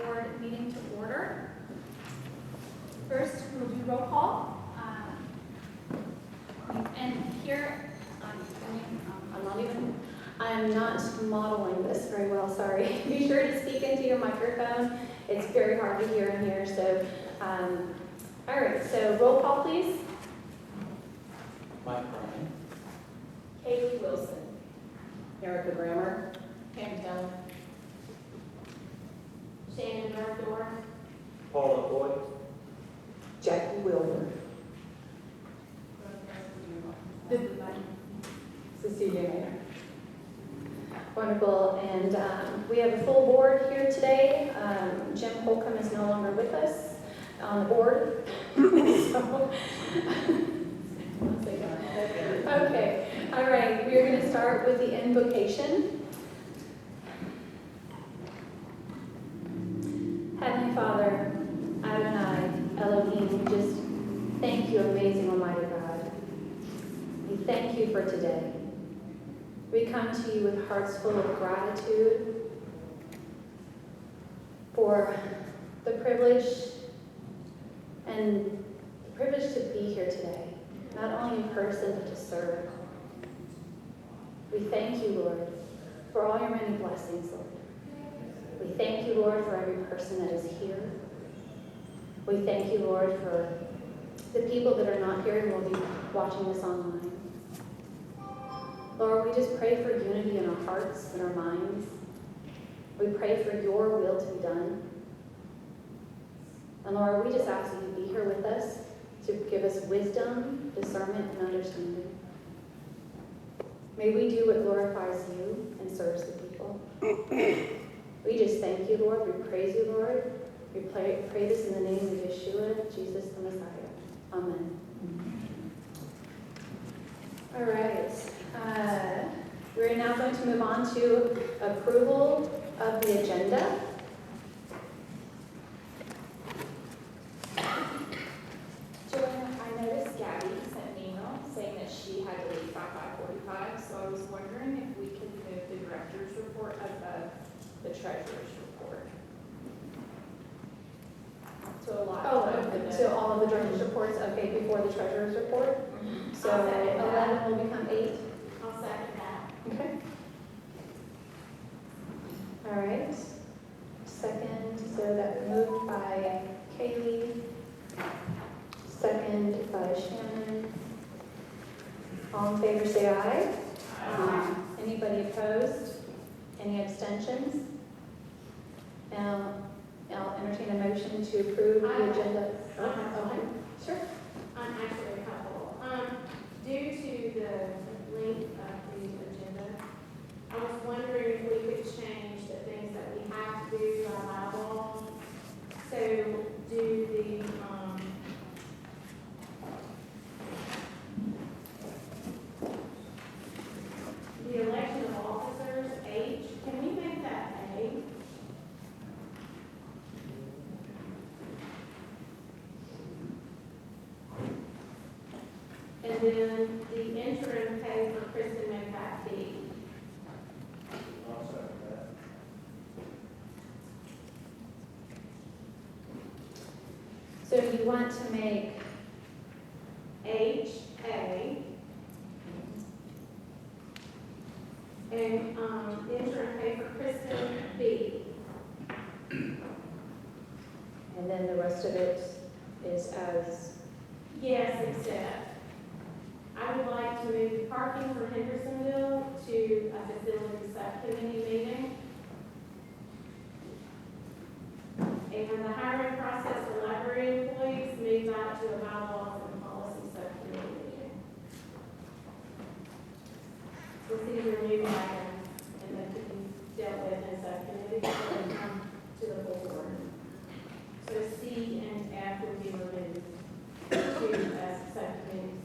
board meeting to order. First, we'll do roll call. And here, I'm not modeling this very well, sorry. Be sure to speak into your microphone. It's very hard to hear in here, so, all right, so roll call, please. Mike Ryan. Kaylee Wilson. Erica Grammer. Pam Keller. Shannon Ardor. Paula Boyd. Jackie Wilbur. Cecilia Mayer. Wonderful, and we have a full board here today. Jim Holcomb is no longer with us on the board. Okay, all right, we're going to start with the invocation. Heavenly Father, Adonai, Elohim, we just thank you, amazing Almighty God. We thank you for today. We come to you with hearts full of gratitude for the privilege to be here today, not only in person, but to serve. We thank you, Lord, for all your many blessings, Lord. We thank you, Lord, for every person that is here. We thank you, Lord, for the people that are not here and will be watching this online. Lord, we just pray for unity in our hearts and our minds. We pray for your will to be done. And Lord, we just ask that you be here with us to give us wisdom, discernment, and understanding. May we do what glorifies you and serves the people. We just thank you, Lord. We praise you, Lord. We pray this in the name of Yeshua, Jesus the Messiah. Amen. All right. We're now going to move on to approval of the agenda. Joanna, I noticed Gabby sent an email saying that she had to leave by 5:45, so I was wondering if we could move the director's report above the treasurer's report. So all of the director's reports, okay, before the treasurer's report. So I'll second that. 11 will become 8. I'll second that. Okay. All right. Second, so that moved by Kaylee. Second by Shannon. All in favor say aye. Aye. Anybody opposed? Any abstentions? Now, I'll entertain a motion to approve the agenda. Okay. Sure. Actually, a couple. Due to the length of the agenda, I was wondering if we could change the things that we have to do by law. So do the election of officers, H, can we make that A? And then the interim pay for Kristen Mayfack B. I'll second that. So you want to make H, A. And interim pay for Kristen B. and then the rest of it is as, Yes, except I would like to move parking for Hendersonville to a facility subcommittee meeting. And the hiring process for library employees, move that to a bylaws and policy subcommittee meeting. So these are new items and that could be dealt with in subcommittee and come to the full board. So C and F would be removed to as subcommittees.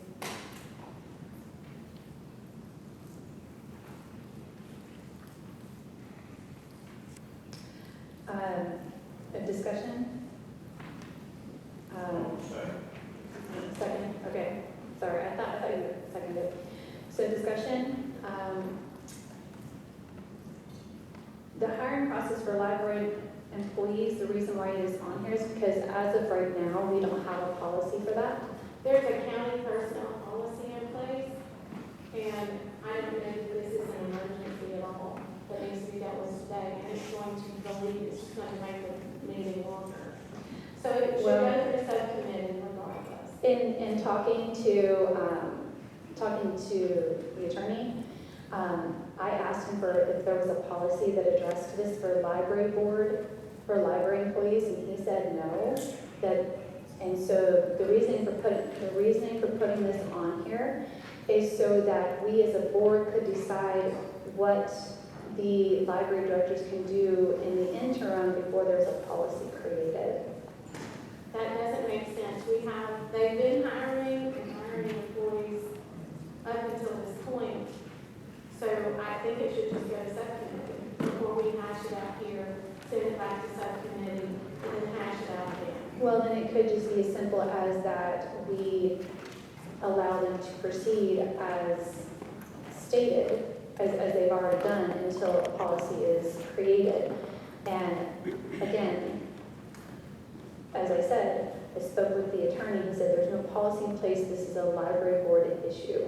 a discussion? Second, okay, sorry, I thought you seconded. So discussion, the hiring process for library employees employees, the reason why it is on here is because as of right now, we don't have a policy for that. There's a county personnel policy in place, and I don't know if this is an emergency at all, that needs to be dealt with today, and it's going to delete, it's just going to make the meeting longer. So it should go to the subcommittee regardless. In talking to the attorney, I asked him for if there was a policy that addressed this for library board, for library employees, and he said no. And so the reasoning for putting this on here is so that we as a board could decide what the library directors can do in the interim before there's a policy created. That doesn't make sense. They've been hiring employees up until this point. So I think it should just go to subcommittee before we hash it out here, send it back to subcommittee, and then hash it out again. Well, then it could just be as simple as that we allow them to proceed as stated, as they've already done until a policy is created. And again, as I said, I spoke with the attorney, he said there's no policy in place, this is a library board issue.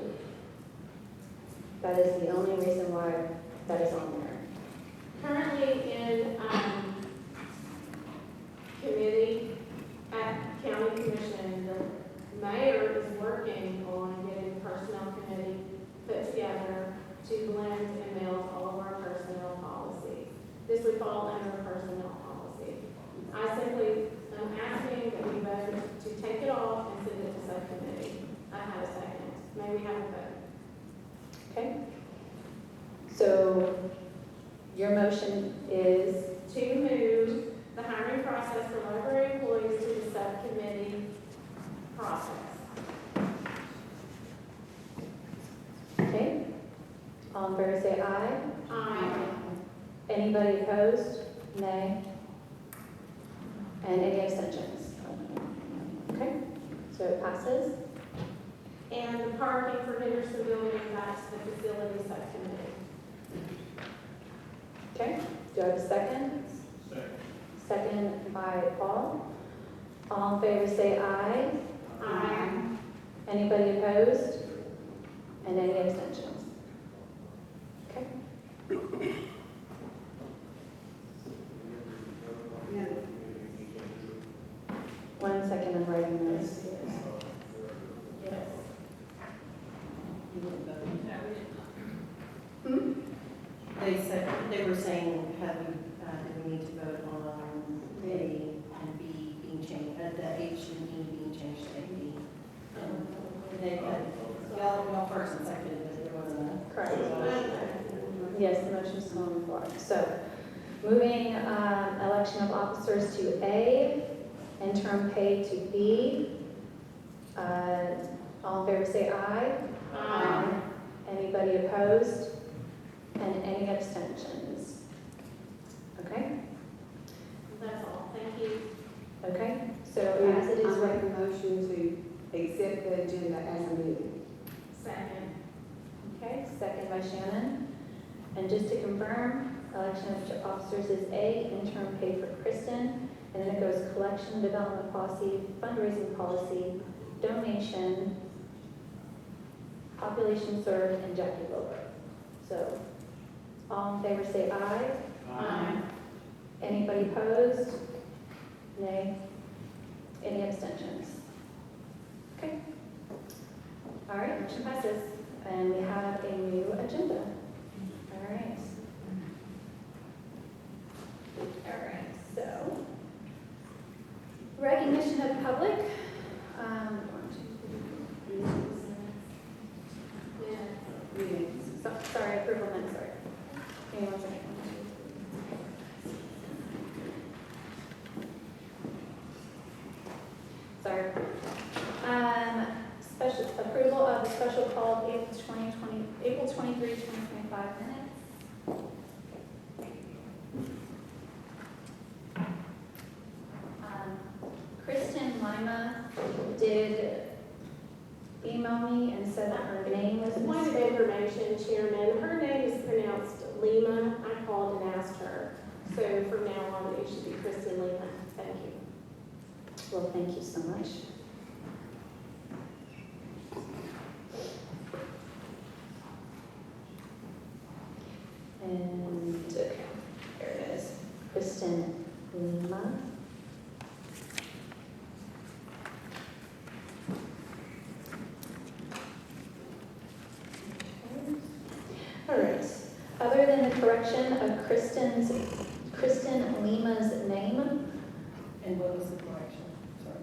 That is the only reason why that is on there. Currently in committee at county commission, the mayor is working on getting personnel committee put together to blend and meld all of our personnel policies. This would fall under personnel policy. I simply am asking that we vote to take it off and send it to subcommittee. I have a second. May we have a vote? Okay? So your motion is, To move the hiring process for library employees to the subcommittee process. okay? All in favor say aye. Aye. Anybody opposed? Nay. And any abstentions? Okay, so it passes. And the parking for Henderson building, that's the facility subcommittee. Okay, do I have a second? Second. Second by Paul. All in favor say aye. Aye. Anybody opposed? And any abstentions? Okay. One second, I'm writing this. Yes. Hmm? They were saying, do we need to vote on A and B being changed, the H and E being changed to A, B? They y'all first and second, but there wasn't a. Correct. Yes, the motion's still on the floor. So, moving election of officers to A, interim pay to B. All in favor say aye. Aye. Anybody opposed? And any abstentions? Okay, That's all. Thank you. okay. So as it is, I make a motion to accept the agenda as amended. Second. okay, second by Shannon. And just to confirm, election of officers is A, interim pay for Kristen, and then it goes collection, development policy, fundraising policy, donation, population served, and Jackie Wilbur. So, all in favor say aye. Aye. Anybody opposed? Nay. Any abstentions? Okay. All right, motion passes. And we have a new agenda. All right. All right, so. Recognition of public. Sorry, approval minutes, sorry. Give me 1 second. Sorry. Special, approval of the special call April 23, 2025 minutes. Kristen Lima did email me and said that her name was Point of missing. information, Chairman, her name is pronounced Lima. I called and asked her. So from now on, it should be Kristen Well, thank you so much. And, okay, there it is. Kristen Lima. All right. Other than the correction of Kristen Lima's name, And what was the correction? Sorry.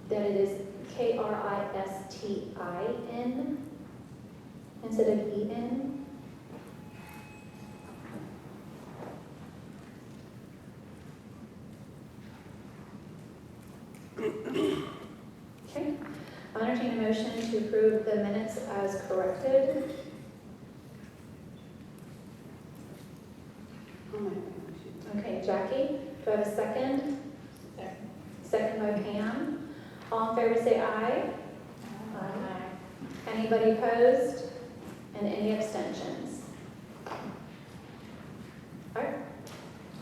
that it is Kristin instead of En. Okay. I'll entertain a motion to approve the minutes as corrected. I'll make that motion. Okay, Jackie, do I have a second? Second by Pam. All in favor say aye. Aye. Anybody opposed? And any abstentions? All right.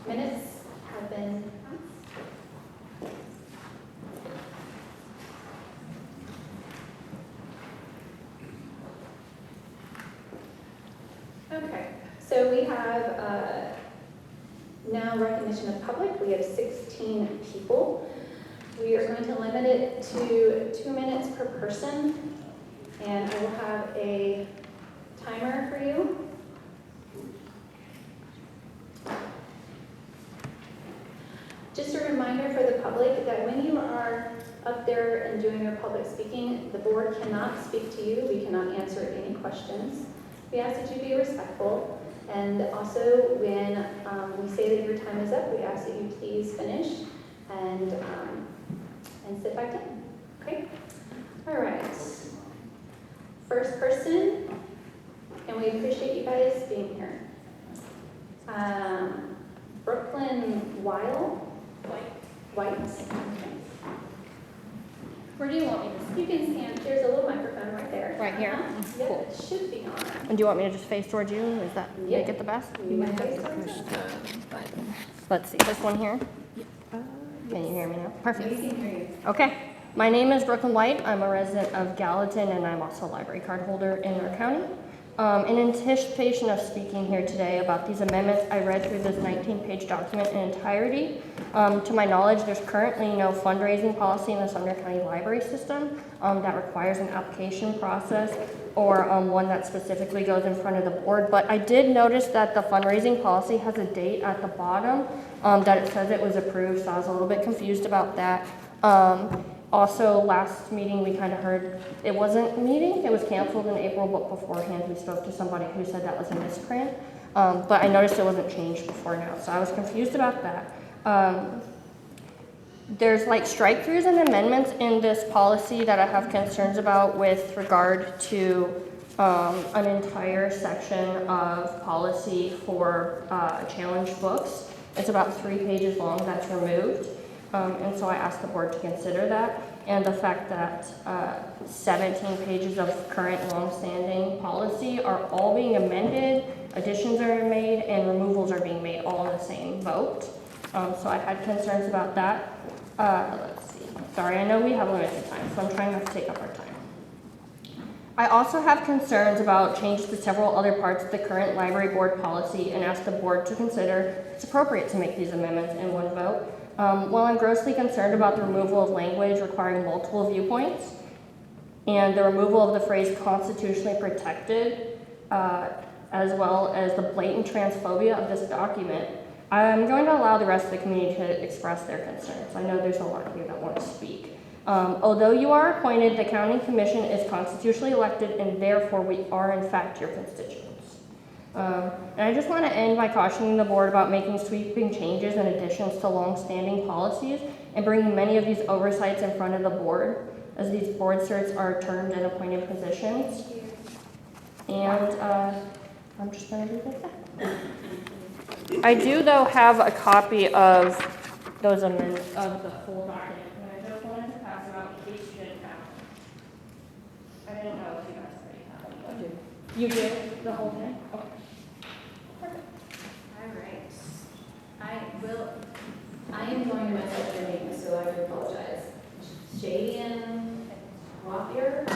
Minutes have been passed. Okay, so we have now recognition of public. We have 16 people. We are going to limit it to 2 minutes per person, and I will have a timer for you. Just a reminder for the public that when you are up there and doing your public speaking, the board cannot speak to you. We cannot answer any questions. We ask that you be respectful, and also when we say that your time is up, we ask that you please finish and sit back down. Okay? All right. First person, and we appreciate you guys being here. Brooklyn White. Okay. Where do you want me to You can stand. There's a little microphone right there. Right here? Yep, Cool. it should be on. And do you want me to just face towards you? Is that Yep. make it the best? You might face towards us. Let's see, this one here? Can you hear me now? We Perfect. can hear you. Okay. My name is Brooklyn White. I'm a resident of Gallatin, and I'm also a library card holder in our county. In anticipation of speaking here today about these amendments, I read through this 19-page document in entirety. To my knowledge, there's currently no fundraising policy in the Sumner County library system that requires an application process or one that specifically goes in front of the board. But I did notice that the fundraising policy has a date at the bottom that it says it was approved, so I was a little bit confused about that. Also, last meeting, we kind of heard it wasn't meeting, it was canceled in April, but beforehand, we spoke to somebody who said that was a misprint. But I noticed it wasn't changed before now, so I was confused about that. There's like strike-throughs and amendments in this policy that I have concerns about with regard to an entire section of policy for challenged books. It's about 3 pages long that's removed. And so I asked the board to consider that, and the fact that 17 pages of current long-standing policy are all being amended, additions are made, and removals are being made all in the same vote. So I had concerns about that. Let's see. Sorry, I know we have limited time, so I'm trying not to take up our time. I also have concerns about changes to several other parts of the current library board policy and ask the board to consider it's appropriate to make these amendments in one vote. While I'm grossly concerned about the removal of language requiring multiple viewpoints and the removal of the phrase constitutionally protected, as well as the blatant transphobia of this document, I'm going to allow the rest of the community to express their concerns. I know there's a lot here that want to speak. Although you are appointed, the county commission is constitutionally elected, and therefore we are in fact your constituents. And I just want to end by cautioning the board about making sweeping changes and additions to long-standing policies and bringing many of these oversights in front of the board, as these board certs are termed and appointed positions. And I'm just going to leave it at that. I do, though, have a copy of those amendments of the full document, and I just wanted to pass it out in case you didn't have them. I didn't know if you guys already have them. I do. You do? The whole thing? Okay. All right. I am going to mess up your name, so I do apologize. Jadian Wathier.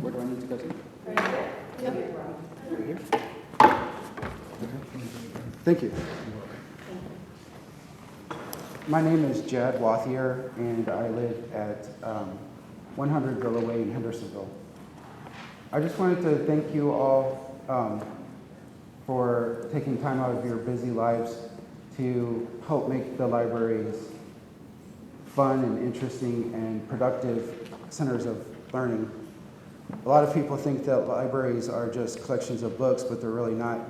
Where do I need to go to? Right here. Right here? Thank you. My name is Jad Wathier, and I live at 100 Villa Way in Hendersonville. I just wanted to thank you all for taking time out of your busy lives to help make the libraries fun and interesting and productive centers of learning. A lot of people think that libraries are just collections of books, but they're really not.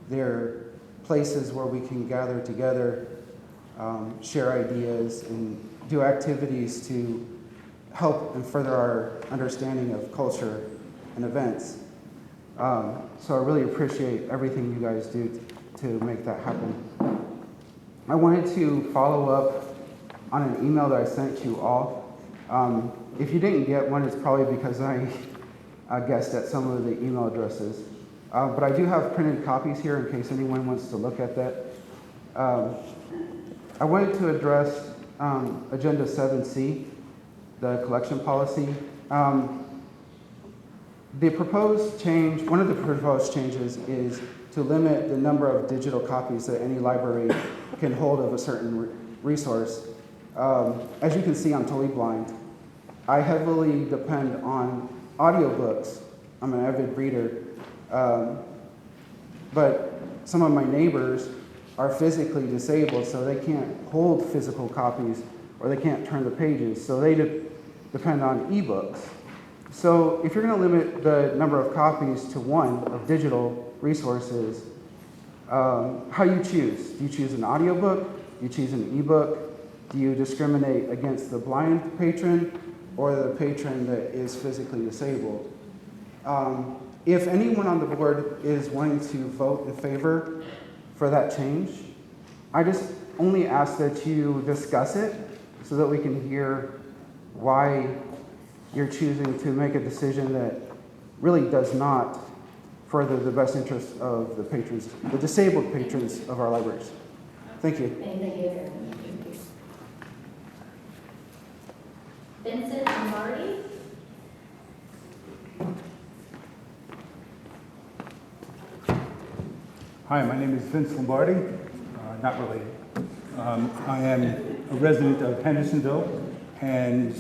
They're places where we can gather together, share ideas, and do activities to help and further our understanding of culture and events. So I really appreciate everything you guys do to make that happen. I wanted to follow up on an email that I sent you all. If you didn't get one, it's probably because I guessed at some of the email addresses. But I do have printed copies here in case anyone wants to look at that. I wanted to address Agenda 7C, the collection policy. The proposed change, one of the proposed changes is to limit the number of digital copies that any library can hold of a certain resource. As you can see, I'm totally blind. I heavily depend on audiobooks. I'm an avid reader. But some of my neighbors are physically disabled, so they can't hold physical copies or they can't turn the pages, so they depend on ebooks. So if you're going to limit the number of copies to one of digital resources, how you choose? Do you choose an audiobook? Do you choose an ebook? Do you discriminate against the blind patron or the patron that is physically disabled? If anyone on the board is wanting to vote in favor for that change, I just only ask that you discuss it so that we can hear why you're choosing to make a decision that really does not further the best interests of the patrons, the disabled patrons of our libraries. Thank you. Thank you. Vincent Lombardi. Hi, my name is Vince Lombardi, not related. I am a resident of Hendersonville and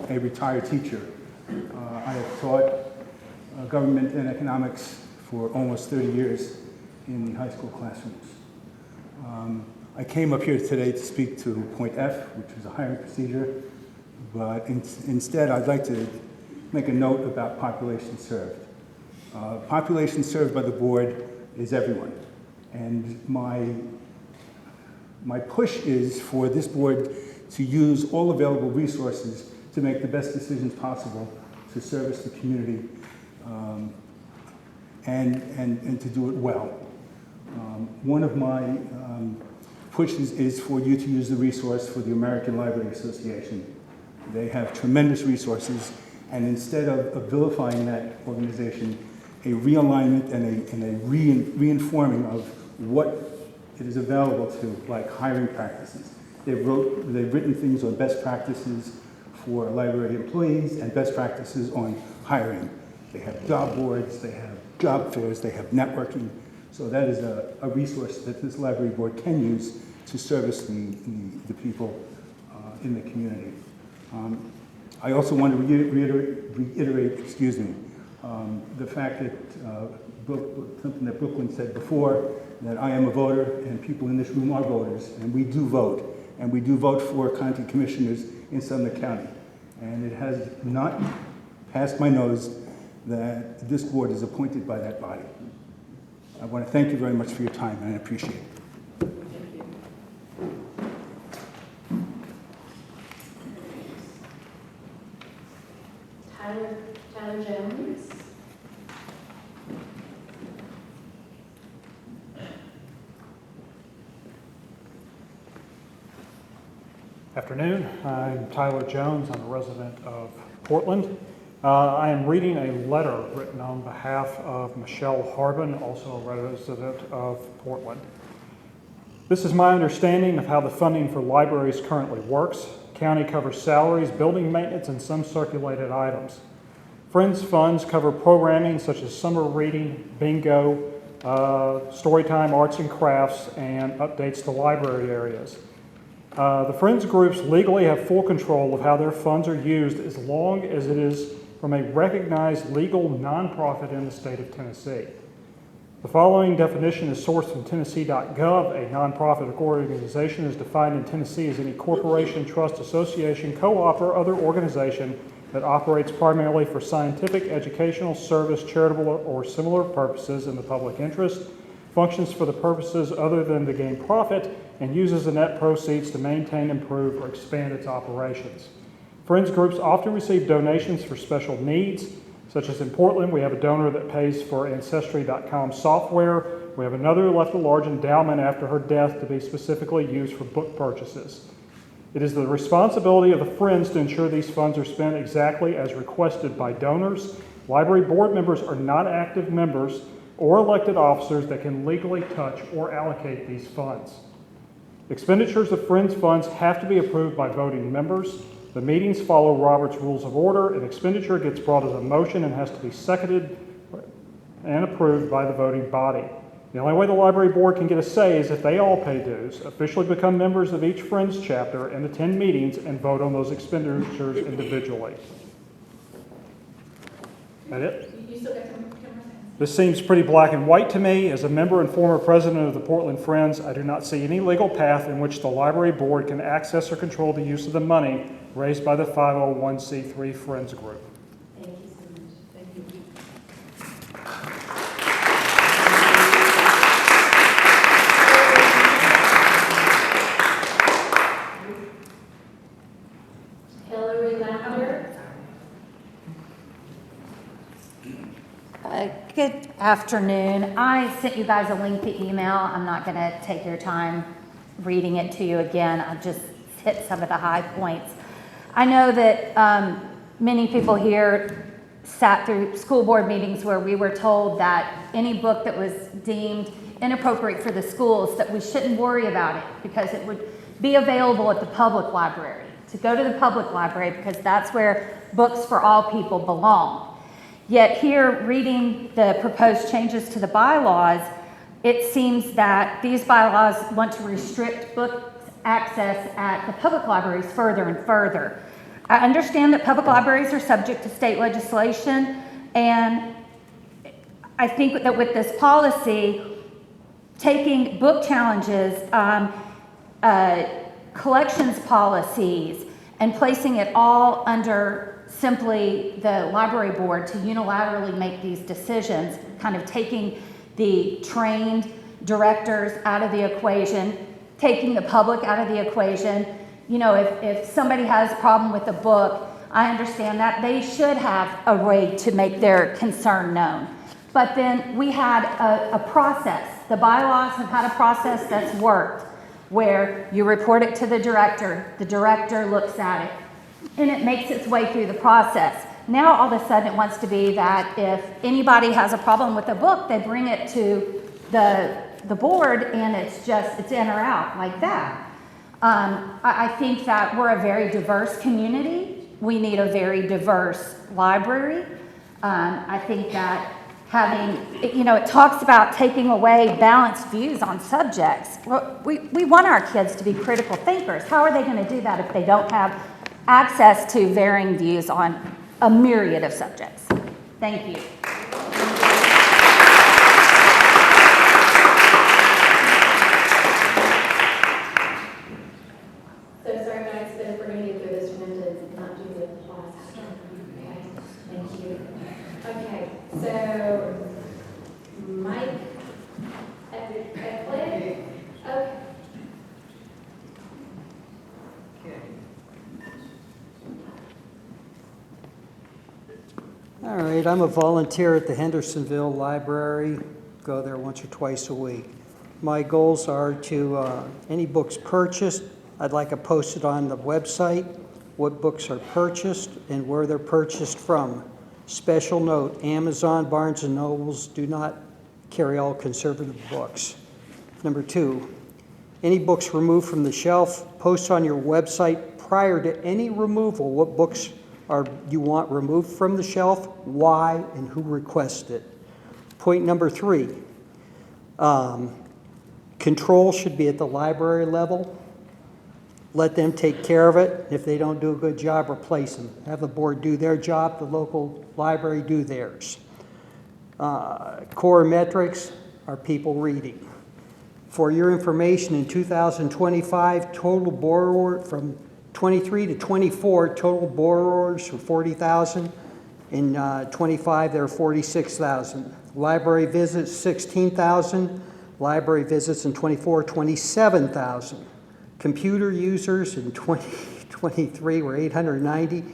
a retired teacher. I have taught government and economics for almost 30 years in the high school classrooms. I came up here today to speak to point F, which is a hiring procedure, but instead I'd like to make a note about population served. Population served by the board is everyone. And my push is for this board to use all available resources to make the best decisions possible to service the community and to do it well. One of my pushes is for you to use the resource for the American Library Association. They have tremendous resources, and instead of vilifying that organization, a realignment and a reinforming of what it is available to, like hiring practices. They've written things on best practices for library employees and best practices on hiring. They have job boards, they have job fairs, they have networking. So that is a resource that this library board can use to service the people in the community. I also want to reiterate, the fact that something that Brooklyn said before, that I am a voter and people in this room are voters, and we do vote. And we do vote for county commissioners in Sumner County. And it has not passed my nose that this board is appointed by that body. I want to thank you very much for your time, and I appreciate it. Tyler Jones. Afternoon, I'm Tyler Jones. I'm a resident of Portland, I am reading a letter written on behalf of Michelle Harbin, also a resident of Portland. This is my understanding of how the funding for libraries currently works. County covers salaries, building maintenance, and some circulated items. Friends funds cover programming such as summer reading, bingo, story time, arts and crafts, and updates to library areas. The Friends groups legally have full control of how their funds are used as long as it is from a recognized legal nonprofit in the state of Tennessee. The following definition is sourced from Tennessee.gov. A nonprofit organization is defined in Tennessee as any corporation, trust, association, co-op, or other organization that operates primarily for scientific, educational, service, charitable, or similar purposes in the public interest, functions for the purposes other than to gain profit, and uses the net proceeds to maintain, improve, or expand its operations. Friends groups often receive donations for special needs, such as in Portland, we have a donor that pays for Ancestry.com software. We have another who left a large endowment after her death to be specifically used for book purchases. It is the responsibility of the Friends to ensure these funds are spent exactly as requested by donors. Library board members are not active members or elected officers that can legally touch or allocate these funds. Expenditures of Friends funds have to be approved by voting members. The meetings follow Robert's Rules of Order. An expenditure gets brought as a motion and has to be seconded and approved by the voting body. The only way the library board can get a say is if they all pay dues, officially become members of each Friends chapter, and attend meetings and vote on those expenditures individually. That it? You still got 10 more seconds. This seems pretty black and white to me. As a member and former president of the Portland Friends, I do not see any legal path in which the library board can access or control the use of the money raised by the 501c3 Friends group. Thank you so much. Thank you. Hillary Lavender. Good afternoon. I sent you guys a lengthy email. I'm not going to take your time reading it to you again. I'll just hit some of the high points. I know that many people here sat through school board meetings where we were told that any book that was deemed inappropriate for the schools, that we shouldn't worry about it because it would be available at the public library. To go to the public library because that's where books for all people belong. Yet here, reading the proposed changes to the bylaws, it seems that these bylaws want to restrict book access at the public libraries further and further. I understand that public libraries are subject to state legislation, and I think that with this policy, taking book challenges, collections policies, and placing it all under simply the library board to unilaterally make these decisions, kind of taking the trained directors out of the equation, taking the public out of the equation. You know, if somebody has a problem with a book, I understand that they should have a way to make their concern known. But then we had a process. The bylaws have had a process that's worked, where you report it to the director looks at it, and it makes its way through the process. Now all of a sudden it wants to be that if anybody has a problem with a book, they bring it to the board and it's in or out like that. I think that we're a very diverse community. We need a very diverse library. I think that having, it talks about taking away balanced views on subjects. Well, we want our kids to be critical thinkers. How are they going to do that if they don't have access to varying views on a myriad of subjects? Thank you. So sorry guys, but if we're going to get through this, we're going to not do the applause. Okay, thank you. Okay, so Mike Epley. Okay. All right, I'm a volunteer at the Hendersonville Library, go there once or twice a week. My goals are to, any books purchased, I'd like it posted on the website what books are purchased and where they're purchased from. Special note, Amazon, Barnes & Nobles do not carry all conservative books. Number 2, any books removed from the shelf, post on your website prior to any removal what books you want removed from the shelf, why, and who requested it. Point number 3, control should be at the library level. Let them take care of it. If they don't do a good job, replace them. Have the board do their job, the local library do theirs. Core metrics are people reading. For your information, in 2025, total borrower from 23 to 24, total borrowers were 40,000. In 25, there were 46,000. Library visits, 16,000. Library visits in 24, 27,000. Computer users in 2023 were 890.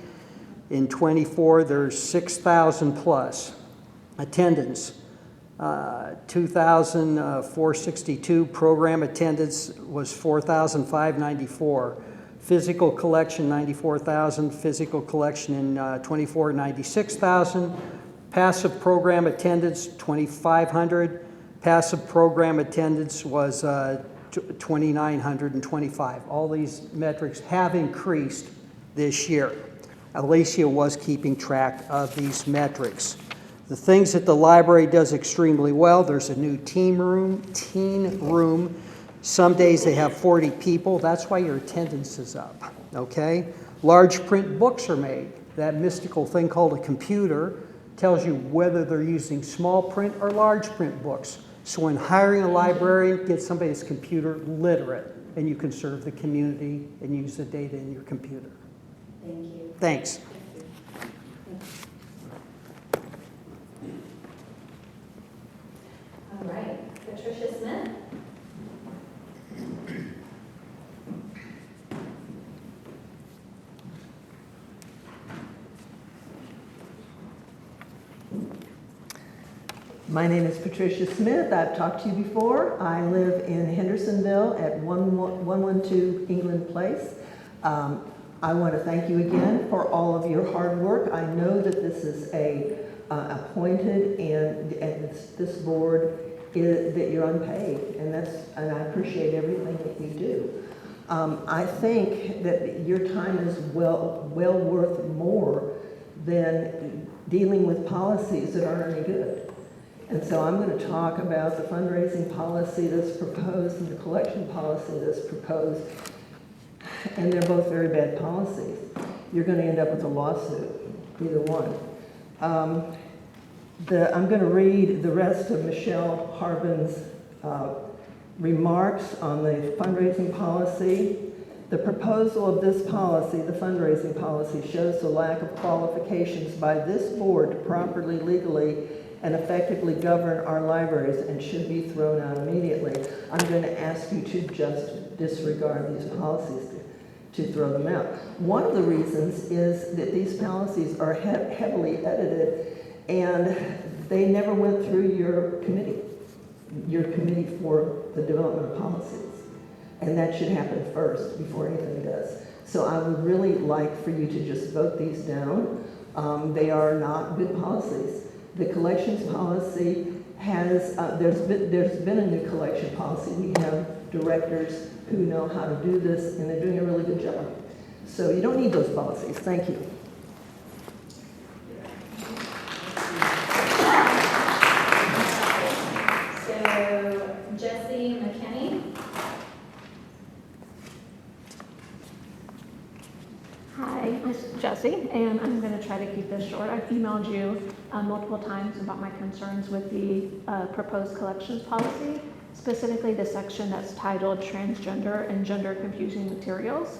In 24, there's 6,000 plus. Attendance, 2,462. Program attendance was 4,594. Physical collection, 94,000. Physical collection in 24, 96,000. Passive program attendance, 2,500. Passive program attendance was 2,925. All these metrics have increased this year. Alicia was keeping track of these metrics. The things that the library does extremely well, there's a new teen room. Some days they have 40 people. That's why your attendance is up, okay? Large print books are made. That mystical thing called a computer tells you whether they're using small print or large print books. So when hiring a librarian, get somebody that's computer literate, and you can serve the community and use the data in your computer. Thank you. Thanks. All right, Patricia Smith. My name is Patricia Smith. I've talked to you before. I live in Hendersonville at 112 England Place. I want to thank you again for all of your hard work. I know that this is a appointed and this board that you're unpaid, and I appreciate everything that you do. I think that your time is well worth more than dealing with policies that aren't any good. And so I'm going to talk about the fundraising policy that's proposed and the collection policy that's proposed. And they're both very bad policies. You're going to end up with a lawsuit, either one. I'm going to read the rest of Michelle Harbin's remarks on the fundraising policy. The proposal of this policy, the fundraising policy, shows the lack of qualifications by this board to properly, legally, and effectively govern our libraries and should be thrown out immediately. I'm going to ask you to just disregard these policies, to throw them out. One of the reasons is that these policies are heavily edited and they never went through your committee for the development of policies. And that should happen first before anything does. So I would really like for you to just vote these down. They are not good policies. The collections policy has, there's been a new collection policy. We have directors who know how to do this, and they're doing a really good job. So you don't need those policies. Thank you. So, Jesse McKinney. Hi, this is Jessie, and I'm going to try to keep this short. I've emailed you multiple times about my concerns with the proposed collections policy, specifically the section that's titled Transgender and Gender Confusing Materials.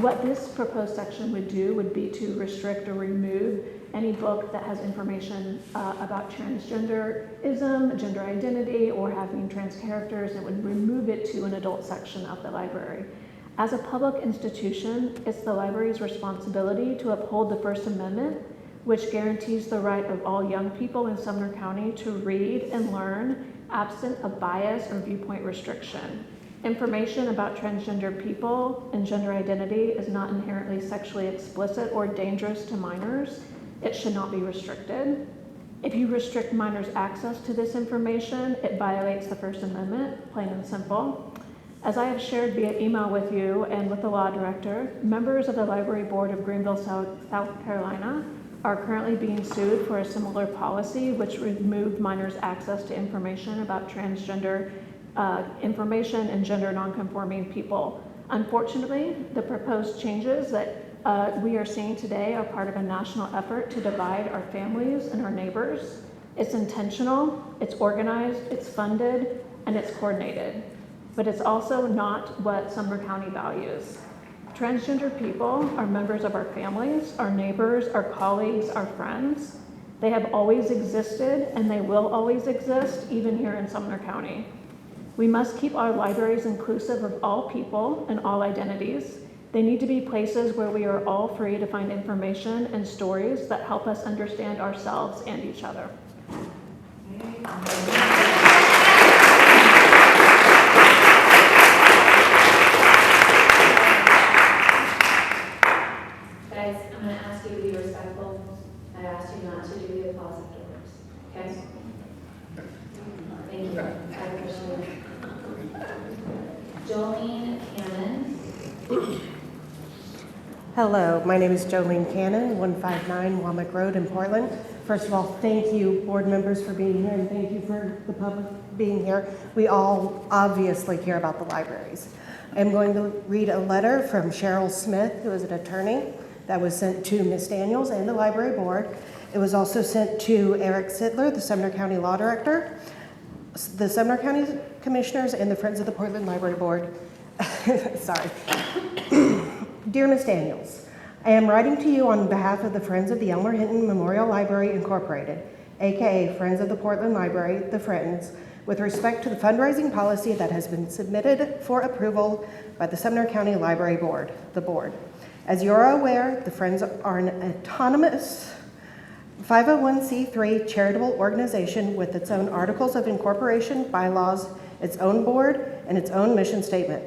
What this proposed section would do would be to restrict or remove any book that has information about transgenderism, gender identity, or having trans characters. It would remove it to an adult section of the library. As a public institution, it's the library's responsibility to uphold the First Amendment, which guarantees the right of all young people in Sumner County to read and learn absent of bias or viewpoint restriction. Information about transgender people and gender identity is not inherently sexually explicit or dangerous to minors. It should not be restricted. If you restrict minors' access to this information, it violates the First Amendment, plain and simple. As I have shared via email with you and with the law director, members of the Library Board of Greenville, South Carolina are currently being sued for a similar policy which removed minors' access to information about transgender information and gender nonconforming people. Unfortunately, the proposed changes that we are seeing today are part of a national effort to divide our families and our neighbors. It's intentional, it's organized, it's funded, and it's coordinated. But it's also not what Sumner County values. Transgender people are members of our families, our neighbors, our colleagues, our friends. They have always existed and they will always exist, even here in Sumner County. We must keep our libraries inclusive of all people and all identities. They need to be places where we are all free to find information and stories that help us understand ourselves and each other. Guys, I'm going to ask you to be respectful. I asked you not to do the applause afterwards. Okay? Thank you. I appreciate it. Jolene Cannon. Hello, my name is Jolene Cannon, 159 Womack Road in Portland. First of all, thank you, board members, for being here, and thank you for the public being here. We all obviously care about the libraries. I'm going to read a letter from Cheryl Smith, who is an attorney, that was sent to Ms. Daniels and the library board. It was also sent to Eric Sittler, the Sumner County Law Director, the Sumner County Commissioners, and the Friends of the Portland Library Board. Sorry. Dear Ms. Daniels, I am writing to you on behalf of the Friends of the Elmer Hinton Memorial Library Incorporated, aka Friends of the Portland Library, the Friends, with respect to the fundraising policy that has been submitted for approval by the Sumner County Library Board, the board. As you are aware, the Friends are an autonomous 501c3 charitable organization with its own articles of incorporation, bylaws, its own board, and its own mission statement.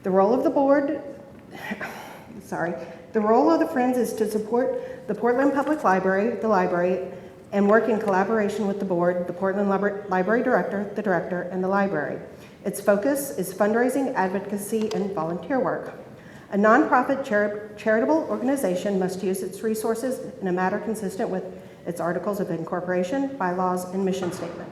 The role of the board, the role of the Friends is to support the Portland Public Library, the library, and work in collaboration with the board, the Portland Library Director, the director, and the library. Its focus is fundraising, advocacy, and volunteer work. A nonprofit charitable organization must use its resources in a manner consistent with its articles of incorporation, bylaws, and mission statement.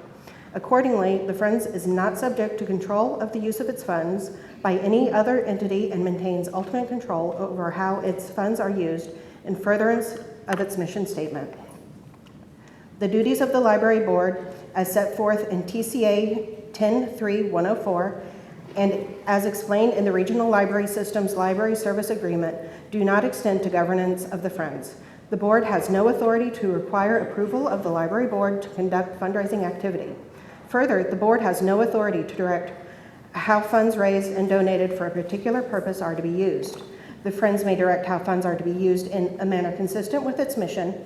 Accordingly, the Friends is not subject to control of the use of its funds by any other entity and maintains ultimate control over how its funds are used in furtherance of its mission statement. The duties of the library board, as set forth in TCA 10.3.104, and as explained in the Regional Library System's Library Service Agreement, do not extend to governance of the Friends. The board has no authority to require approval of the library board to conduct fundraising activity. Further, the board has no authority to direct how funds raised and donated for a particular purpose are to be used. The Friends may direct how funds are to be used in a manner consistent with its mission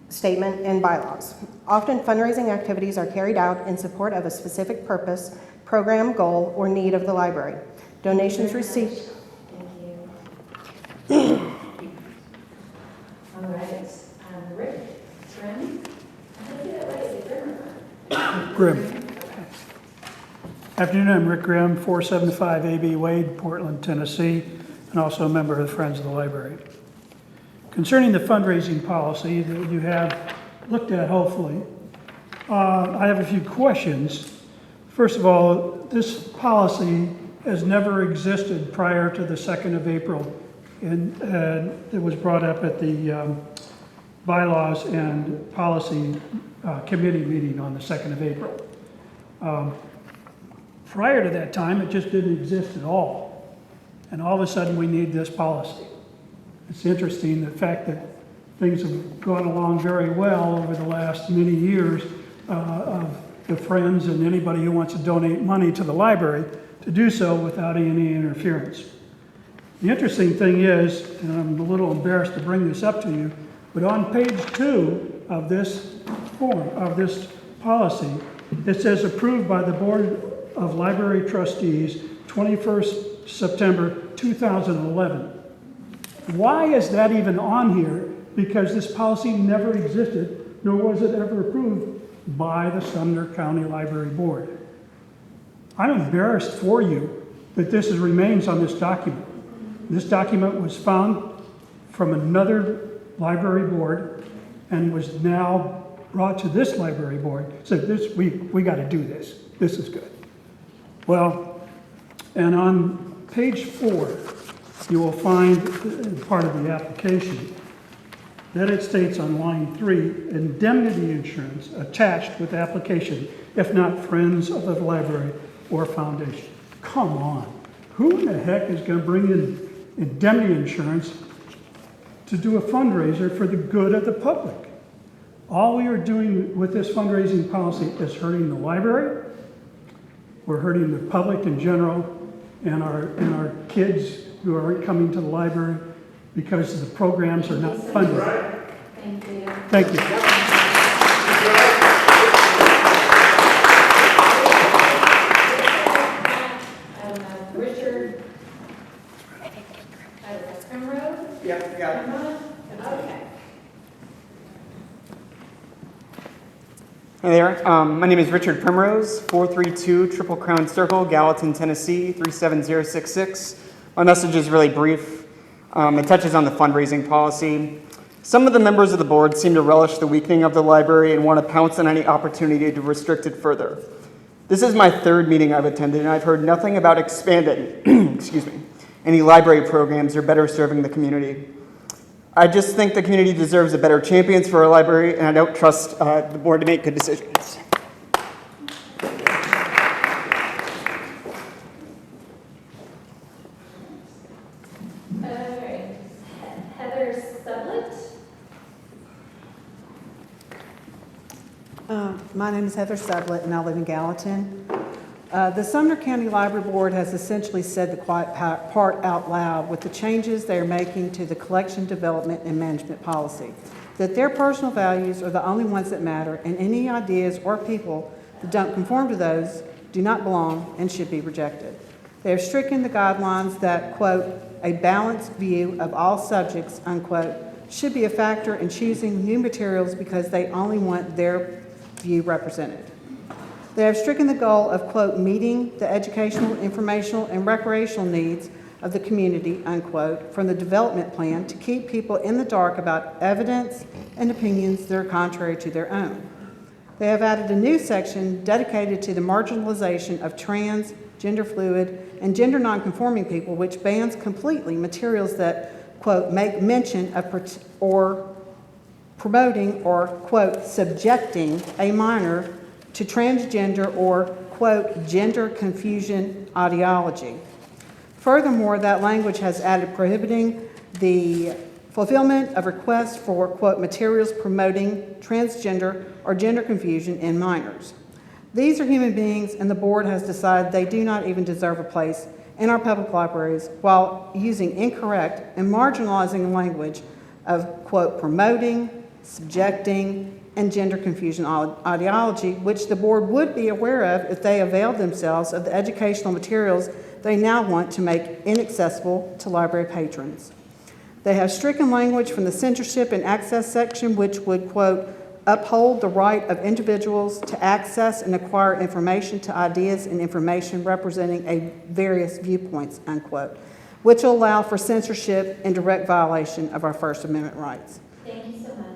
statement and bylaws. Often fundraising activities are carried out in support of a specific purpose, program, goal, or need of the library. Donations received. Thank you. All right, Rick Grimm. Did I get it right? Is it Grimm or Grimm. Afternoon, I'm Rick Grimm, 475 A.B. Wade, Portland, Tennessee, and also a member of the Friends of the Library. Concerning the fundraising policy that you have looked at, hopefully, I have a few questions. First of all, this policy has never existed prior to the 2nd of April, and it was brought up at the bylaws and policy committee meeting on the 2nd of April. Prior to that time, it just didn't exist at all. And all of a sudden, we need this policy. It's interesting, the fact that things have gone along very well over the last many years of the Friends and anybody who wants to donate money to the library to do so without any interference. The interesting thing is, and I'm a little embarrassed to bring this up to you, but on page 2 of this form, of this policy, it says approved by the Board of Library Trustees 21st September 2011. Why is that even on here? Because this policy never existed, nor was it ever approved by the Sumner County Library Board. I'm embarrassed for you that this remains on this document. This document was found from another library board and was now brought to this library board. So we got to do this. This is good. Well, and on page 4, you will find part of the application. Then it states on line 3, indemnity insurance attached with application, if not friends of the library or foundation. Come on. Who in the heck is going to bring in indemnity insurance to do a fundraiser for the good of the public? All we are doing with this fundraising policy is hurting the library, we're hurting the public in general, and our kids who aren't coming to the library because the programs are not funded. Thank you. Thank you. Richard. Primrose? Yep, got it. Okay. Hey there, my name is Richard Primrose, 432 Triple Crown Circle, Gallatin, Tennessee, 37066. My message is really brief. It touches on the fundraising policy. Some of the members of the board seem to relish the weakening of the library and want to pounce on any opportunity to restrict it further. This is my 3rd meeting I've attended, and I've heard nothing about expanding, excuse me, any library programs or better serving the community. I just think the community deserves a better champions for our library, and I don't trust the board to make good decisions. All right. Heather Sublett. My name is Heather Sublett, and I live in Gallatin. The Sumner County Library Board has essentially said the quiet part out loud with the changes they are making to the collection development and management policy, that their personal values are the only ones that matter, and any ideas or people that don't conform to those do not belong and should be rejected. They have stricken the guidelines that, quote, a balanced view of all subjects, unquote, should be a factor in choosing new materials because they only want their view represented. They have stricken the goal of, quote, meeting the educational, informational, and recreational needs of the community, unquote, from the development plan to keep people in the dark about evidence and opinions that are contrary to their own. They have added a new section dedicated to the marginalization of trans, gender fluid, and gender nonconforming people, which bans completely materials that, quote, make mention of or promoting or, quote, subjecting a minor to transgender or, quote, gender confusion ideology. Furthermore, that language has added prohibiting the fulfillment of requests for, quote, materials promoting transgender or gender confusion in minors. These are human beings, and the board has decided they do not even deserve a place in our public libraries while using incorrect and marginalizing language of, quote, promoting, subjecting, and gender confusion ideology, which the board would be aware of if they availed themselves of the educational materials they now want to make inaccessible to library patrons. They have stricken language from the censorship and access section, which would, quote, uphold the right of individuals to access and acquire information to ideas and information representing a various viewpoints, unquote, which will allow for censorship and direct violation of our First Amendment rights. Thank you so much.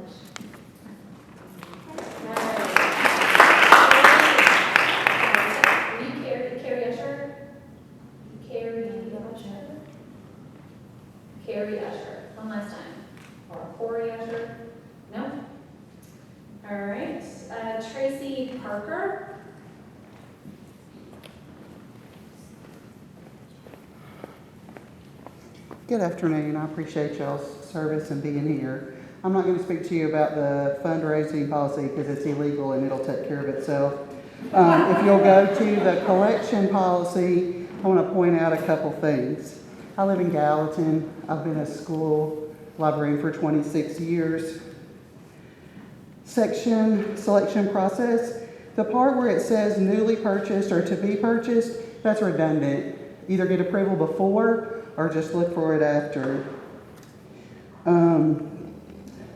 Carrie Usher. One last time. Or Corey Usher. No? All right. Tracy Parker. Good afternoon. I appreciate y'all's service and being here. I'm not going to speak to you about the fundraising policy because it's illegal and it'll take care of itself. If you'll go to the collection policy, I want to point out a couple things. I live in Gallatin. I've been a school librarian for 26 years. Section selection process. The part where it says newly purchased or to be purchased, that's redundant. Either get approval before or just look for it after.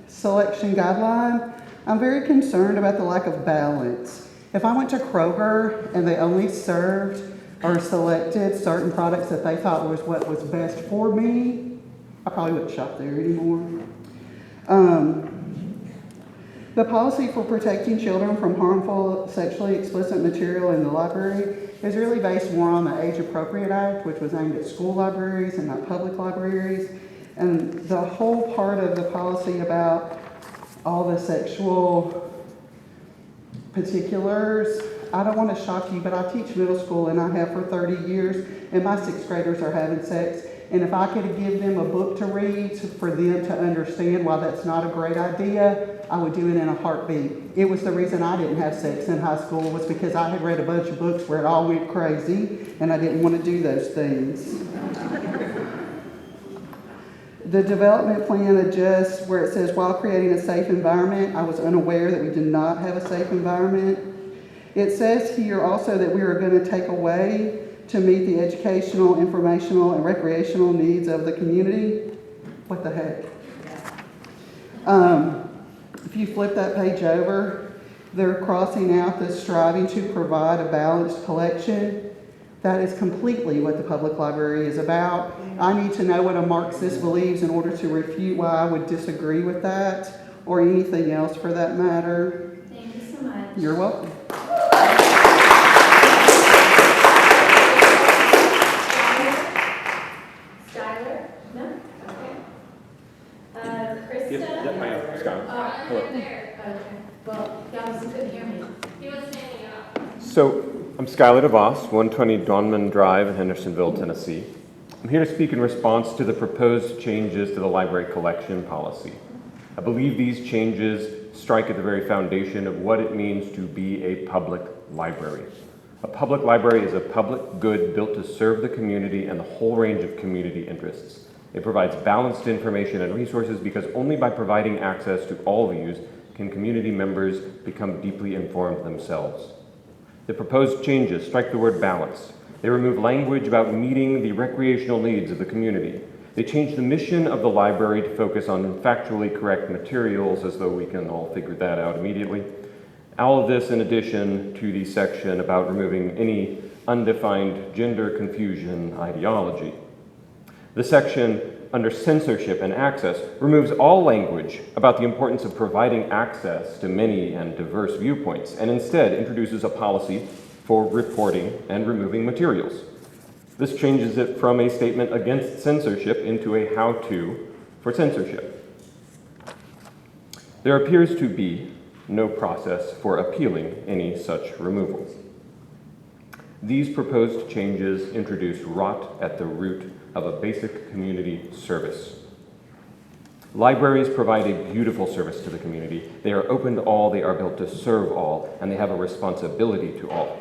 Selection guideline. I'm very concerned about the lack of balance. If I went to Kroger and they only served or selected certain products that they thought was what was best for me, I probably wouldn't shop there anymore. The policy for protecting children from harmful, sexually explicit material in the library is really based more on the Age Appropriate Act, which was aimed at school libraries and not public libraries. And the whole part of the policy about all the sexual particulars, I don't want to shock you, but I teach middle school and I have for 30 years, and my 6th graders are having sex. And if I could give them a book to read for them to understand why that's not a great idea, I would do it in a heartbeat. It was the reason I didn't have sex in high school, was because I had read a bunch of books where it all went crazy, and I didn't want to do those things. The development plan adjusts where it says, while creating a safe environment. I was unaware that we did not have a safe environment. It says here also that we are going to take away to meet the educational, informational, and recreational needs of the community. What the heck? If you flip that page over, they're crossing out the striving to provide a balanced collection. That is completely what the public library is about. I need to know what a Marxist believes in order to refute why I would disagree with that, or anything else for that matter. Thank you so much. You're welcome. Skylar? No? Okay. Krista? Yep, I am. Skylar. Hello. Okay. Well, you obviously couldn't hear me. He was standing up. So, I'm Skylar DeVos, 120 Donman Drive in Hendersonville, Tennessee. I'm here to speak in response to the proposed changes to the library collection policy. I believe these changes strike at the very foundation of what it means to be a public library. A public library is a public good built to serve the community and the whole range of community interests. It provides balanced information and resources because only by providing access to all views can community members become deeply informed themselves. The proposed changes strike the word balance. They remove language about meeting the recreational needs of the community. They change the mission of the library to focus on factually correct materials, as though we can all figure that out immediately. All of this in addition to the section about removing any undefined gender confusion ideology. The section under censorship and access removes all language about the importance of providing access to many and diverse viewpoints, and instead introduces a policy for reporting and removing materials. This changes it from a statement against censorship into a how-to for censorship. There appears to be no process for appealing any such removals. These proposed changes introduce rot at the root of a basic community service. Libraries provide a beautiful service to the community. They are open to all, they are built to serve all, and they have a responsibility to all.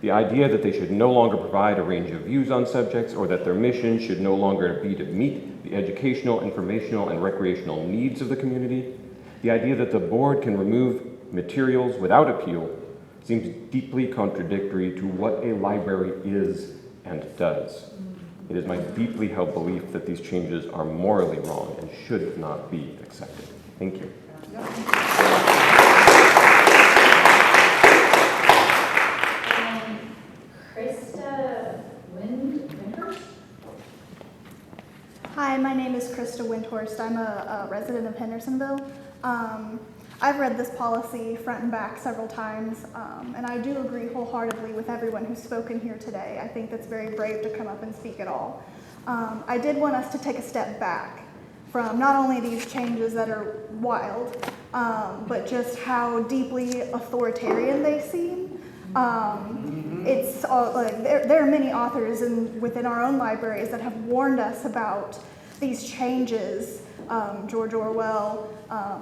The idea that they should no longer provide a range of views on subjects, or that their mission should no longer be to meet the educational, informational, and recreational needs of the community, the idea that the board can remove materials without appeal, seems deeply contradictory to what a library is and does. It is my deeply held belief that these changes are morally wrong and should not be accepted. Thank you. Krista Windhurst? Hi, my name is Krista Windhorst. I'm a resident of Hendersonville. I've read this policy front and back several times, and I do agree wholeheartedly with everyone who's spoken here today. I think that's very brave to come up and speak at all. I did want us to take a step back from not only these changes that are wild, but just how deeply authoritarian they seem. It's like there are many authors within our own libraries that have warned us about these changes. George Orwell,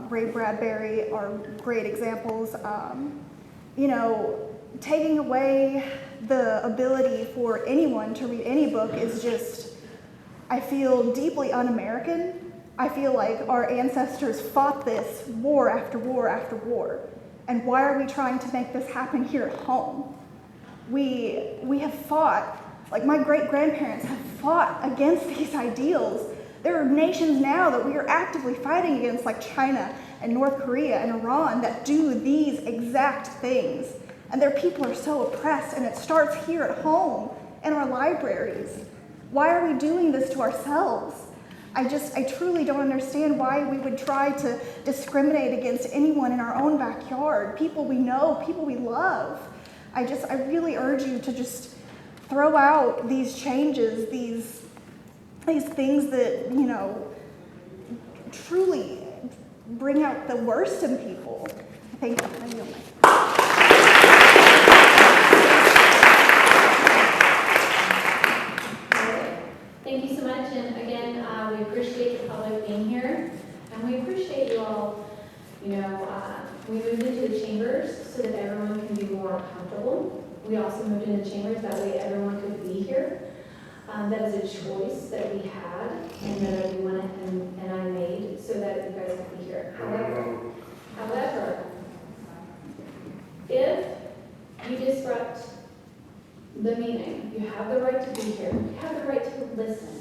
Ray Bradbury are great examples. Taking away the ability for anyone to read any book is just, I feel, deeply un-American. I feel like our ancestors fought this war after war after war. And why are we trying to make this happen here at home? We have fought Like, my great-grandparents have fought against these ideals. There are nations now that we are actively fighting against, like China and North Korea and Iran, that do these exact things. And their people are so oppressed, and it starts here at home in our libraries. Why are we doing this to ourselves? I truly don't understand why we would try to discriminate against anyone in our own backyard, people we know, people we love. I really urge you to just throw out these changes, these things that, you know, truly bring out the worst in people. Thank you. I yield my Thank you so much, and again, we appreciate the public being here, and we appreciate you all. You know, we moved into the chambers so that everyone can be more comfortable. We also moved into chambers that way everyone could be here. That is a choice that we had, and that everyone and I made so that you guys could be here. However, if you disrupt the meeting, you have the right to be here, you have the right to listen.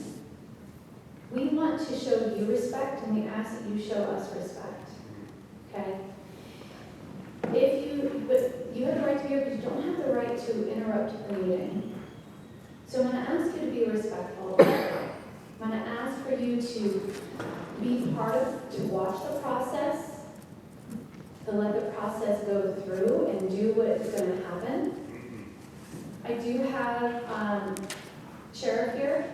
We want to show you respect, and we ask that you show us respect. Okay? But you have the right to be here, but you don't have the right to interrupt the meeting. So I'm going to ask you to be respectful. I'm going to ask for you to be to watch the process, to let the process go through and do what is going to happen. I do have Sheriff here,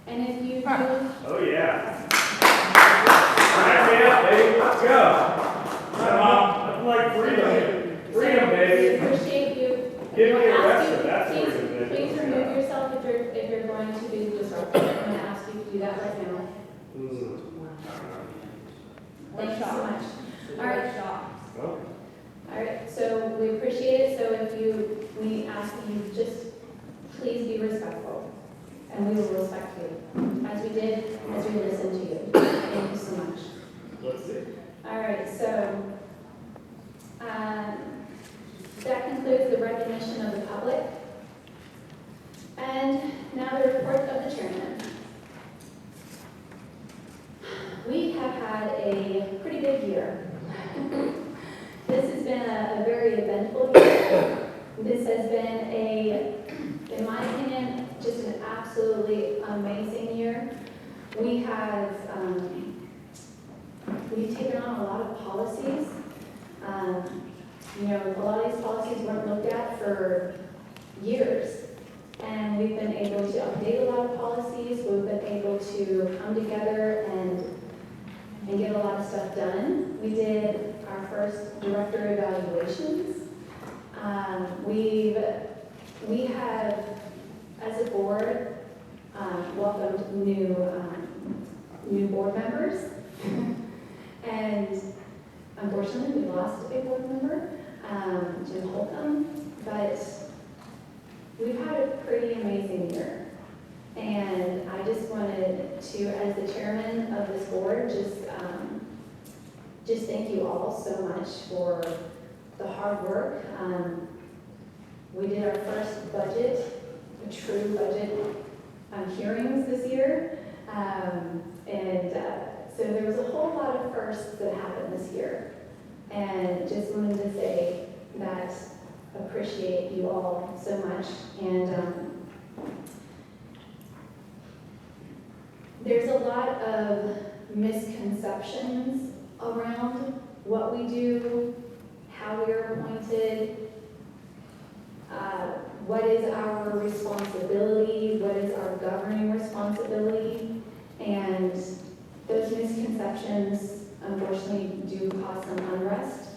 and if you do... Oh, yeah. Yeah, baby, let's go. Come on. I'm like freedom. Freedom, baby. We appreciate you. Give me a We'll ask rest. That's freedom, baby. Please remove yourself if you're going to be disruptive. I'm going to ask you to do that right now. Thank you so much. All right. Okay. All right, so we appreciate it. So we ask that you just please be respectful, and we will respect you as we did as we listened to you. Thank you so much. Let's see. All right, so that concludes the recognition of the public. And now the report of the chairman. We have had a pretty big year. This has been a very eventful year. This has been in my opinion, just an absolutely amazing year. We've taken on a lot of policies. You know, a lot of these policies weren't looked at for years. And we've been able to update a lot of policies. We've been able to come together and get a lot of stuff done. We did our first director evaluations. We have, as a board, welcomed new board members. And unfortunately, we lost a board member, Jim Holcomb, but we've had a pretty amazing year. And I just wanted to, as the chairman of this board, just thank you all so much for the hard work. We did our first budget, a true budget hearings this year. So there was a whole lot of firsts that happened this year. And just wanted to say that appreciate you all so much. And there's a lot of misconceptions around what we do, how we are appointed, what is our responsibility, what is our governing responsibility, and those misconceptions unfortunately do cause some unrest.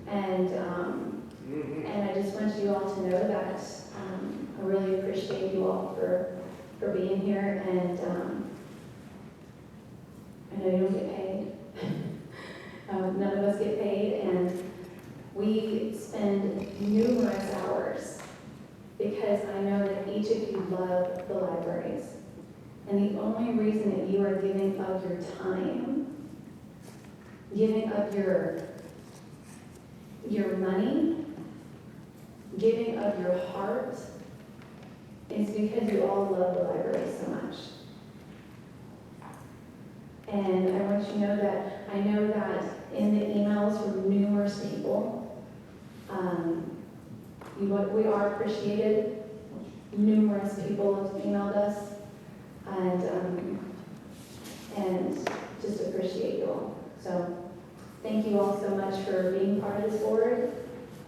And I just want you all to know that I really appreciate you all for being here, and I know you don't get paid. None of us get paid, and we spend numerous hours because I know that each of you love the libraries. And the only reason that you are giving up your time, giving up your money, giving up your heart is because you all love the library so much. And I want you to know that I know that in the emails from numerous people, we are appreciated. Numerous people have emailed us, and just appreciate you all. So thank you all so much for being part of this board,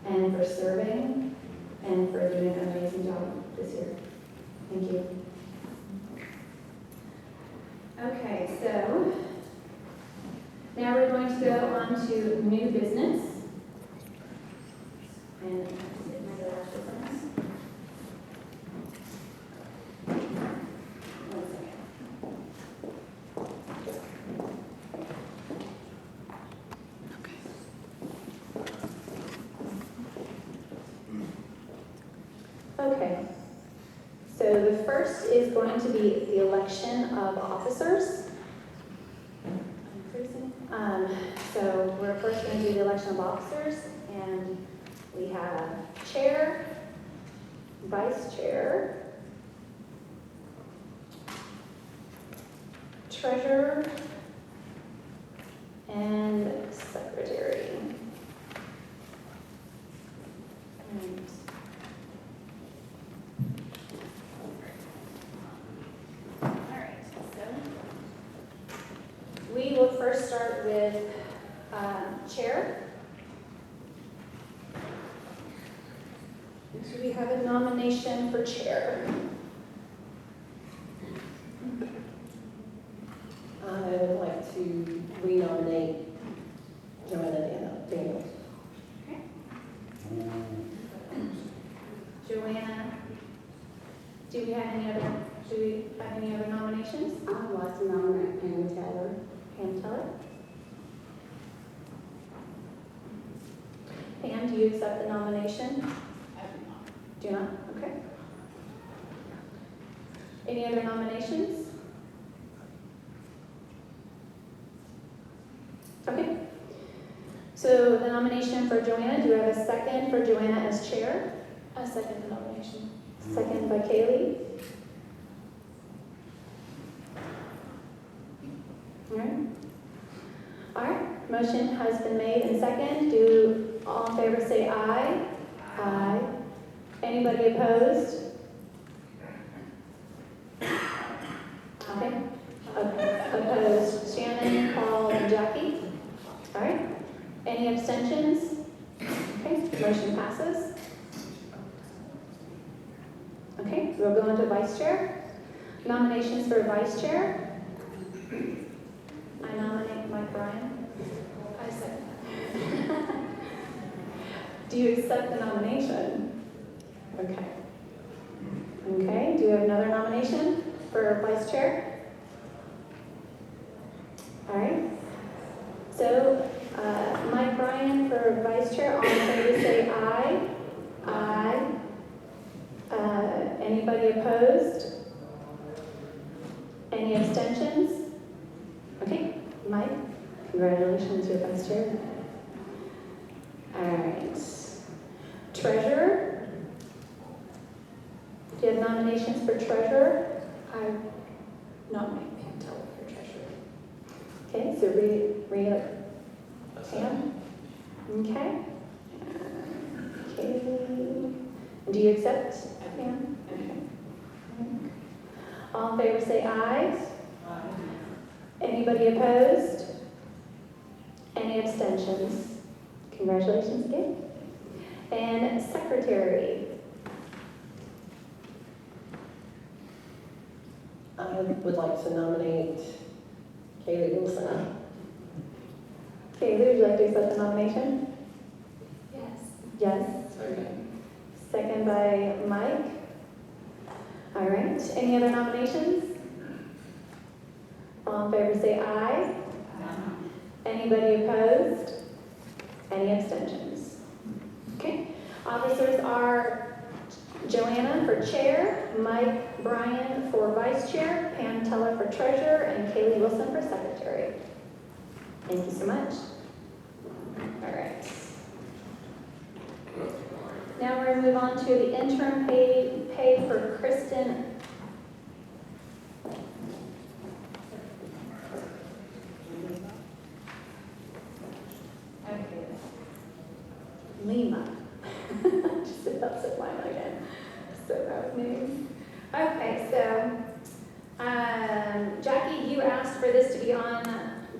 and for serving, and for doing an amazing job this year. Thank you. Okay, so now we're going to go on to new business. And get my glasses on. One second. Okay. So the first is going to be the election of officers. So we're first going to do the election of officers, and we have chair, vice chair, treasurer, and secretary. We will first start with chair. Do we have a nomination for chair? I would like to renominate Joanna Daniels. Okay. Joanna, do we have any other nominations? I would like to nominate Pam Taylor. Pam Teller. Pam, do you accept the nomination? I do not. Do not? Okay. Any other nominations? Okay. So the nomination for Joanna, do I have a second for Joanna as chair? I second the nomination. Second by Kaylee. All right. All right. Motion has been made and second. Do all in favor say aye? Aye. Anybody opposed? Okay. Opposed. Shannon, Paul, and Jackie. All right. Any abstentions? Okay. Motion passes. Okay. We'll go into vice chair. Nominations for vice chair. I nominate Mike Bryan. I second. Do you accept the nomination? Okay. Okay, do you have another nomination for vice chair? All right. So, Mike Bryan for vice chair, all in favor say aye. Aye. Anybody opposed? Any abstentions? Okay, Mike, congratulations, you're vice chair. All right. Treasurer. Do you have nominations for treasurer? I nominate Pam Teller for treasurer. Okay, so Pam. Okay. Okay. Do you accept Pam? Okay. All in favor say aye. Aye. Anybody opposed? Any abstentions? Congratulations again. And secretary. I would like to nominate Kaylee Wilson. Kaylee, would you like to accept the nomination? Yes. Yes. Okay. Second by Mike. All right. Any other nominations? All in favor say aye. Anybody opposed? Any abstentions? Okay. Officers are Joanna for chair, Mike Bryan for vice chair, Pam Teller for treasurer, and Kaylee Wilson for secretary. Thank you so much. All right. Now we're going to move on to the interim pay okay for Kristen. Okay. Lima. Just about said Lima again. So bad with names. Okay, so Jackie, you asked for this to be on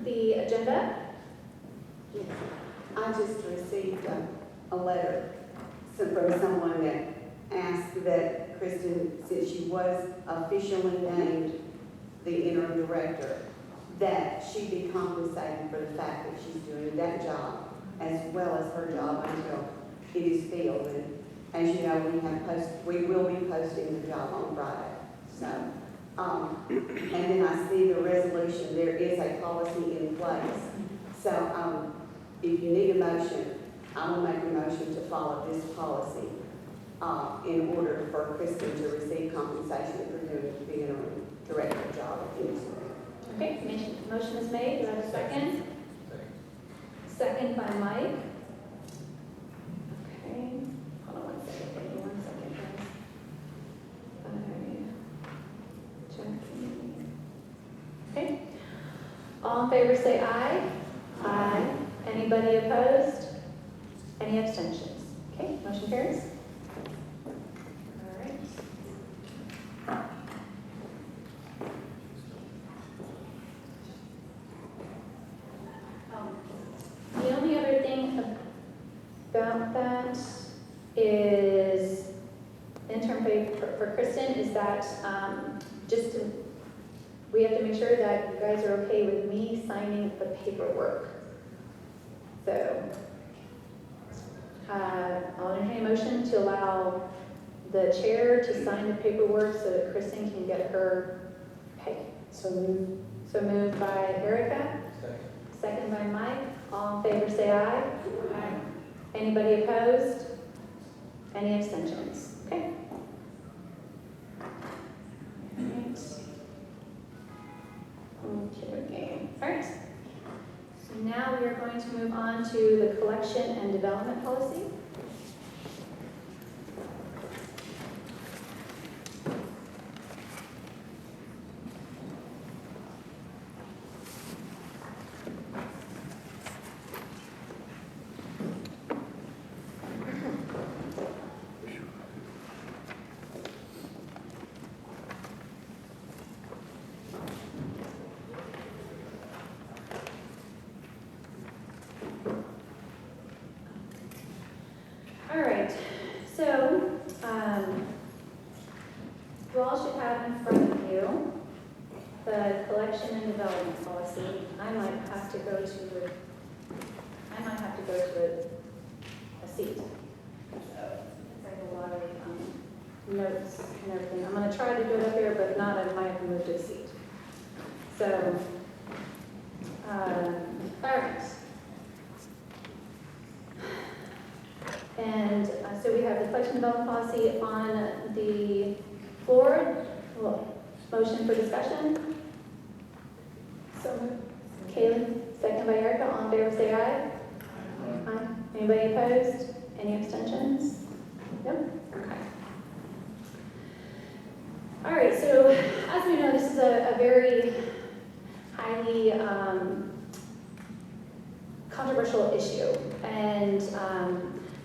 the agenda. Yes. I just received a letter from someone that asked that Kristen, since she was officially named the interim director, that she be compensated for the fact that she's doing that job as well as her job until it is filled. And as you know, we will be posting the job on Friday. So, and then I see the resolution, there is a policy in place. So, if you need a motion, I will make a motion to follow this policy in order for Kristen to receive compensation for doing the interim director job in this area. Okay, motion is made. Do I have a second? Second by Mike. Okay, hold on 1 second. Give me 1 second, guys. Okay. All in favor say aye. Aye. Anybody opposed? Any abstentions? Okay, motion carries. All right. The only other thing about that is, interim pay for Kristen, is that we have to make sure that you guys are okay with me signing the paperwork. So, I'll entertain a motion to allow the chair to sign the paperwork so that Kristen can get her pay. So moved by Erica. Second by Mike. All in favor say aye. Aye. Anybody opposed? Any abstentions? Okay. Okay. All right. So now we are going to move on to the collection and development policy. All right, so you all should have in front of you the collection and development policy. I might have to go to a seat. So it's like a lot of notes and everything. I'm going to try to do it up here, but if not, I might have to move to a seat. So, all right. And so we have the collection development policy on the floor. Well, motion for discussion. So, Kaylee, second by Erica. All in favor, say aye. Aye. Anybody opposed? Any abstentions? Nope. Okay. All right. So, as we know, this is a very highly controversial issue, and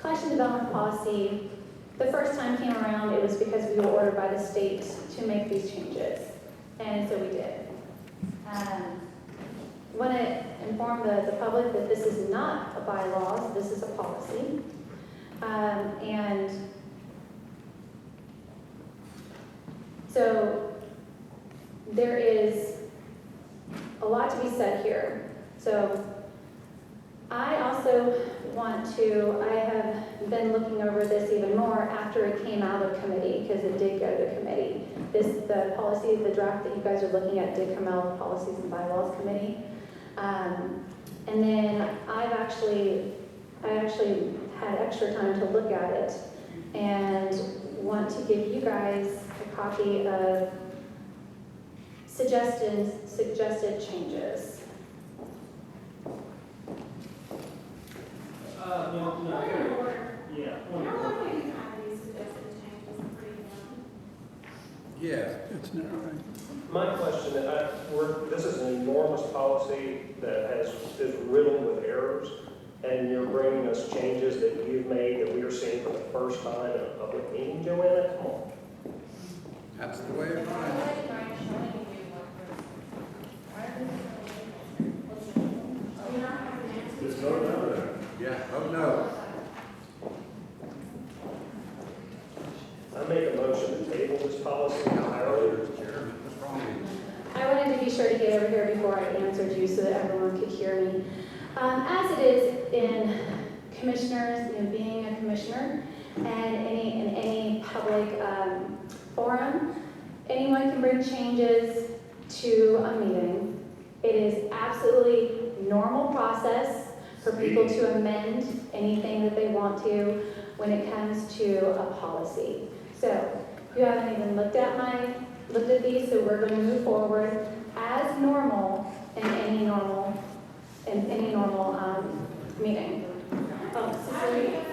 collection development policy, the first time came around, it was because we were ordered by the state to make these changes, and so we did. I want to inform the public that this is not a bylaw, this is a policy. And so there is a lot to be said here. So I also I have been looking over this even more after it came out of committee, because it did go to committee. The policy, the draft that you guys are looking at did come out of Policies and Bylaws Committee. And then I actually had extra time to look at it and want to give you guys a copy of suggested changes. No. Yeah. How long have you had these suggested changes? Pretty young. Yeah. It's not right. My question, this is an enormous policy that is riddled with errors, and you're bringing us changes that you've made that we are seeing for the first time in a public meeting, Joanna? Come on. That's the way it runs. Just vote no. Yeah, vote no. I make a motion to table this policy entirely. I wanted to be sure to get over here before I answered you so that everyone could hear me. As it is in commissioners, being a commissioner, and in any public forum, anyone can bring changes to a meeting. It is absolutely normal process for people to amend anything that they want to when it comes to a policy. So you haven't even looked at these, so we're going to move forward as normal in any normal meeting. Oh, Cecilia.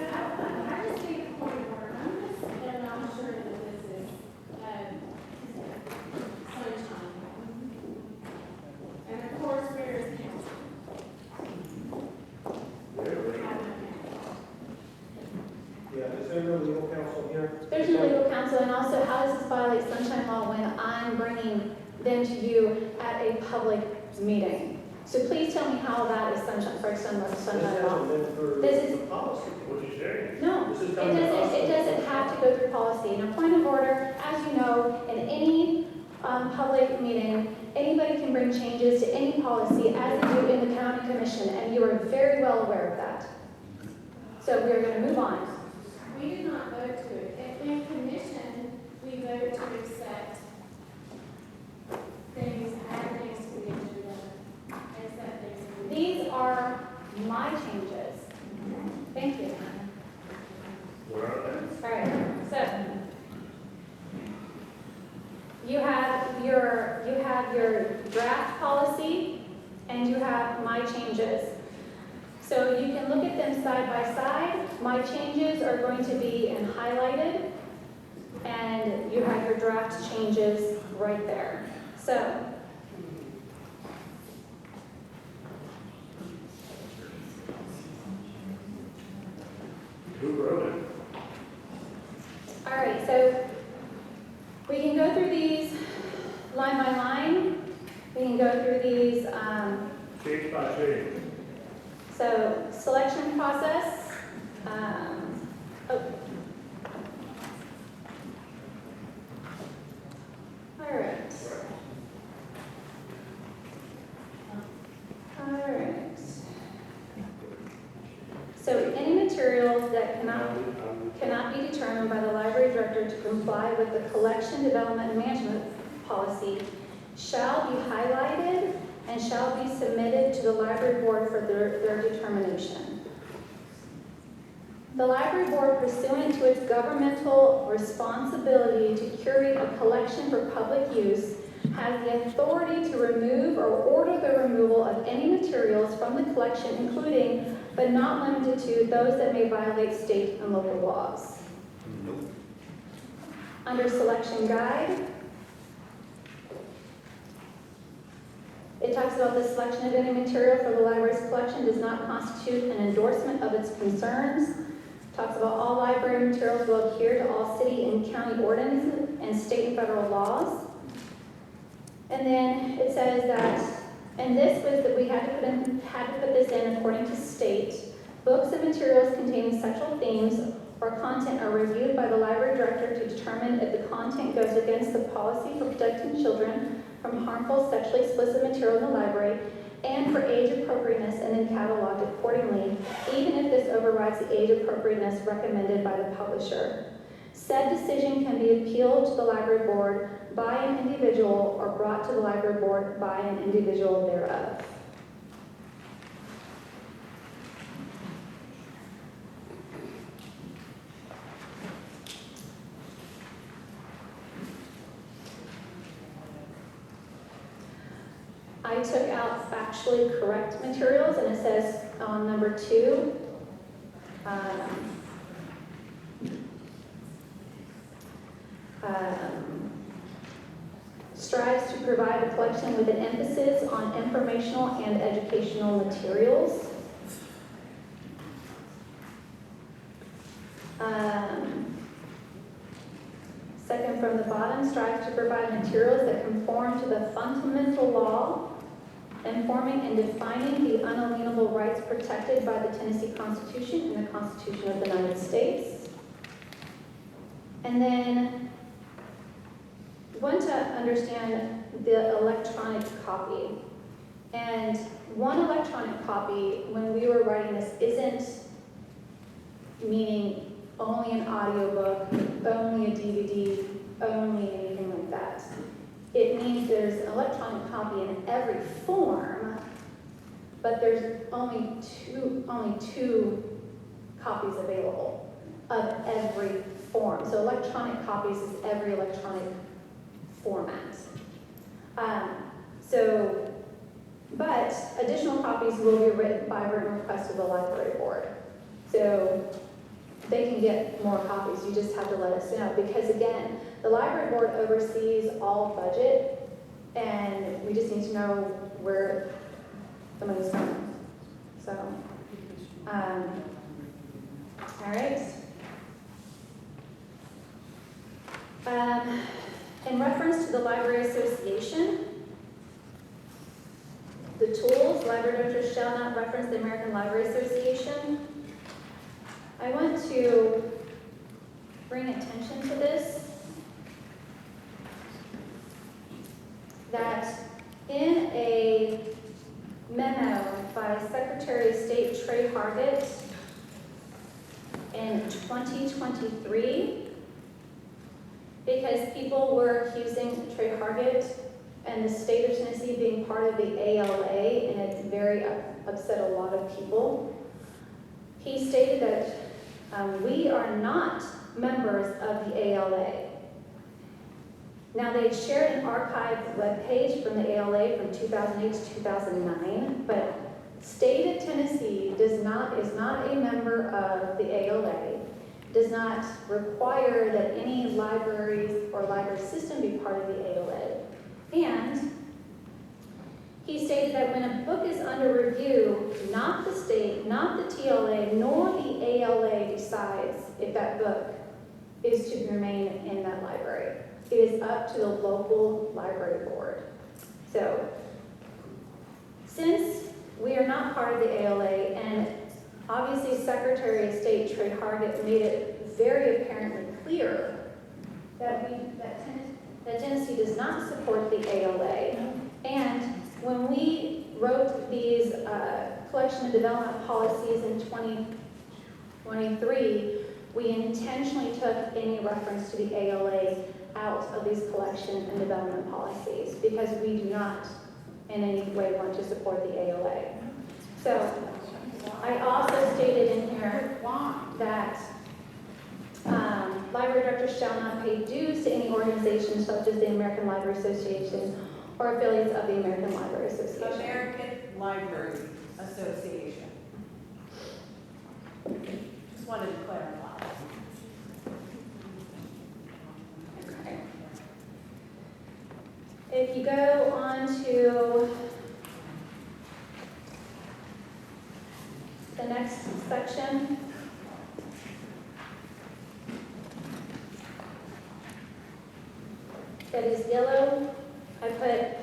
I just need a point of order. I'm sure that this is sunshine. And of course, where is council? Yeah, is there no legal counsel here? There's no legal counsel, and also how does this violate sunshine law when I'm bringing them to you at a public meeting? So please tell me how that is sunshine law. This is policy. What you saying? no, it doesn't have to go through policy. Now, point of order, as you know, in any public meeting, anybody can bring changes to any policy as they do in the county commission, and you are very well aware of that. So we are going to move on. We did not vote to it. In commission, we voted to accept things, add things to the agenda, accept things to the These are my changes. Thank you. All right, so you have your draft policy and you have my changes. So you can look at them side by side. My changes are going to be in highlighted, and you have your draft changes right there. So Who wrote it? all right, so we can go through these line by line. We can go through these. Page by page. So selection process. Oh. All right. All right. So any materials that cannot be determined by the library director to comply with the collection, development, and management policy shall be highlighted and shall be submitted to the library board for their determination. The library board, pursuant to its governmental responsibility to curate a collection for public use, has the authority to remove or order the removal of any materials from the collection, including, but not limited to, those that may violate state and local laws. Under selection guide, it talks about the selection of any material for the library's collection does not constitute an endorsement of its concerns. Talks about all library materials will adhere to all city and county ordinances and state and federal laws. And then it says that, and this was that we had to put this in according to state. Books and materials containing sexual themes or content are reviewed by the library director to determine if the content goes against the policy for protecting children from harmful sexually explicit material in the library and for age appropriateness, and then cataloged accordingly, even if this overrides the age appropriateness recommended by the publisher. Said decision can be appealed to the library board by an individual or brought to the library board by an individual thereof. I took out factually correct materials, and it says on number 2, strives to provide a collection with an emphasis on informational and educational materials. Second from the bottom, strives to provide materials that conform to the fundamental law, informing and defining the unalienable rights protected by the Tennessee Constitution and the Constitution of the United States. And then, want to understand the electronic copy. And one electronic copy, when we were writing this, isn't meaning only an audiobook, only a DVD, only anything like that. It means there's an electronic copy in every form, but there's only two copies available of every form. So electronic copies is every electronic format. But additional copies will be written by written request of the library board. So they can get more copies, you just have to let us know. Because again, the library board oversees all budget, and we just need to know where the money's going. So, all right. In reference to the Library Association, the tools, library directors shall not reference the American Library Association. I want to bring attention to this, that in a memo by Secretary of State Trey Hargett in 2023, because people were accusing Trey Hargett and the state of Tennessee being part of the ALA, and it very upset a lot of people. He stated that we are not members of the ALA. Now, they shared an archived webpage from the ALA from 2008 to 2009, but state of Tennessee is not a member of the ALA, does not require that any libraries or library system be part of the ALA. And he stated that when a book is under review, not the state, not the TLA, nor the ALA decides if that book is to remain in that library. It is up to the local library board. So, since we are not part of the ALA, and obviously Secretary of State Trey Hargett made it very apparently clear that Tennessee does not support the ALA, and when we wrote these collection and development policies in 2023, we intentionally took any reference to the ALA out of these collection and development policies because we do not in any way want to support the ALA. So I also stated in here that library directors shall not pay dues to any organizations such as the American Library Association or affiliates of the American Library Association. American Library Association. Just wanted to clarify. Okay. If you go on to the next section, that is yellow, I put,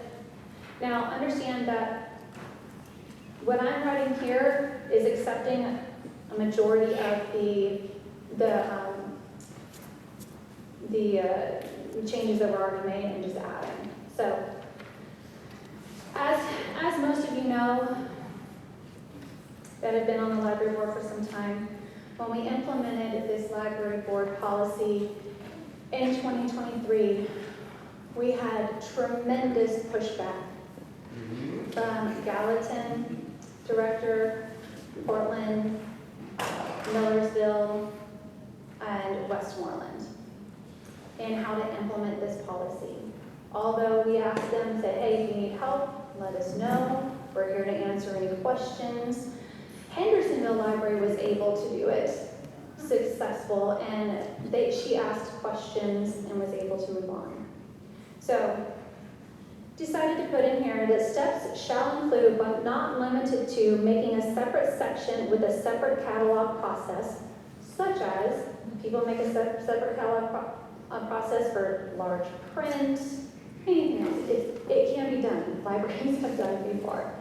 now understand that what I'm writing here is accepting a majority of the changes that were already made and just adding. So, as most of you know that have been on the library board for some time, when we implemented this library board policy in 2023, we had tremendous pushback from Gallatin, Director, Portland, Millersville, and Westmoreland in how to implement this policy. Although we asked them, said, hey, if you need help, let us know. We're here to answer any questions. Hendersonville Library was able to do it successful, and she asked questions and was able to move on. So decided to put in here that steps shall include, but not limited to, making a separate section with a separate catalog process, such as people make a separate catalog process for large print, anything else. It can be done. Libraries have done it before.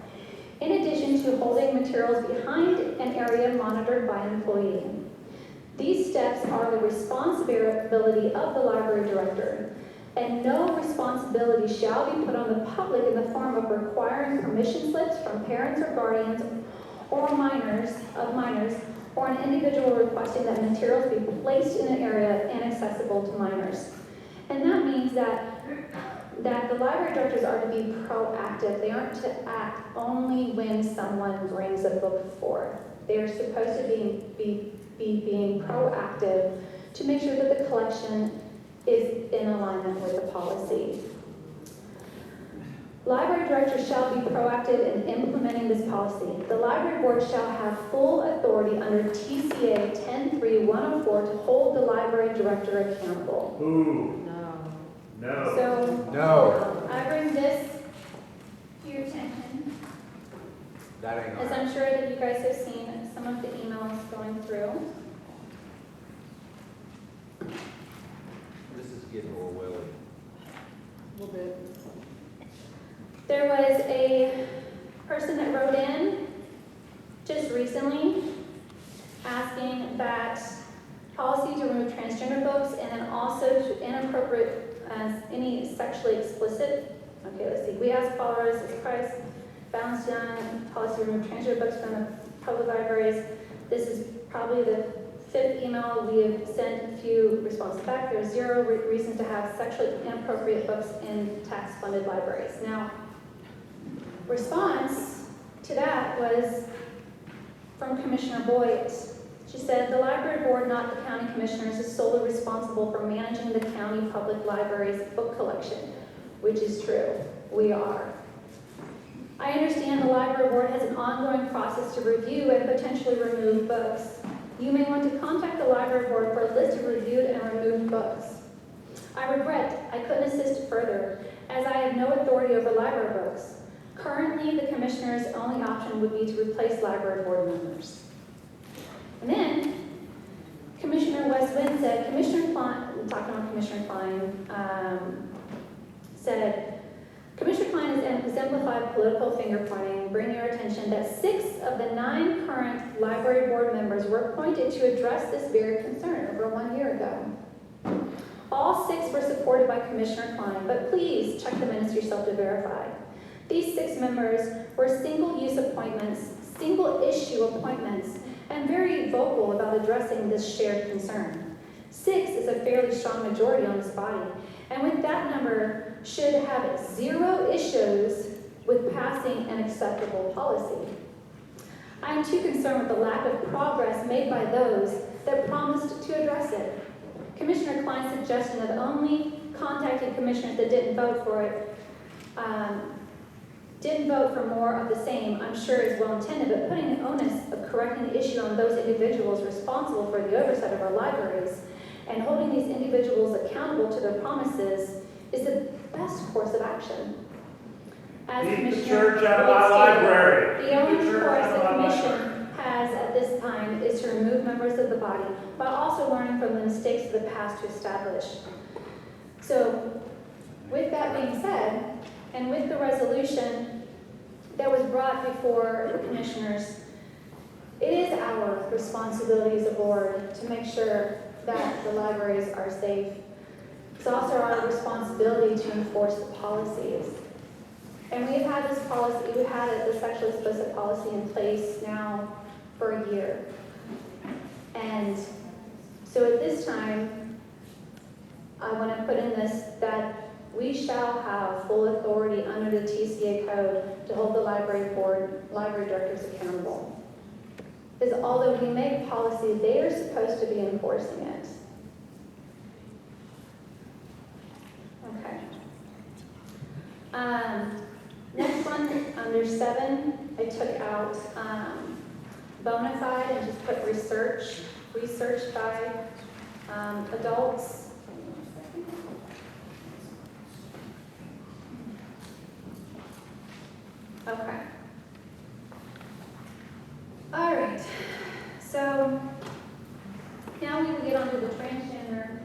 In addition to holding materials behind an area monitored by an employee. These steps are the responsibility of the library director, and no responsibility shall be put on the public in the form of requiring permission slips from parents or guardians or minors, or an individual requesting that materials be placed in an area inaccessible to minors. And that means that the library directors are to be proactive. They aren't to act only when someone brings a book forth. They are supposed to be being proactive to make sure that the collection is in alignment with the policy. Library directors shall be proactive in implementing this policy. The library board shall have full authority under TCA 10.3.104 to hold the library director accountable. Ooh. No. So, No. I bring this to your attention, That ain't as I'm sure that you guys have seen some of the emails going through. This is getting Orwellian. A little bit. There was a person that wrote in just recently asking that policy to remove transgender books and then also to inappropriate any sexually explicit. Okay, let's see. We ask followers as Christ balanced down policy to remove transgender books from the public libraries. This is probably the 5th email. We have sent a few responses back. There's 0 reasons to have sexually inappropriate books in tax-funded libraries. Now, response to that was from Commissioner Boyd. She said, the library board, not the county commissioners, is solely responsible for managing the county public library's book collection, which is true. We are. I understand the library board has an ongoing process to review and potentially remove books. You may want to contact the library board for a list of reviewed and removed books. I regret I couldn't assist further, as I have no authority over library books. Currently, the commissioner's only option would be to replace library board members. And then, Commissioner West Wind said, Commissioner Klein, talking about Commissioner Klein, said, Commissioner Klein has exemplified political finger pointing, bring your attention that 6 of the 9 current library board members were appointed to address this very concern over 1 year ago. All 6 were supported by Commissioner Klein, but please check the minutes yourself to verify. These 6 members were single-use appointments, single-issue appointments, and very vocal about addressing this shared concern. 6 is a fairly strong majority on this body, and with that number should have 0 issues with passing an acceptable policy. I am too concerned with the lack of progress made by those that promised to address it. Commissioner Klein's suggestion of only contacting commissioners that didn't vote for it, didn't vote for more of the same, I'm sure is well intended, but putting the onus of correcting the issue on those individuals responsible for the oversight of our libraries and holding these individuals accountable to their promises is the best course of action. As Keep the Commissioner church out of my Boyd library. stated, the only course the Commission has at this time is to remove members of the body, while also learning from the mistakes of the past to establish. So, with that being said, and with the resolution that was brought before the commissioners, it is our responsibility as a board to make sure that the libraries are safe. It's also our responsibility to enforce the policies. And we've had this policy, we've had the sexually explicit policy in place now for a year. And so at this time, I want to put in this that we shall have full authority under the TCA code to hold the library board, library directors accountable. Because although we make policy, they are supposed to be enforcing it. Okay. Next one, under 7, I took out bona fide and just put research by adults. Okay. All right. So now we will get on to the transgender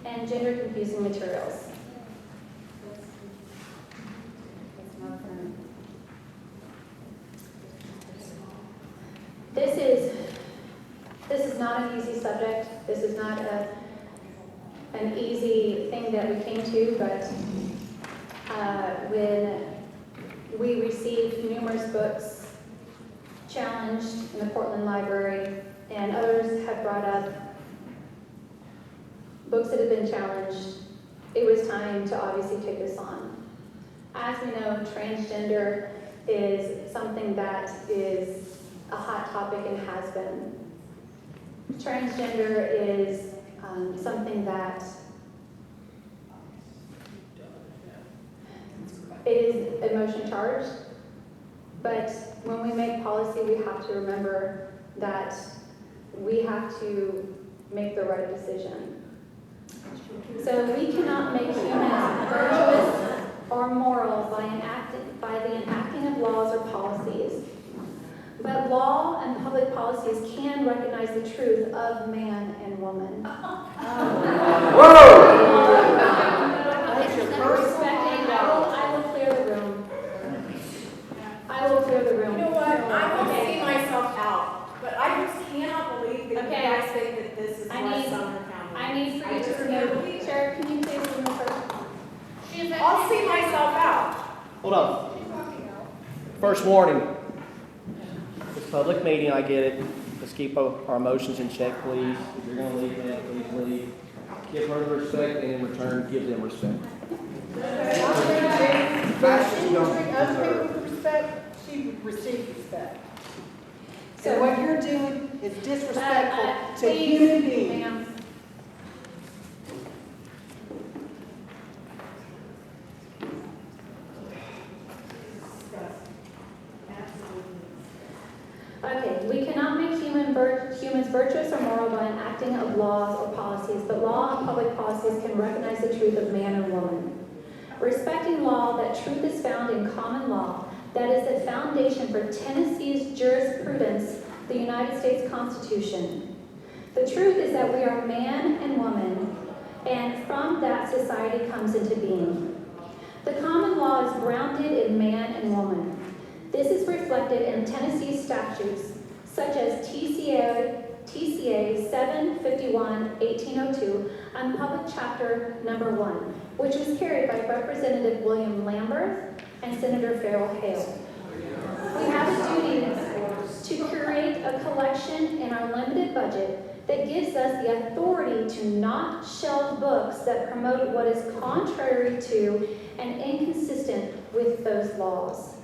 and gender confusing materials. This is not an easy subject. This is not an easy thing that we came to, but when we received numerous books challenged in the Portland Library, and others have brought up books that have been challenged, it was time to obviously take this on. As we know, transgender is something that is a hot topic and has been. Transgender is something that is emotion charged, but when we make policy, we have to remember that we have to make the right decision. So we cannot make humans virtuous or moral by the enacting of laws or policies. But law and public policies can recognize the truth of man and woman. I will clear the room. I will clear the room. You know what? I will see myself out, but I just cannot believe that you guys think that this is West Sumner County. I need for you to remove. Sheriff, can you please remove her? I'll see myself out. Hold on. First warning. It's a public meeting, I get it. Let's keep our emotions in check, please. If you're going to leave, man, please leave. Give her the respect, and in return, give them respect. She don't treat other people with respect, she receives respect. So what you're doing is disrespectful to human beings. Ma'am. Okay, we cannot make humans virtuous or moral by enacting of laws or policies, but law and public policies can recognize the truth of man and woman. Respecting law, that truth is found in common law, that is the foundation for Tennessee's jurisprudence, the United States Constitution. The truth is that we are man and woman, and from that society comes into being. The common law is grounded in man and woman. This is reflected in Tennessee statutes, such as TCA 751-1802 on Public Chapter Number 1, which was carried by Representative William Lambert and Senator Farrell Hale. We have a duty to create a collection in our limited budget that gives us the authority to not shelve books that promote what is contrary to and inconsistent with those laws.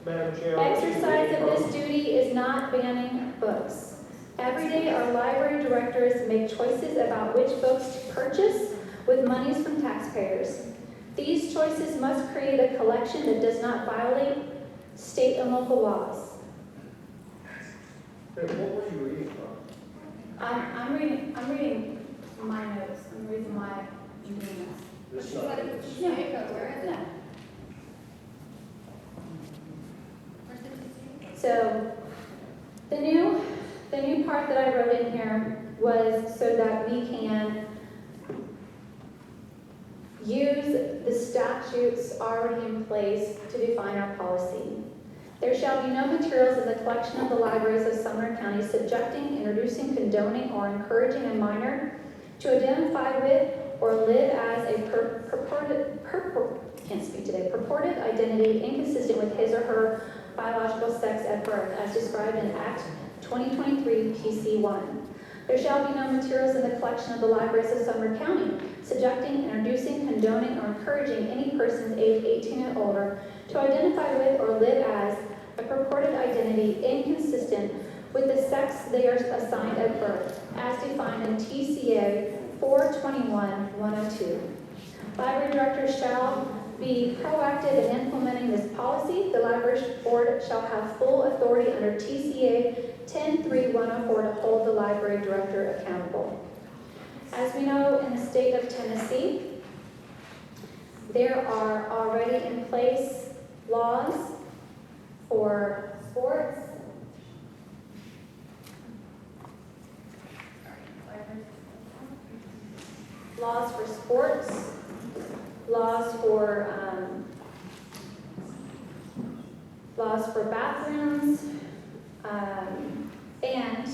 Madam Chair. Exercise of this duty is not banning books. Every day, our library directors make choices about which books to purchase with monies from taxpayers. These choices must create a collection that does not violate state and local laws. What were you reading from? I'm reading my notes. I'm reading my emails. This not. Where is it? So the new part that I wrote in here was so that we can use the statutes already in place to define our policy. There shall be no materials in the collection of the libraries of Sumner County subjecting, introducing, condoning, or encouraging a minor to identify with or live as a purported identity inconsistent with his or her biological sex at birth, as described in Act 2023 PC1. There shall be no materials in the collection of the libraries of Sumner County subjecting, introducing, condoning, or encouraging any persons aged 18 and older to identify with or live as a purported identity inconsistent with the sex they are assigned at birth, as defined in TCA 421-102. Library directors shall be proactive in implementing this policy. The library board shall have full authority under TCA 10.3.104 to hold the library director accountable. As we know, in the state of Tennessee, there are already in place laws for sports. Laws for sports, laws for bathrooms, and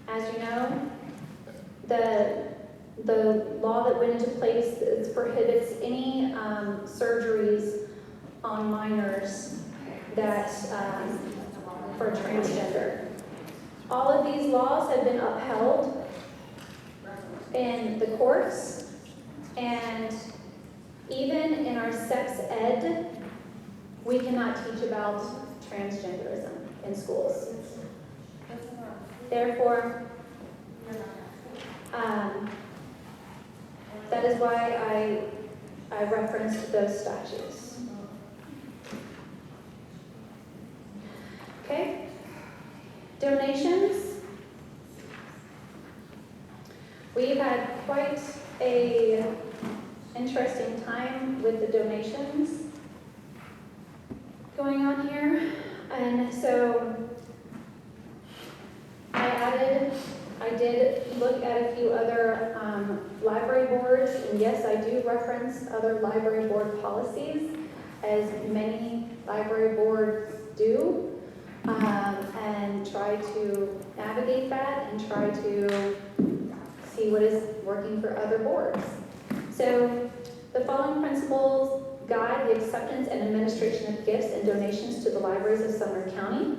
as you know, the law that went into place that prohibits any surgeries on minors that for transgender. All of these laws have been upheld in the courts, and even in our sex ed, we cannot teach about transgenderism in schools. Therefore, that is why I referenced those statutes. Okay? Donations. We've had quite a interesting time with the donations going on here. And so I did look at a few other library boards, and yes, I do reference other library board policies, as many library boards do, and try to navigate that and try to see what is working for other boards. So the following principles guide the acceptance and administration of gifts and donations to the libraries of Sumner County.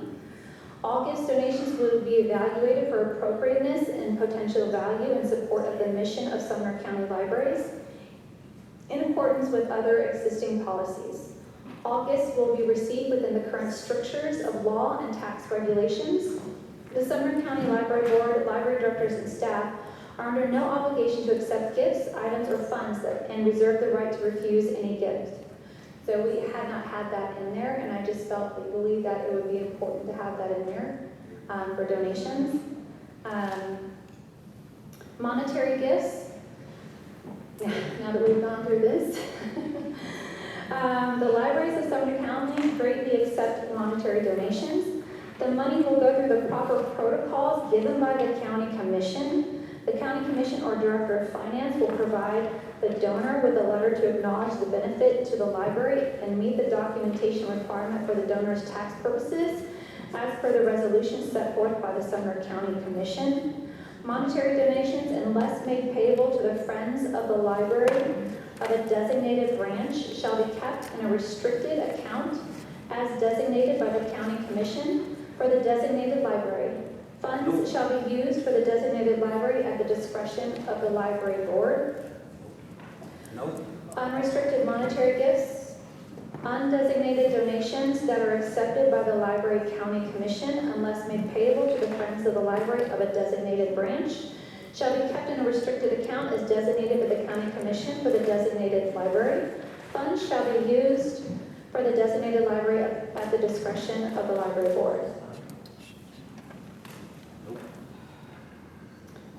All gifts donations will be evaluated for appropriateness and potential value in support of the mission of Sumner County Libraries in accordance with other existing policies. All gifts will be received within the current strictures of law and tax regulations. The Sumner County Library Board, library directors, and staff are under no obligation to accept gifts, items, or funds and reserve the right to refuse any gift. So we had not had that in there, and I just felt legally that it would be important to have that in there for donations. Monetary gifts, now that we've gone through this. The libraries of Sumner County greatly accept monetary donations. The money will go through the proper protocols given by the county commission. The county commission or director of finance will provide the donor with a letter to acknowledge the benefit to the library and meet the documentation requirement for the donor's tax purposes as per the resolution set forth by the Sumner County Commission. Monetary donations, unless made payable to the Friends of the Library of a designated branch, shall be kept in a restricted account as designated by the County Commission for the designated library. Funds shall be used for the designated library at the discretion of the library board. Unrestricted monetary gifts, undesignated donations that are accepted by the Library County Commission unless made payable to the Friends of the Library of a designated branch shall be kept in a restricted account as designated by the County Commission for the designated library. Funds shall be used for the designated library at the discretion of the library board.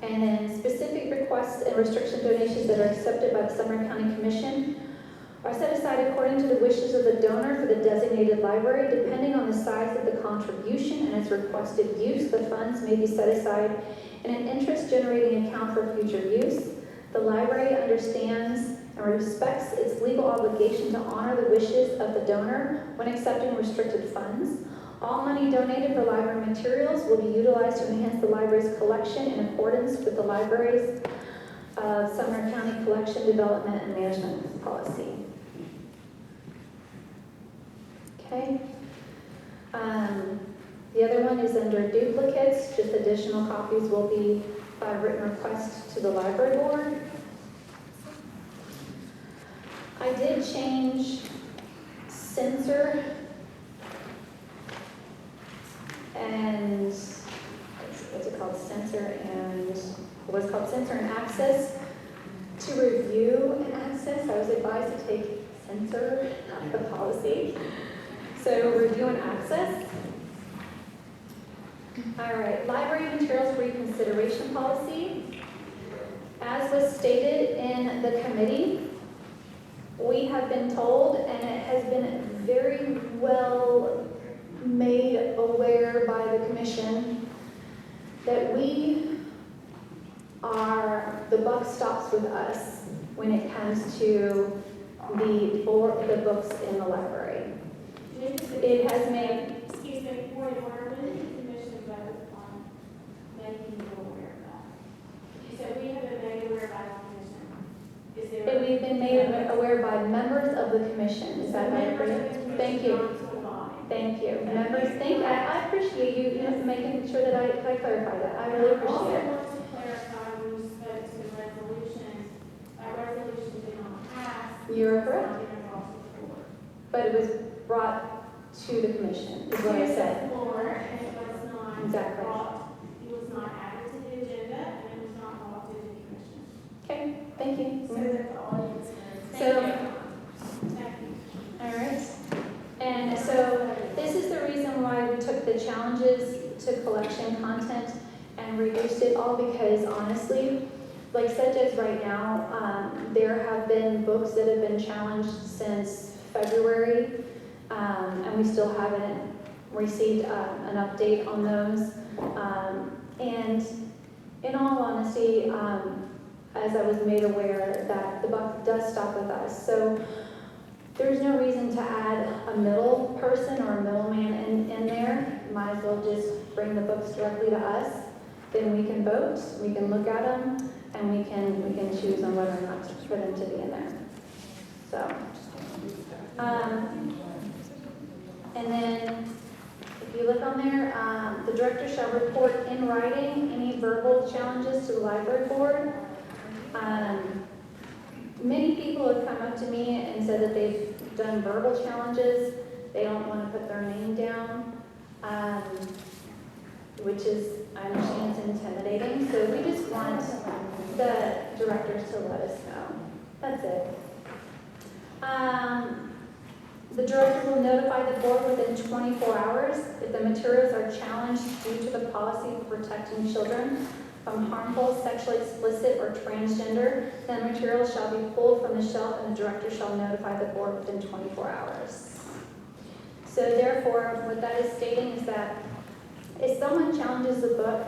And then specific requests and restriction donations that are accepted by the Sumner County Commission are set aside according to the wishes of the donor for the designated library. Depending on the size of the contribution and its requested use, the funds may be set aside in an interest-generating account for future use. The library understands and respects its legal obligation to honor the wishes of the donor when accepting restricted funds. All money donated for library materials will be utilized to enhance the library's collection in accordance with the library's Sumner County Collection Development and Management Policy. Okay. The other one is under duplicates. Just additional copies will be by written request to the library board. I did change censor and what's it called? Censor and what's called censor and access to review and access. I was advised to take censor out of the policy. So review and access. All right, library materials reconsideration policy. As was stated in the committee, we have been told, and it has been very well made aware by the commission that the buck stops with us when it comes to the books in the library. It has made. Excuse me, point of order, when did the commission vote on making you aware of that? You said we have been made aware by the commission. Is there? That we've been made aware by members of the commission. Is that right? Thank you. Thank you. Members, thank you. I appreciate you making sure that I clarify that. I really appreciate it. I also want to clarify when you spoke to the resolutions, that resolution did not pass. You're It's correct. not been involved before. But it was brought to the commission, is what I said. To the floor, and it was not Exactly. brought, it was not added to the agenda, and it was not brought to the commission. Okay, thank you. So that the audience knows. So- Thank you. All right. And so this is the reason why we took the challenges to collection content and reduced it all, because honestly, like such as right now, there have been books that have been challenged since February, and we still haven't received an update on those. And in all honesty, as I was made aware, that the buck does stop with us. So there's no reason to add a middle person or a middleman in there. Might as well just bring the books directly to us. Then we can vote, we can look at them, and we can choose on whether or not for them to be in there. So, and then if you look on there, the director shall report in writing any verbal challenges to the library board. Many people have come up to me and said that they've done verbal challenges. They don't want to put their name down, which is, I understand, it's intimidating. So we just want the directors to let us know. That's it. The director will notify the board within 24 hours if the materials are challenged due to the policy for protecting children from harmful, sexually explicit, or transgender. Then materials shall be pulled from the shelf and the director shall notify the board within 24 hours. So therefore, what that is stating is that if someone challenges the book,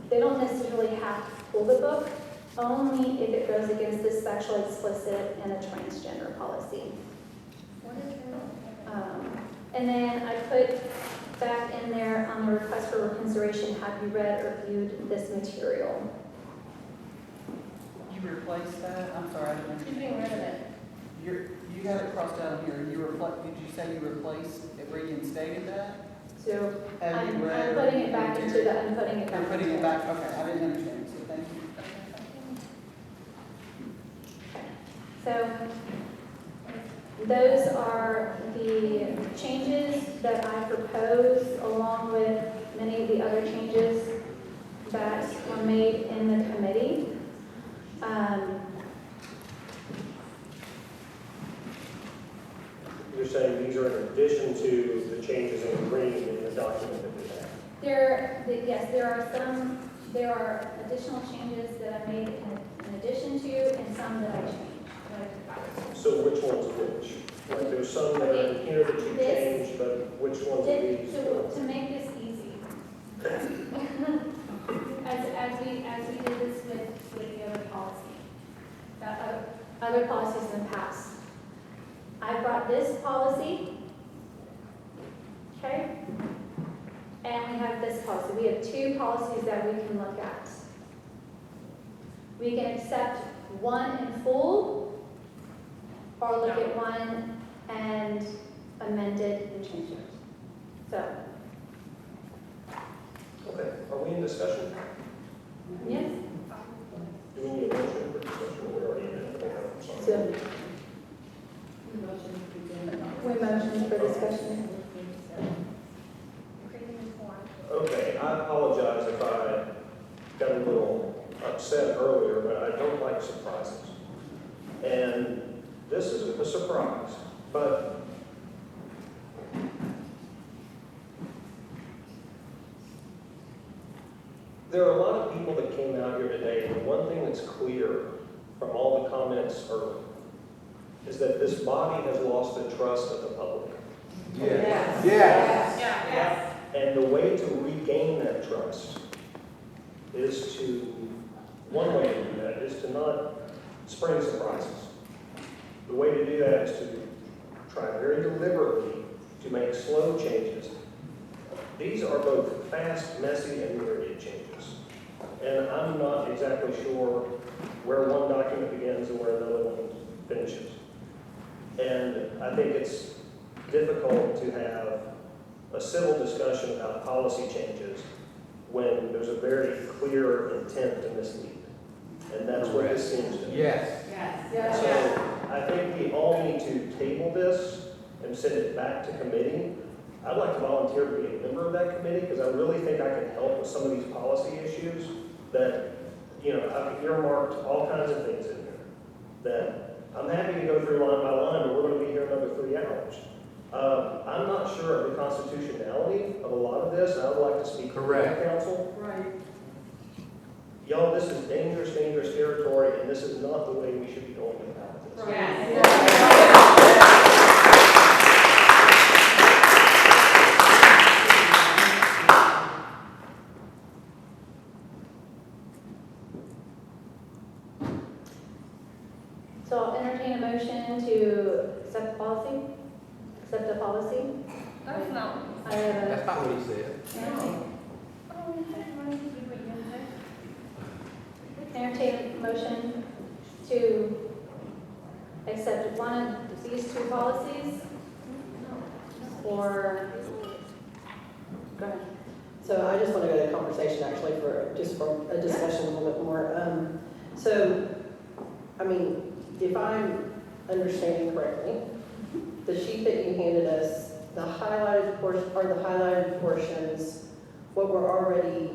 they don't necessarily have to pull the book, only if it goes against the sexually explicit and the transgender policy. And then I put back in there on the request for reconsideration, have you read or viewed this material? You replaced that? I'm sorry, I didn't She's getting rid of it. You got it crossed out here. Did you say you replaced, reinstated that? So Have you I'm read putting it back into the, I'm putting it back. You're putting into it back, okay, I didn't understand, so thank you. So those are the changes that I propose, along with many of the other changes that were made in the committee. You're saying these are in addition to the changes in green in the document that we have? Yes, there are additional changes that I made in addition to, and some that I changed. So which one's which? Like there's some that are in here that you changed, but which ones are these? To make this easy, as we did this with the other policy, other policies in the past. I brought this policy, okay? And we have this policy. We have two policies that we can look at. We can accept one in full, or look at one and amend it and change it. So, Okay, are we in discussion? yes? Do we need a motion for discussion? We're already in it. I'm sorry. So, we motion for discussion. Okay, I apologize if I got a little upset earlier, but I don't like surprises. And this isn't a surprise, but there are a lot of people that came out here today, and one thing that's clear from all the comments earlier is that this body has lost the trust of the public. Yes. Yes. Yes. And the way to regain that trust is to, one way to do that is to not spring surprises. The way to do that is to try very deliberately to make slow changes. These are both fast, messy, and myriad changes. And I'm not exactly sure where one document begins and where another one finishes. And I think it's difficult to have a civil discussion about policy changes when there's a very clear intent to mislead. And that's what this seems to be. Yes. So I think we all need to table this and send it back to committee. I'd like to volunteer to be a member of that committee because I really think I can help with some of these policy issues that, you know, I've earmarked all kinds of things in here that I'm happy to go through line by line, but we're going to be here another 3 hours. I'm not sure of the constitutionality of a lot of this, and I would like to speak to the council. Right. Y'all, this is dangerous, dangerous territory, and this is not the way we should be going about this. So I'll entertain a motion to accept the policy. Accept the policy. That's not. I have a. That's not what he said. Entertain a motion to accept one of these 2 policies, or, go ahead. So I just want to go to conversation actually for a discussion a little bit more. So, I mean, if I'm understanding correctly, the sheet that you handed us, the highlighted portion, are the highlighted portions, what were already,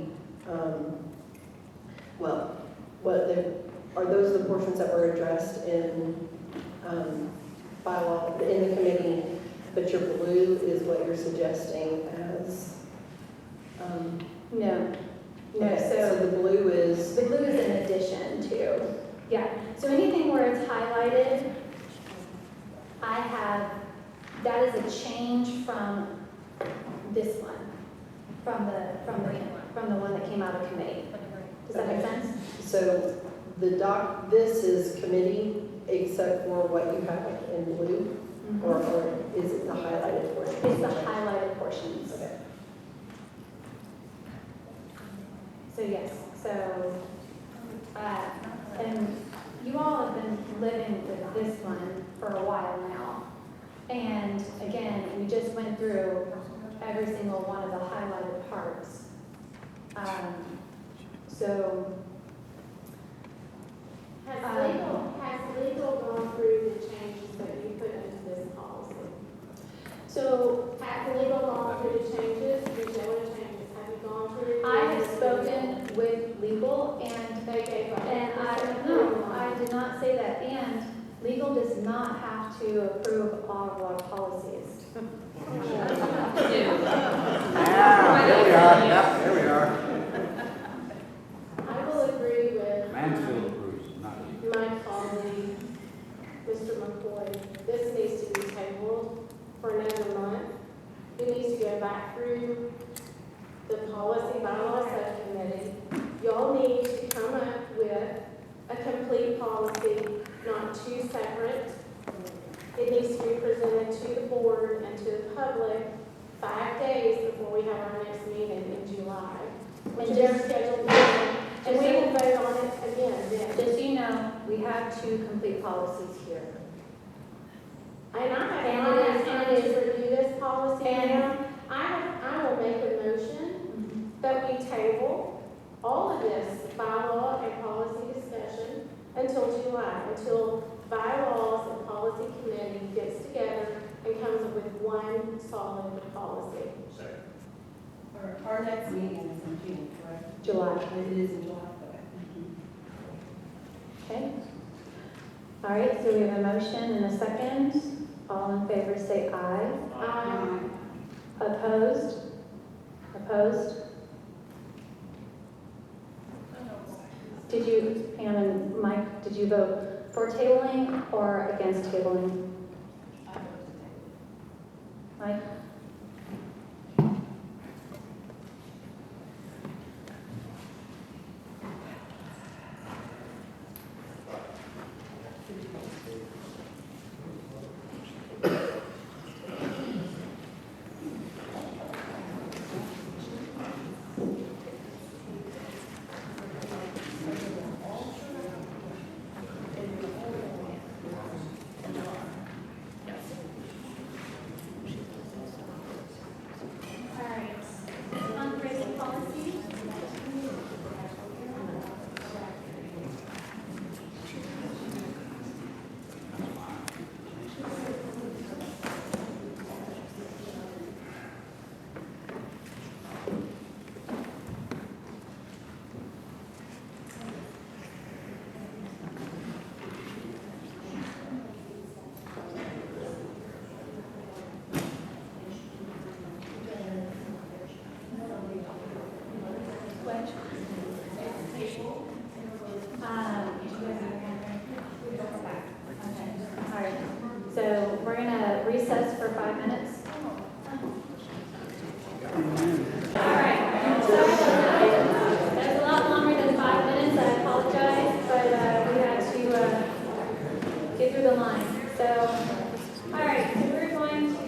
are those the portions that were addressed in bylaw, in the committee, but your blue is what you're suggesting as? No. No, Okay, so the blue is? the blue is in addition to, yeah. So anything where it's highlighted, I have, that is a change from this one, from the one that came out of committee. Does that make sense? So this is committee except for what you have in blue? Or is it the highlighted portion? It's the highlighted portions. Okay. So yes, and you all have been living with this one for a while now. And again, we just went through every single one of the highlighted parts. Has legal gone through the changes that you put into this policy? So Has legal gone through the changes? Did you know what changes? Have you gone through? I have spoken with legal and They gave up. I did not say that. And legal does not have to approve all of our policies. There we are. Yep, there we are. I will agree with Mansfield approves, not you. my colleague, Mr. McCoy. This needs to be tabled for another month. It needs to go back through the policy bylaw subcommittee. Y'all need to come up with a complete policy, not 2 separate. It needs to be presented to the board and to the public 5 days before we have our next meeting in July. And just schedule meeting, and we will vote on it again then. Just so you know, we have 2 complete policies here. And I have And not it had is- time and it to review this policy and- now. I will make a motion that we table all of this bylaw and policy discussion until July, until bylaws and policy committee gets together and comes up with one solid policy. Our next meeting is in June, correct? July. It is in July, okay. Okay? All right, so we have a motion and a second. All in favor say aye. Aye. Opposed? Opposed? Did you, Pam and Mike, did you vote for tabling or against tabling? Mike? So we're going to recess for 5 minutes. All right. Sorry about that. That was a lot longer than 5 minutes. I apologize, but we had to get through the line. So, all right. So we're going to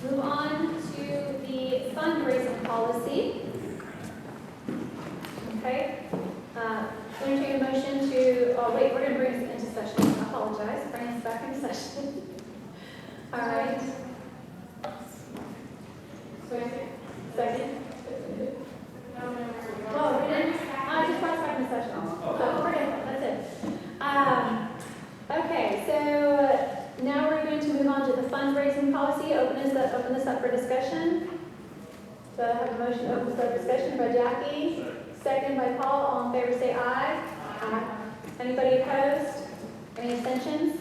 move on to the fundraising policy. Okay. Entertain a motion to, oh wait, we're going to bring this into session. I apologize. Bring us back into session. All right. Second. Oh, we didn't. I just brought us back into session. So we're good. That's it. Okay, so now we're going to move on to the fundraising policy. Open this up for discussion. So I have a motion to open this up for discussion by Jackie. Second by Paul. All in favor say aye. Aye. Anybody opposed? Any abstentions?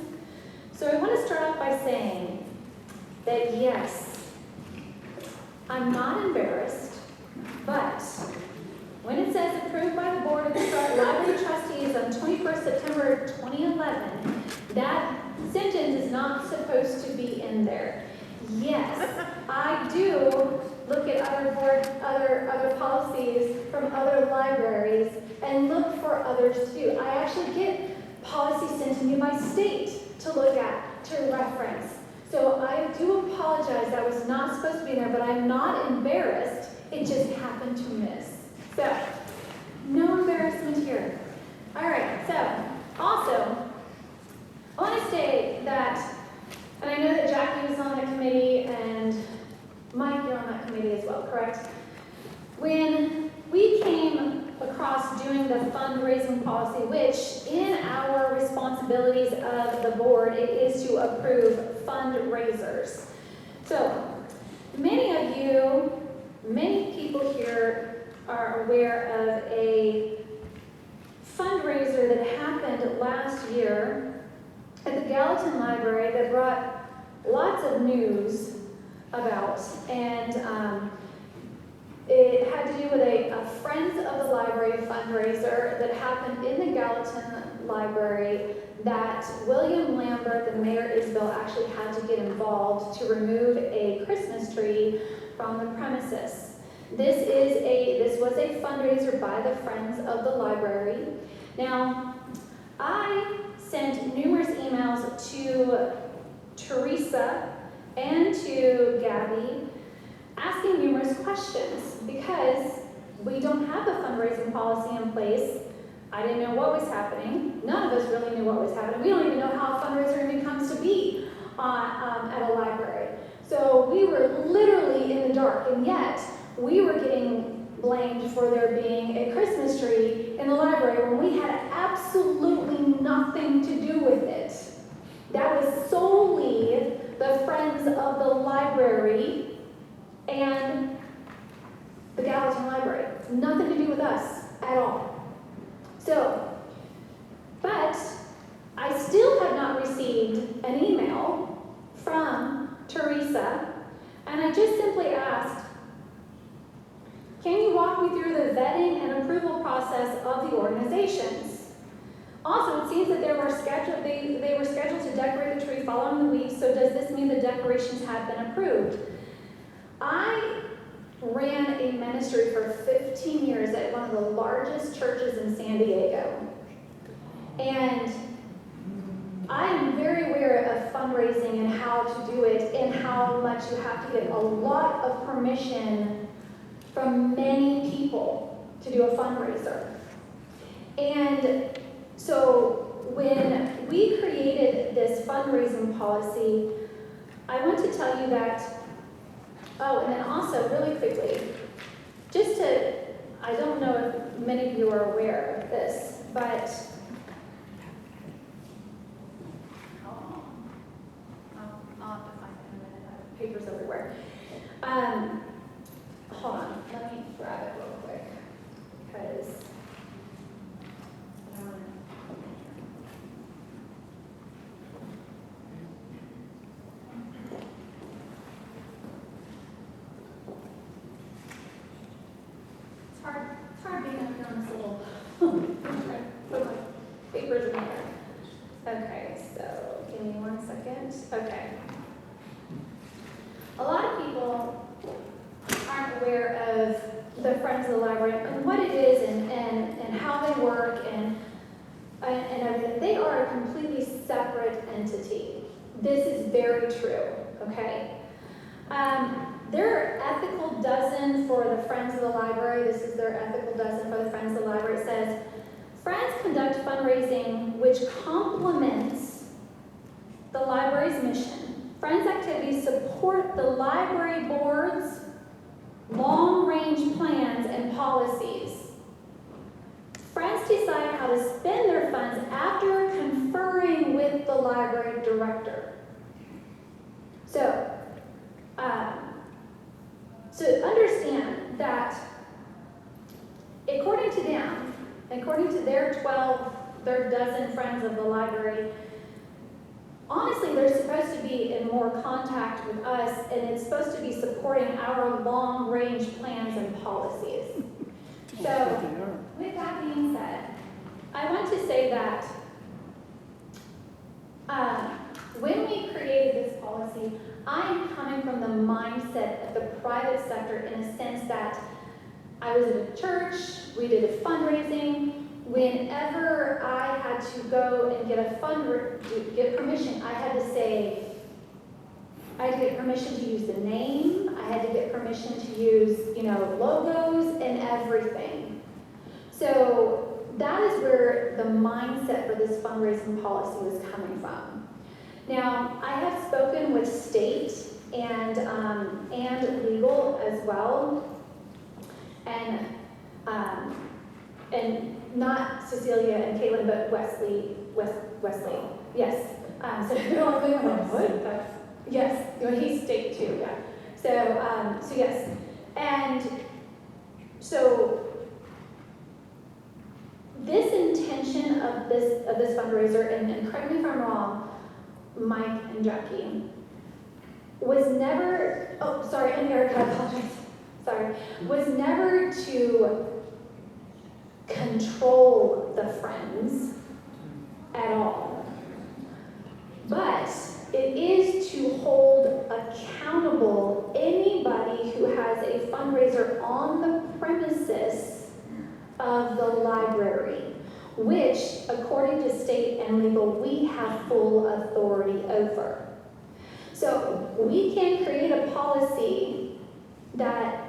So I want to start off by saying that yes, I'm not embarrassed, but when it says approved by the Board of the Library Trustees on 21st September 2011, that sentence is not supposed to be in there. Yes, I do look at other policies from other libraries and look for others too. I actually get policies sent to me by state to look at, to reference. So I do apologize, that was not supposed to be there, but I'm not embarrassed. It just happened to miss. So, no embarrassment here. All right, so also, I want to say that, and I know that Jackie was on that committee, and Mike, you're on that committee as well, correct? When we came across doing the fundraising policy, which in our responsibilities of the board, it is to approve fundraisers. So many people here are aware of a fundraiser that happened last year at the Gallatin Library that brought lots of news about, and it had to do with a Friends of the Library fundraiser that happened in the Gallatin Library that William Lambert, the mayor of Isabel, actually had to get involved to remove a Christmas tree from the premises. This was a fundraiser by the Friends of the Library. Now, I sent numerous emails to Teresa and to Gabby asking numerous questions because we don't have a fundraising policy in place. I didn't know what was happening. None of us really knew what was happening. We don't even know how a fundraiser even comes to be at a library. So we were literally in the dark, and yet we were getting blamed for there being a Christmas tree in the library when we had absolutely nothing to do with it. That was solely the Friends of the Library and the Gallatin Library. Nothing to do with us at all. So, but I still have not received an email from Teresa, and I just simply asked, can you walk me through the vetting and approval process of the organizations? Also, it seems that they were scheduled to decorate the tree following the week, so does this mean the decorations have been approved? I ran a ministry for 15 years at one of the largest churches in San Diego. And I am very aware of fundraising and how to do it and how much you have to get a lot of permission from many people to do a fundraiser. And so when we created this fundraising policy, I want to tell you that, oh, and then also really quickly, just to, I don't know if many of you are aware of this, but I'll have to find it in a minute. I have papers everywhere. Hold on, let me grab it real quick, because I don't want to. It's hard being up here on this little, put my papers in there. Okay, so give me 1 second. Okay. A lot of people aren't aware of the Friends of the Library and what it is and how they work and everything. They are a completely separate entity. This is very true, okay? Their ethical dozen for the Friends of the Library, this is their ethical dozen for the Friends of the Library, it says, Friends conduct fundraising which complements the library's mission. Friends activities support the library board's long-range plans and policies. Friends decide how to spend their funds after conferring with the library director. So understand that according to them, according to their dozen friends of the library, honestly, they're supposed to be in more contact with us, and it's supposed to be supporting our long-range plans and policies. So, with that being said, I want to say that when we created this policy, I am coming from the mindset of the private sector in a sense that I was at a church, we did a fundraising. Whenever I had to go and get permission, I had to get permission to use the name, I had to get permission to use, logos and everything. So that is where the mindset for this fundraising policy was coming from. Now, I have spoken with state and legal as well, and not Cecilia and Caitlin, but Wesley, yes. So they're all going like, what? Yes, he's state too, yeah. So yes, and so this intention of this fundraiser, and correct me if I'm wrong, Mike and Jackie, was never, oh, sorry, and Erica, I apologize, sorry, was never to control the friends at all. But it is to hold accountable anybody who has a fundraiser on the premises of the library, which, according to state and legal, we have full authority over. So we can create a policy that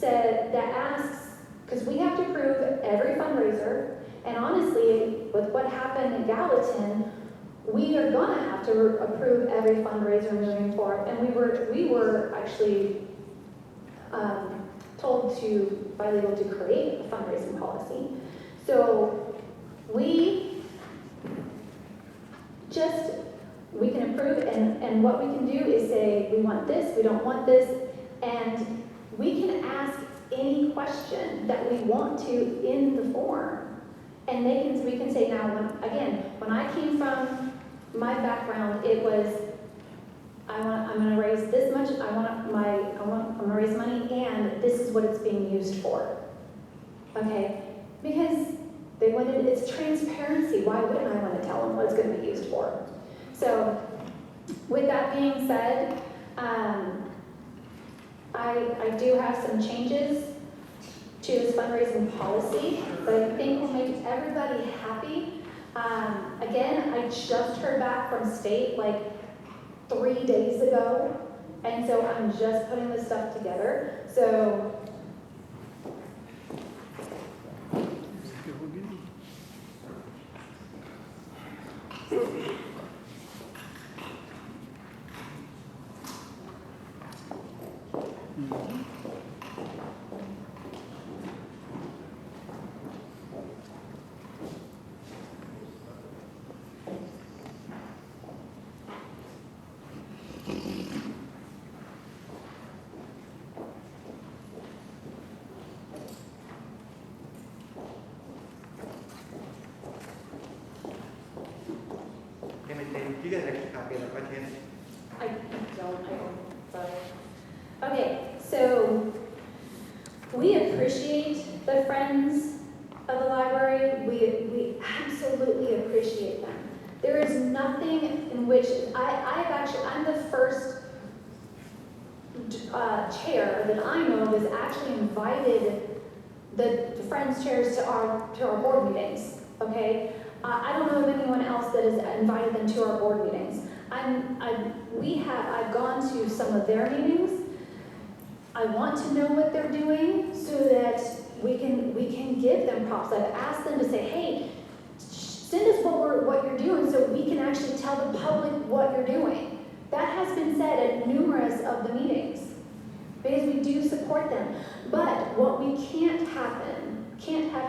asks, because we have to approve every fundraiser, and honestly, with what happened in Gallatin, we are going to have to approve every fundraiser moving forward. And we were actually told by legal to create a fundraising policy. So we can approve, and what we can do is say, we want this, we don't want this, and we can ask any question that we want to in the form. And we can say, now, when I came from my background, it was, I'm going to raise this much, I'm going to raise money, and this is what it's being used for. Okay? Because It's transparency. Why wouldn't I want to tell them what it's going to be used for? So, with that being said, I do have some changes to this fundraising policy that I think will make everybody happy. Again, I just heard back from state like 3 days ago, and so I'm just putting this stuff together. So, You get an extra copy of that by chance? I don't, sorry. Okay, so we appreciate the Friends of the Library. We absolutely appreciate them. There is nothing in which, I'm the first chair that I know of has actually invited the Friends chairs to our board meetings, okay? I don't know of anyone else that has invited them to our board meetings. I've gone to some of their meetings. I want to know what they're doing so that we can give them props. I've asked them to say, hey, send us what you're doing so we can actually tell the public what you're doing. That has been said at numerous of the meetings because we do support them. But what we can't have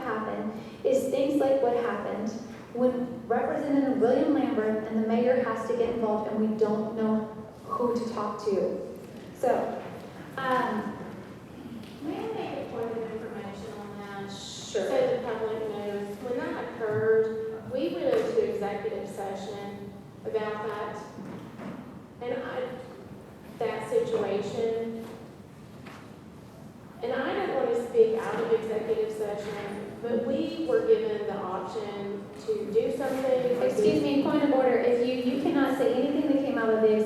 happen is things like what happened when Representative William Lambert and the mayor has to get involved and we don't know who to talk to. So, may I make a point of information on that? Sure. So the public knows, when that occurred, we went into executive session about that. And that situation, and I don't want to speak out of executive session, but we were given the option to do something. Excuse me, point of order. If you cannot say anything that came out of the in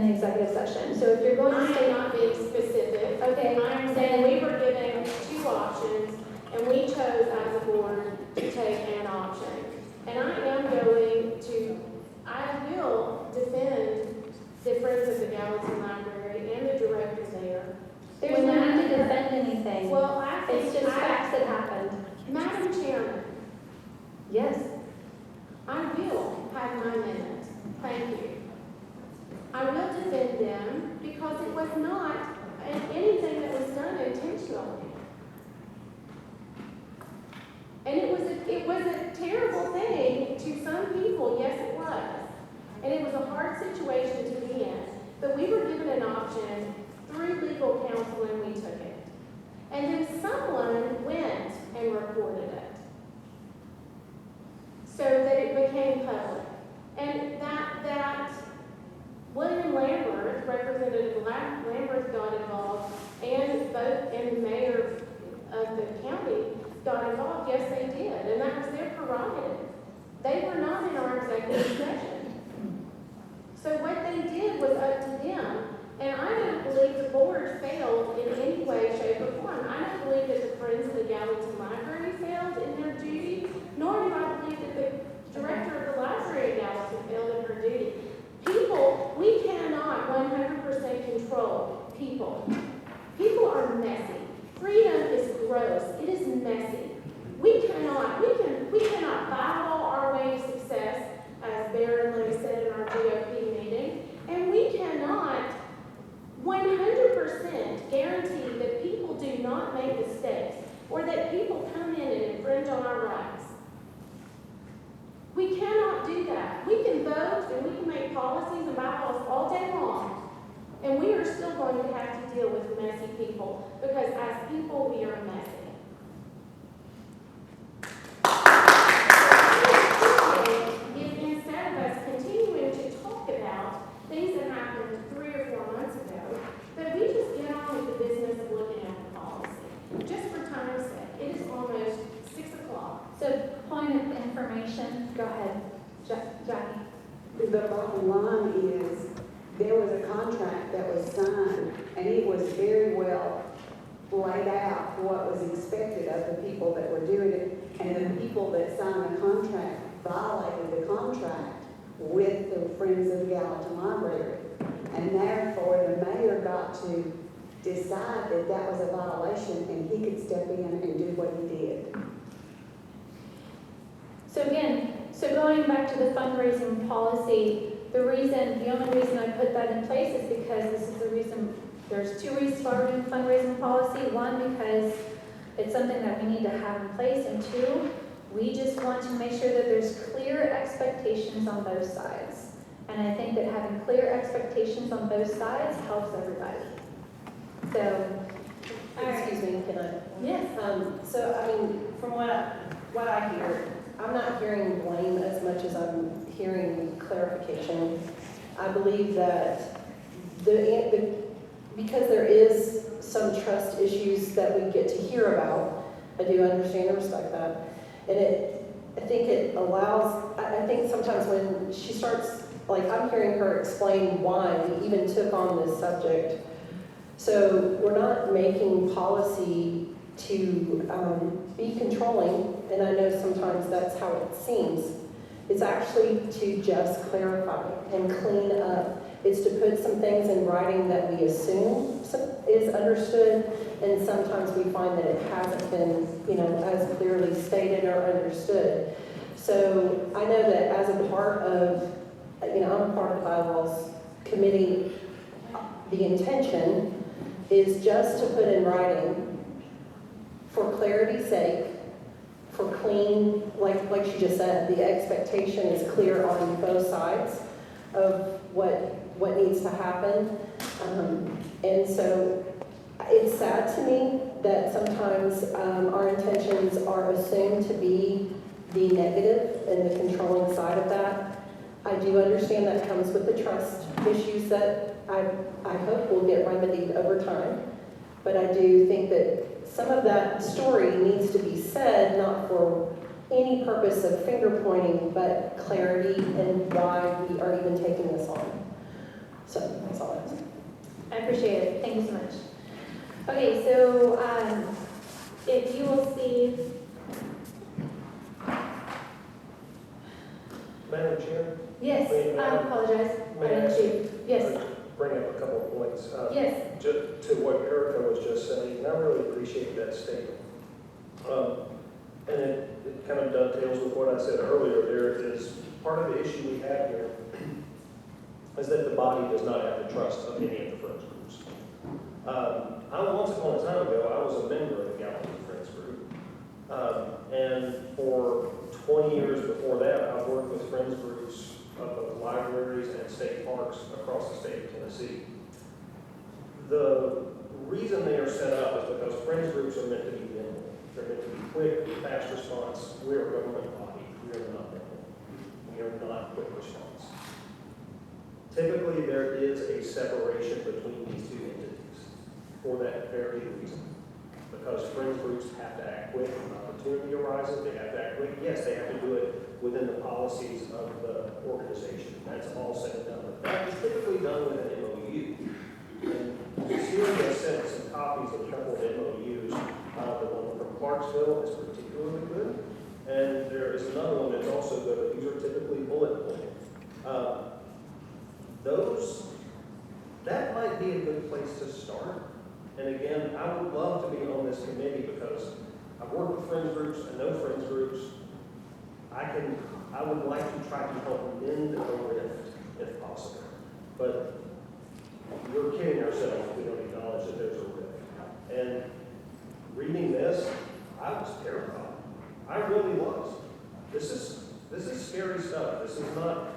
the executive session. So if you're going to say, I'm not being specific. Okay. I'm saying we were given two options, and we chose as a board to take an option. And I will defend the Friends of the Gallatin Library and the director there. there's no need to defend anything. Well, It's just facts that happened. Madam Chairman, Yes. I will have my minute. Thank you. I will defend them because it was not anything that was done intentionally. And it was a terrible thing to some people, yes it was. And it was a hard situation to be in. But we were given an option through legal counsel and we took it. And then someone went and reported it so that it became public. And that William Lambert, Representative Lambert got involved, and the mayor of the county got involved. Yes, they did, and that was their prerogative. They were not in our executive session. So what they did was up to them. And I don't believe the board failed in any way, shape, or form. I don't believe that the Friends of the Gallatin Library failed in their duty, nor do I believe that the director of the library of Gallatin failed in her duty. People, we cannot 100% control people. People are messy. Freedom is gross. It is messy. We cannot battle our way to success, as Baron Lee said in our GOP meeting, and we cannot 100% guarantee that people do not make mistakes or that people come in and infringe on our rights. We cannot do that. We can vote and we can make policies and bylaws all day long, and we are still going to have to deal with messy people because as people we are messy. If instead of us continuing to talk about things that happened 3 or 4 months ago, that we just get on with the business of looking at the policy. Just for time's sake, it is almost 6 o'clock. So Jackie? The bottom line is, there was a contract that was signed, and it was very well laid out what was expected of the people that were doing it, and the people that signed the contract violated the contract with the Friends of the Gallatin Library. And therefore, the mayor got to decide that that was a violation, and he could step in and do what he did. So again, going back to the fundraising policy, the only reason I put that in place is because this is the reason, there's two reasons why we're doing fundraising policy. One, because it's something that we need to have in place, and two, we just want to make sure that there's clear expectations on both sides. And I think that having clear expectations on both sides helps everybody. So, Excuse me, can I? Yes. So, I mean, from what I hear, I'm not hearing blame as much as I'm hearing clarification. I believe that because there is some trust issues that we get to hear about, I do understand and respect that. And I think it allows, I think sometimes when she starts, like I'm hearing her explain why we even took on this subject. So we're not making policy to be controlling, and I know sometimes that's how it seems. It's actually to just clarify and clean up. It's to put some things in writing that we assume is understood, and sometimes we find that it hasn't been, as clearly stated or understood. So I know that as a part of, I'm a part of the bylaws committee, the intention is just to put in writing, for clarity's sake, for clean, like she just said, the expectation is clear on both sides of what needs to happen. And so it's sad to me that sometimes our intentions are assumed to be the negative and the controlling side of that. I do understand that comes with the trust issues that I hope will get remedied over time. But I do think that some of that story needs to be said, not for any purpose of finger pointing, but clarity and why we are even taking this on. So that's all I have to say. I appreciate it. Thank you so much. Okay, so if you will see, Madam Chair? yes, I apologize. May I ask you? Yes. Bring up a couple of points. Yes. To what Erica was just saying, and I really appreciate that statement. And it kind of dovetails with what I said earlier. There is part of the issue we have here is that the body does not have the trust of any of the friends groups. Once upon a time ago, I was a member of the Gallatin Friends Group. And for 20 years before that, I've worked with friends groups of both libraries and state parks across the state of Tennessee. The reason they are set up is because friends groups are meant to be nimble. They're meant to be quick, fast response. We're a government body. We are not nimble. We are not quick response. Typically, there is a separation between these two entities for that very reason. Because friends groups have to act quick when opportunity arises. They have to act quick. Yes, they have to do it within the policies of the organization. That's all said and done. But that is typically done with an MOU. And Cecilia has sent some copies of a couple of MOUs. The one from Clarksville is particularly good. And there is another one that's also good, but these are typically bullet pointed. That might be a good place to start. And again, I would love to be on this committee because I've worked with friends groups, I know friends groups. I would like to try to help mend the rift if possible. But we're kidding ourselves if we don't acknowledge that there's a rift. And reading this, I was terrified. I really was. This is scary stuff. This is not,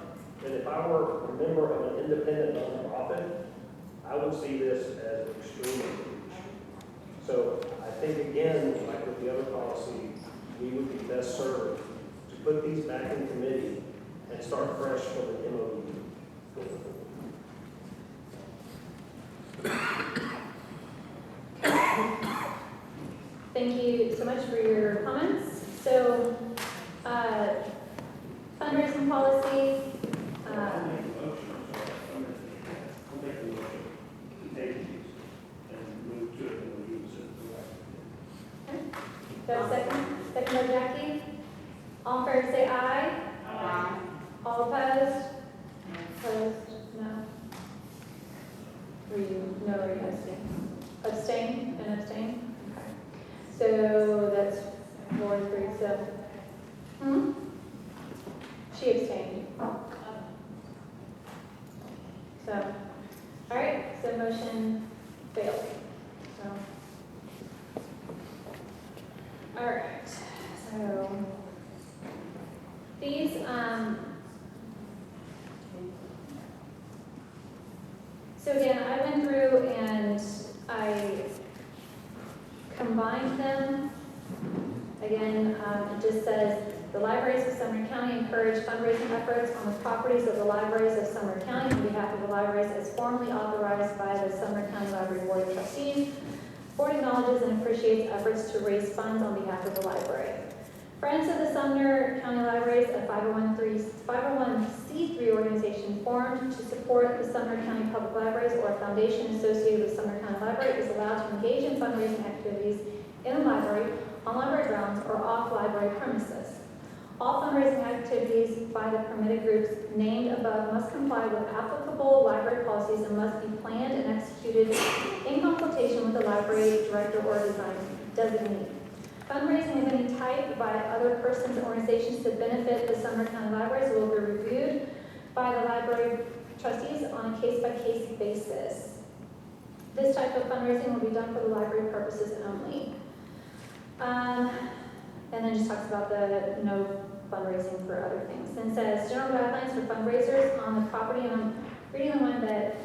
and if I were a member of an independent nonprofit, I would see this as extremely huge. So I think, again, like with the other policy, we would be best served to put these back in committee and start fresh from an MOU going forward. Thank you so much for your comments. So, fundraising policy, Do I have a second? Second by Jackie. All in favor say aye. Aye. All opposed? Opposed? No. Were you, no, or you abstain? Abstain and abstain? Okay. So that's 4-3, so. She abstained. So, all right, so motion failed. So, all right, so these, so again, I went through and I combined them. Again, it just says, the libraries of Sumner County encourage fundraising efforts on the properties of the libraries of Sumner County on behalf of the libraries as formally authorized by the Sumner County Library Board of Trustees. The board acknowledges and appreciates efforts to raise funds on behalf of the library. Friends of the Sumner County Libraries, a 501c3 organization formed to support the Sumner County Public Libraries or a foundation associated with Sumner County Library, is allowed to engage in fundraising activities in the library, on library grounds, or off library premises. All fundraising activities by the permitted groups named above must comply with applicable library policies and must be planned and executed in consultation with the library director or design designee. Fundraising of any type by other persons or organizations to benefit the Sumner County Libraries will be reviewed by the library trustees on a case-by-case basis. This type of fundraising will be done for the library purposes only. And then just talks about the no fundraising for other things. And says general guidelines for fundraisers on the property, and I'm reading the one that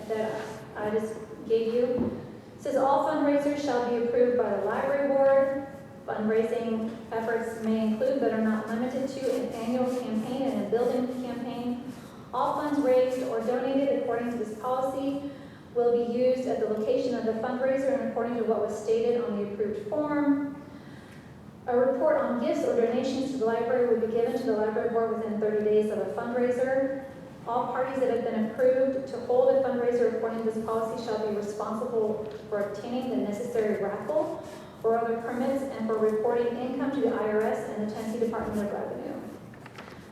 I just gave you. It says all fundraisers shall be approved by the library board. Fundraising efforts may include, but are not limited to, an annual campaign and a building campaign. All funds raised or donated according to this policy will be used at the location of the fundraiser and according to what was stated on the approved form. A report on gifts or donations to the library will be given to the library board within 30 days of a fundraiser. All parties that have been approved to hold a fundraiser according to this policy shall be responsible for obtaining the necessary raffle or other permits and for reporting income to the IRS and the Tennessee Department of Revenue.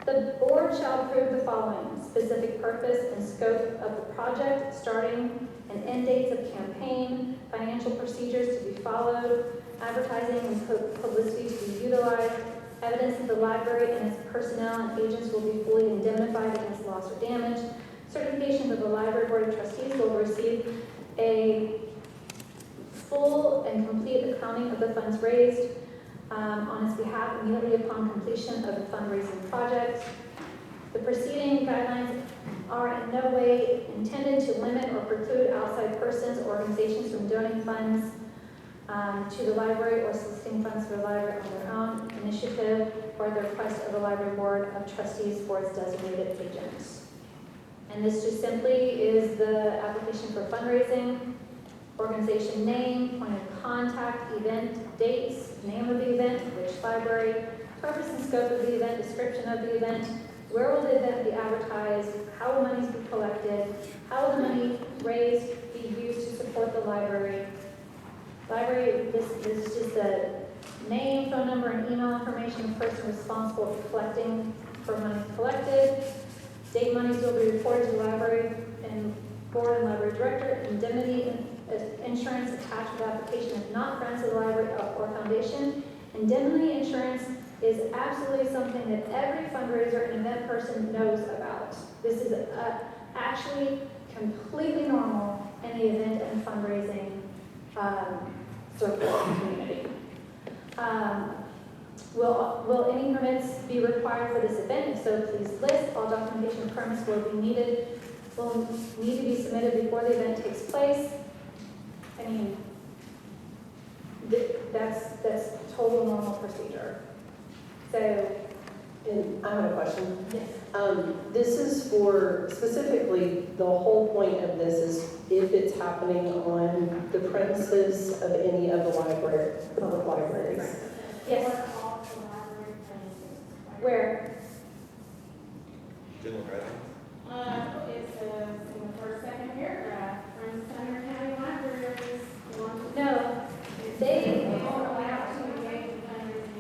The board shall approve the following: specific purpose and scope of the project, starting and end dates of campaign, financial procedures to be followed, advertising and publicity to be utilized, evidence that the library and its personnel and agents will be fully indemnified against loss or damage, certification that the library board of trustees will receive a full and complete accounting of the funds raised on its behalf immediately upon completion of the fundraising project. The preceding guidelines are in no way intended to limit or preclude outside persons or organizations from donating funds to the library or soliciting funds for the library on their own initiative or the request of the library board of trustees for its designated agents. And this just simply is the application for fundraising, organization name, point of contact, event dates, name of the event, which library, purpose and scope of the event, description of the event, where will the event be advertised, how will monies be collected, how will the money raised be used to support the library. Library, this is just the name, phone number, and email information of the person responsible for collecting for money collected. Date monies will be reported to the library and board and library director. Indemnity insurance attached with application if not friends of the library or foundation. Indemnity insurance is absolutely something that every fundraiser and event person knows about. This is actually completely normal in the event and fundraising circle community. Will any permits be required for this event? If so, please list. All documentation and permits will need to be submitted before the event takes place. I mean, that's total normal procedure. So, and I have a question. Yes. This is for, specifically, the whole point of this is if it's happening on the premises of any of the public libraries. Yes. Where? General guidelines. It says in the first, second paragraph, from Sumner County Libraries. No, they are allowed to engage in fundraising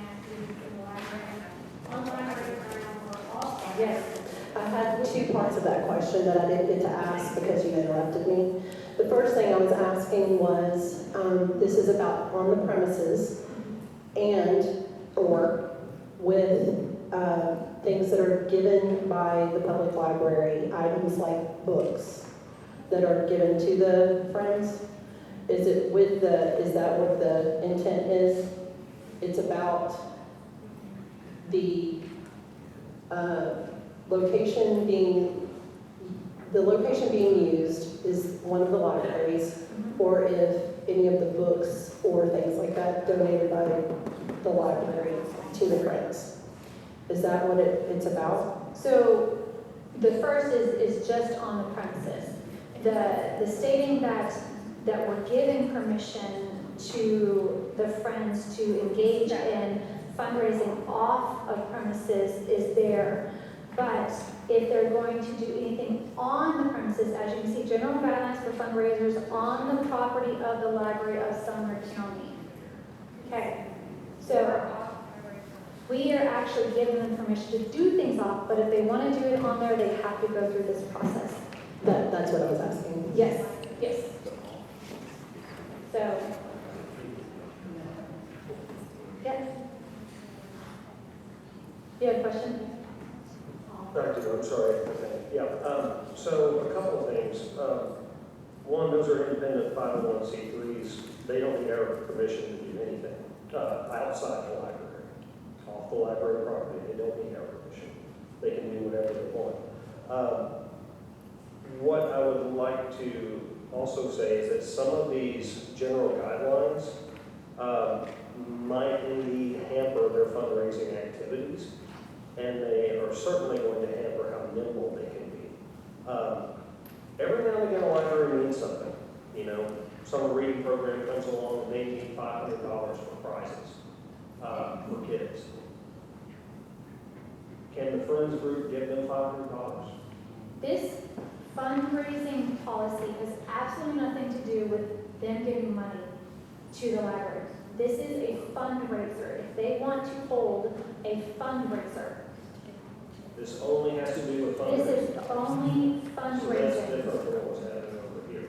Yes. I had two parts of that question that I didn't get to ask because you interrupted me. The first thing I was asking was, this is about on the premises and or with things that are given by the public library, items like books that are given to the Friends. Is that what the intent is? It's about the location being used is one of the libraries, or if any of the books or things like that donated by the library to the Friends. Is that what it's about? So the first is just on the premises. The stating that we're giving permission to the Friends to engage in fundraising off of premises is there. But if they're going to do anything on the premises, as you can see, general guidelines for fundraisers on the property of the Library of Sumner County. Okay, so we are actually giving them permission to do things off, but if they want to do it on there, they have to go through this process. That's what I was asking. Yes, yes. So, yes. You have a question? I'm sorry. Yeah. So a couple of things. One, those are independent 501c3s. They don't need our permission to do anything outside the library, off the library property. They don't need our permission. They can do whatever they want. What I would like to also say is that some of these general guidelines might indeed hamper their fundraising activities, and they are certainly going to hamper how nimble they can be. Every now and again, a library needs something. You know, some reading program comes along and they need $500 for prizes for kids. Can the Friends group give them $500? This fundraising policy has absolutely nothing to do with them giving money to the library. This is a fundraiser. If they want to hold a fundraiser, This only has to do with fundraising. this is only So that's fundraising. different from what was happening over here.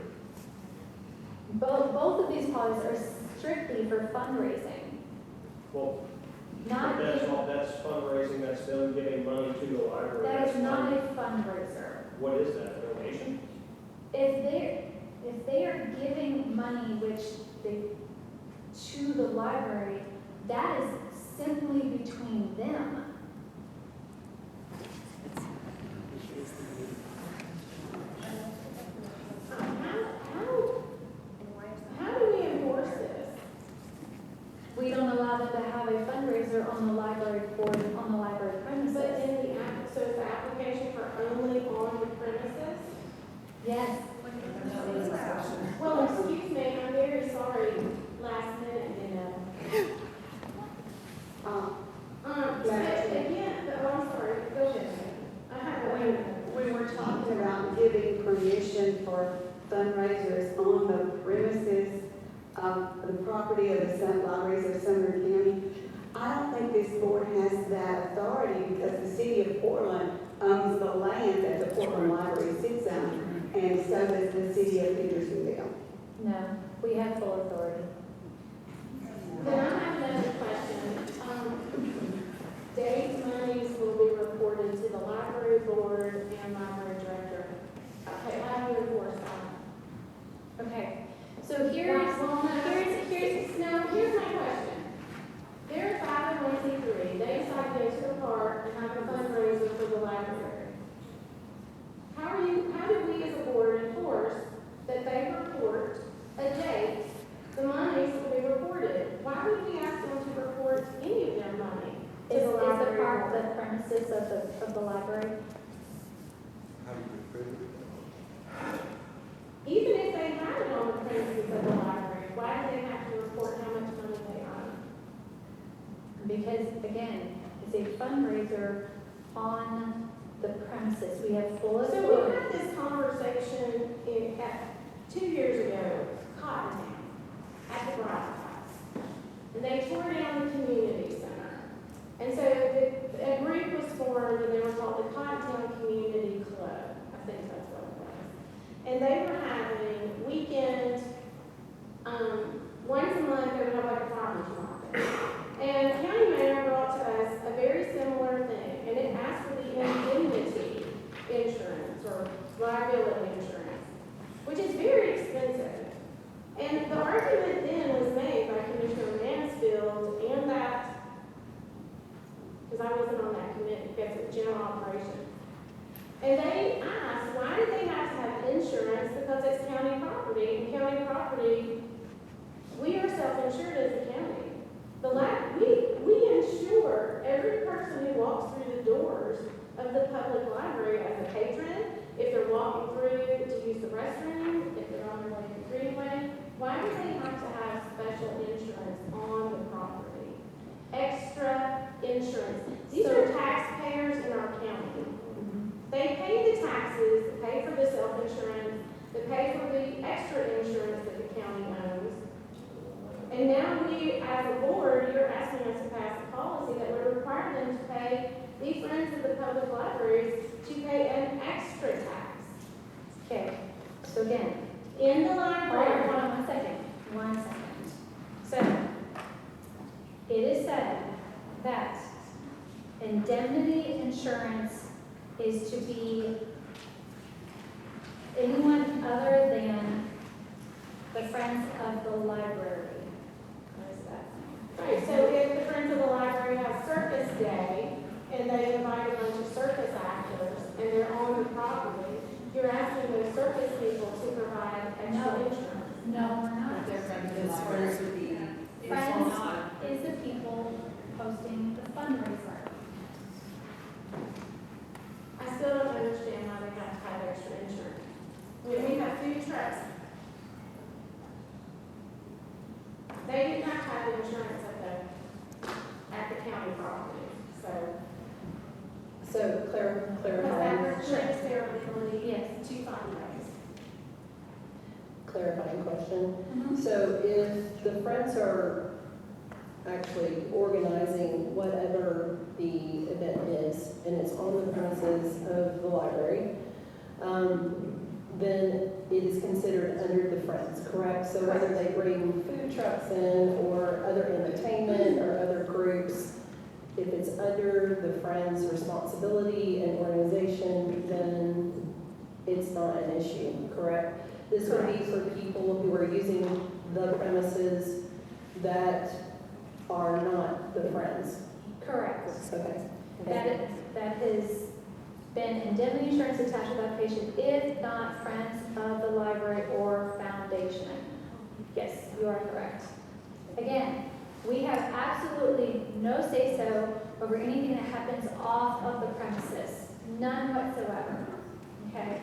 Both of these policies are strictly for fundraising. Well, Not that's fundraising, that's them giving money to the library. that That's is not a fund- fundraiser. What is that, a donation? If they are giving money to the library, that is simply between them. How do we enforce this? We don't allow them to have a fundraiser on the library board, on the library But premises. so is the application for only on the premises? Yes. Well, excuse me, I'm very sorry, last minute, you know. Again, I'm sorry, go ahead. I have a When we're talking about giving permission for fundraisers on the premises of the property of the libraries of Sumner County, I don't think this board has that authority because the city of Portland owns the land that the Portland Library sits on, and so does the city of Hendersonville. No, we have full authority. Then I have another question. Dave's monies will be reported to the library board and library director. Okay, how do you enforce that? Okay, so here's here's my question. They're 501c3. They decide to go to the park and have a fundraiser for the library. How do we as a board enforce that they report a date the monies will be reported? Why would we ask them to report any of their money to Is the the library park board? the premises of the library? How do you prove it? Even if they had it on the premises of the library, why do they have to report how much money they own? Because again, it's a fundraiser on the premises. We have full So we authority. had this conversation 2 years ago, Cottontown, at the Bright House. And they tore down the community center. And so a group was formed, and they were called the general operations. And they asked, why do they have to have insurance? Because it's county property, and county property, we are self-insured as a county. We insure every person who walks through the doors of the public library as a patron, if they're walking through to use the restroom, if they're on their way to the greenway. Why do they have to have special insurance on the property? Extra insurance. These are taxpayers in our county. They pay the taxes, they pay for the self-insurance, they pay for the extra insurance that the county owns. And now we, as a board, you're asking us to pass a policy that would require them to pay the friends of the public libraries to pay an extra tax. Okay, so again, In the library. hold on 1 second. 1 second. So, it is said that indemnity insurance is to be anyone other than the friends of the library. What is that? Right, so if the Friends of the Library has Circus Day, and they invite a bunch of circus actors, and they're on the property, you're asking those circus people to provide extra insurance. No, we're not. Because friends would be Friends responsible. is the people hosting the fundraiser. I still don't understand why they have to have extra insurance. When we have food trucks, they didn't have to have insurance at the county property, so. So Because clarifying, that restricts their ability to fundraise. clarifying question. So if the Friends are actually organizing whatever the event is, and it's on the premises of the library, then it is considered under the Friends, correct? So whether they bring food trucks in or other entertainment or other groups, if it's under the Friends' responsibility and organization, then it's not an issue, correct? This would be for people who are using the premises that are not the Friends. Correct. Okay. That has been indemnity insurance attached to the application, if not friends of the library or foundation. Yes, you are correct. Again, we have absolutely no say-so over anything that happens off of the premises. None whatsoever. Okay?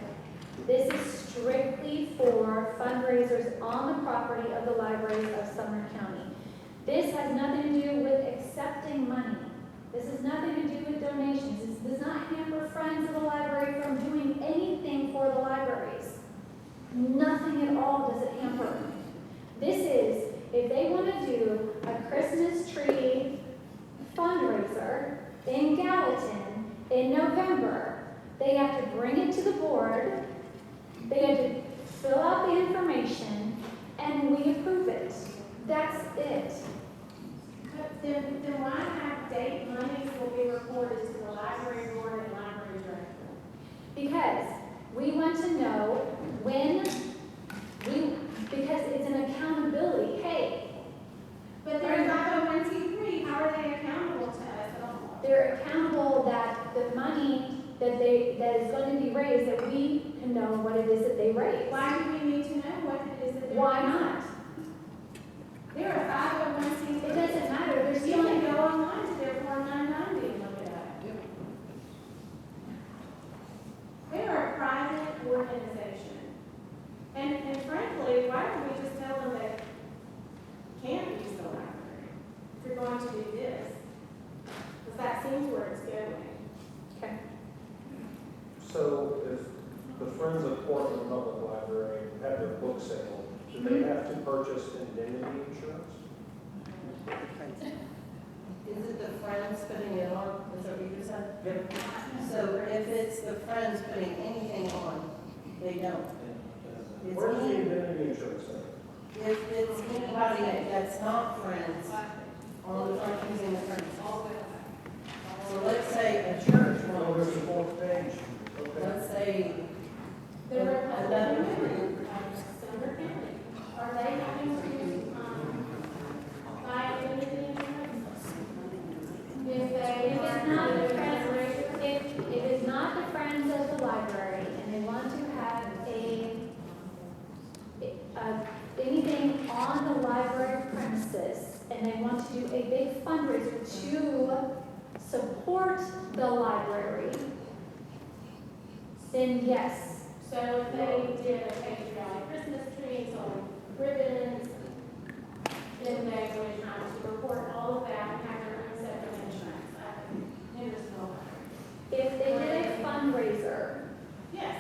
This is strictly for fundraisers on the property of the libraries of Sumner County. This has nothing to do with accepting money. This has nothing to do with donations. This does not hamper friends of the library from doing anything for the libraries. Nothing at all does it hamper. This is, if they want to do a Christmas tree fundraiser in Gallatin in November, they have to bring it to the board, they have to fill out the information, and we approve it. That's it. But then why have date monies will be reported to the library board and library director? Because we want to know because it's an accountability. Hey, But they're 501c3, how are they accountable to us at all? they're accountable that the money that is going to be raised, that we can know what it is that they raise. Why do we need to know what it is that they're Why raising? not? They're a 501c3. It doesn't matter. They're You still can go online to their Form 990 and look it up. They are a private organization. And frankly, why don't we just tell them they can't use the library if you're going to do this? Because that seems where it's going. Okay. So if the Friends of Portland Public Library have their book sale, do they have to purchase indemnity insurance? Is it the Friends putting it on, is that what you said? So if it's the Friends putting anything on, they don't. It's Where's the any- indemnity insurance at? If it's anybody that's not Friends, on the front using the Friends. So let's say a church Oh, there's wants, the fourth page. Okay. let's say They're a public another group, Sumner County. Are they having to, buy indemnity insurance? If they If are it's not doing the a friends, fundraiser? if it is not the Friends of the Library and they want to have anything on the library premises and they want to do a big fundraiser to support the library, then yes. So if they did a patriotic Christmas tree, sold ribbons, then they would have to report all of that and have their own separate insurance. If they did a fundraiser, Yes.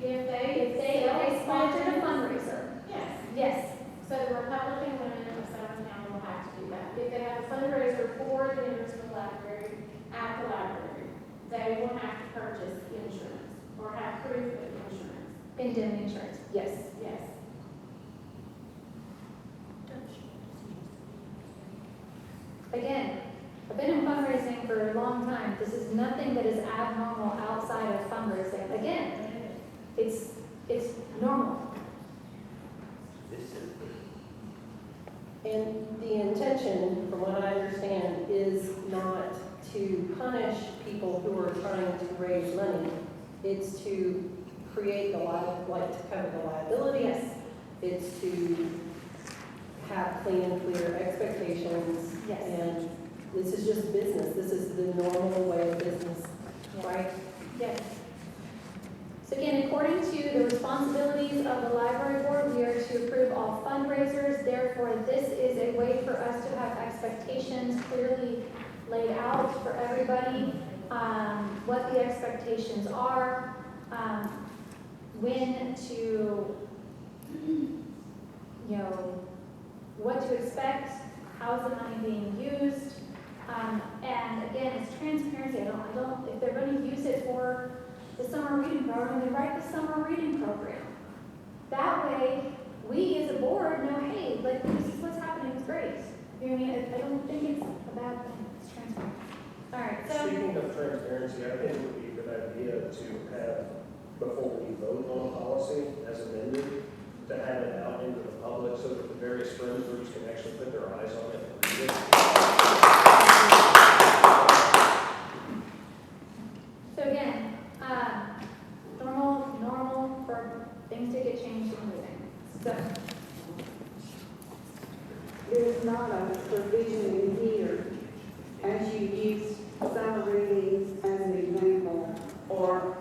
if they sponsored a fundraiser, Yes. yes. So the Republican women of Sumner County will have to do that. If they have a fundraiser for the Anderson Library at the library, they will have to purchase insurance or have proof of insurance. Indemnity insurance, yes. Yes. Again, I've been in fundraising for a long time. This is nothing that is abnormal outside of fundraising. Again, it's normal. And the intention, from what I understand, is not to punish people who are trying to raise money. It's to create the to cover the liabilities. Yes. It's to have clean and clear expectations. Yes. And this is just business. This is the normal way of business, right? Yes. So again, according to the responsibilities of the library board, we are to approve all fundraisers. Therefore, this is a way for us to have expectations clearly laid out for everybody, what the expectations are, when to, what to expect, how is the money being used, and again, it's transparency. I don't, if they're going to use it for the summer reading program, they write the summer reading program. That way, we as a board know, hey, like, this is what's happening, it's great. You know what I mean? I don't think it's a bad thing, it's transparent. All right, so. Speaking of transparency, I think it would be a good idea to have, before we vote on a policy as amended, to have it out into the public so that the various friends groups can actually put their eyes on it and read it. So again, normal for things to get changed and moving. So, There's not a provision in here, as you use summer reading as an example, or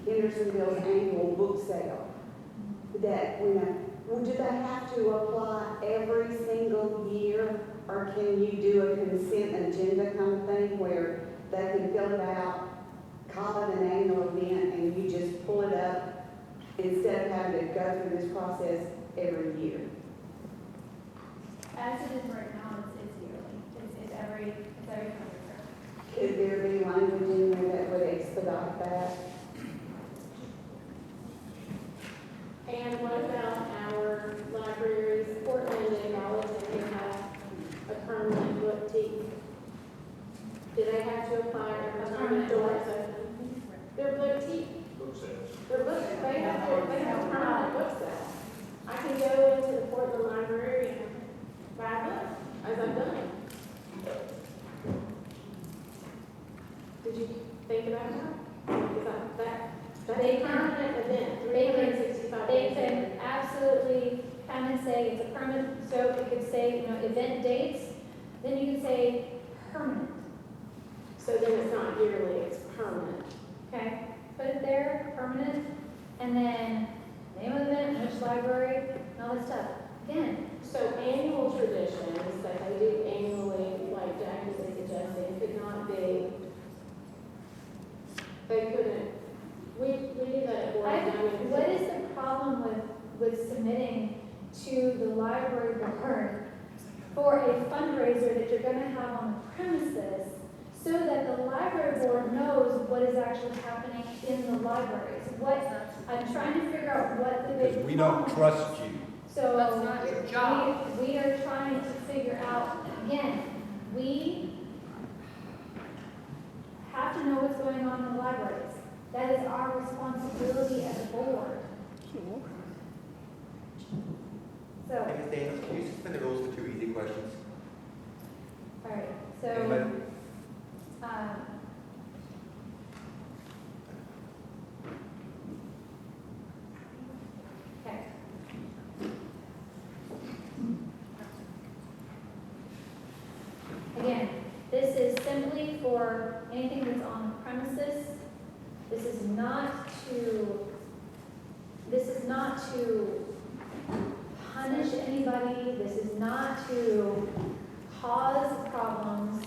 Hendersonville's annual book sale, that do they have to apply every single year, or can you do a consent agenda kind of thing where they can fill it out, call it an annual event, and you just pull it up instead of having to go through this process every year? As it is right now, it's yearly. It's every fundraiser. Could there be language in there that would expedite that? And what about our libraries, Portland and Gallatin, who have a permanent boutique? Do they have to apply every time the doors open? Their boutique, Book sales. their book, they have a permanent book sale. I can go into the Portland Library and buy a book, as I've done. Did you think about that? Is that's a permanent event, 365 They days. can absolutely come and say it's a permanent, so it could say, event dates, then you can say permanent, So then it's not yearly, it's permanent. okay? Put it there, permanent, and then name of the event, which library, and all that stuff. Again, So annual traditions that they do annually, like Jack was suggesting, could not be, they couldn't, we do that at board. what is the problem with submitting to the library board for a fundraiser that you're gonna have on the premises so that the library board knows what is actually happening in the libraries? I'm trying to figure out what the big Because we don't problem is. trust you. So That's not your job. We are trying to figure out, again, we have to know what's going on in the libraries. That is our responsibility as a board. So, I guess, Dana, can you suspend the rules for 2 easy questions? all right, so, Anybody? simply for anything that's on premises. This is not to punish anybody. This is not to cause problems.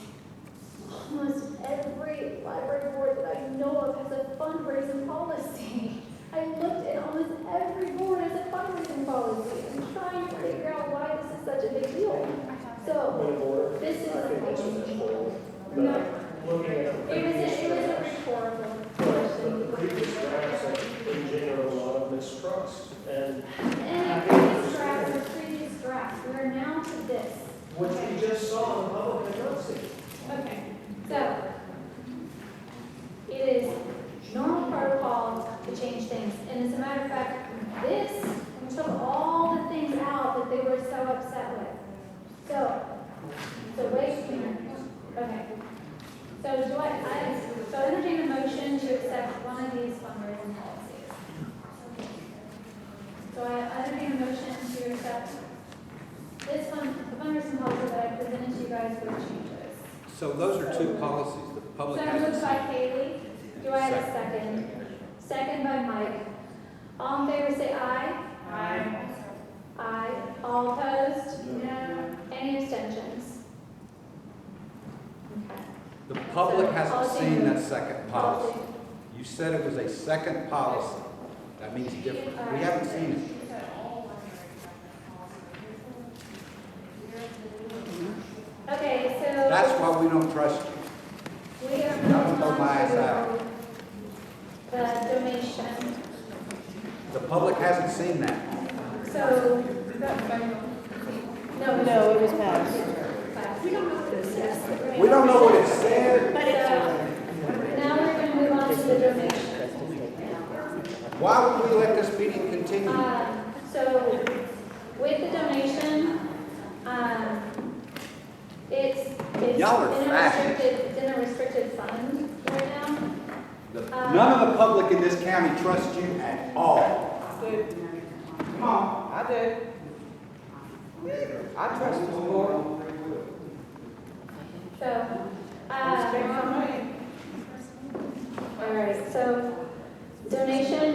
Almost every library board that I know of has a fundraising policy. I looked at almost every board has a fundraising policy. I'm trying to figure out why this is such a big deal. So this is I think this was a important. no. Looking at It was a rhetorical question. the previous drafts that engendered a lot of mistrust. And And the previous drafts, we are now to this. what we just saw in the public has not seen. Okay, so it is normal protocol to change things. And as a matter of fact, this, we took all the things out that they were so upset with. So wait a minute. Okay. So so entertain a motion to accept one of these fundraising policies. So I entertain a motion to accept this one, the fundraising policy that I presented to you guys with changes. So those are two policies the public So hasn't moved by Kaylee. Do I have a second? Second by Mike. All in favor say aye. Aye. Aye. All opposed? No. Any abstentions? Okay. The public So, hasn't policy seen that moved. second Policy. policy. You said it was a second policy. That means different. We haven't seen it. Okay, so. That's why we don't trust you. We are That would moving blow my eyes on out. to the donation. The public hasn't seen that. So. No, it was passed. We don't know what it says. We don't know what it said. But now we're going to move on to the donation. Why would we let this meeting continue? So with the donation, it's Y'all are fascist. it's in a restricted fund right now. None of the public in this county trusts you at all. Come on. I do. I trust the board. So, all right, so donation,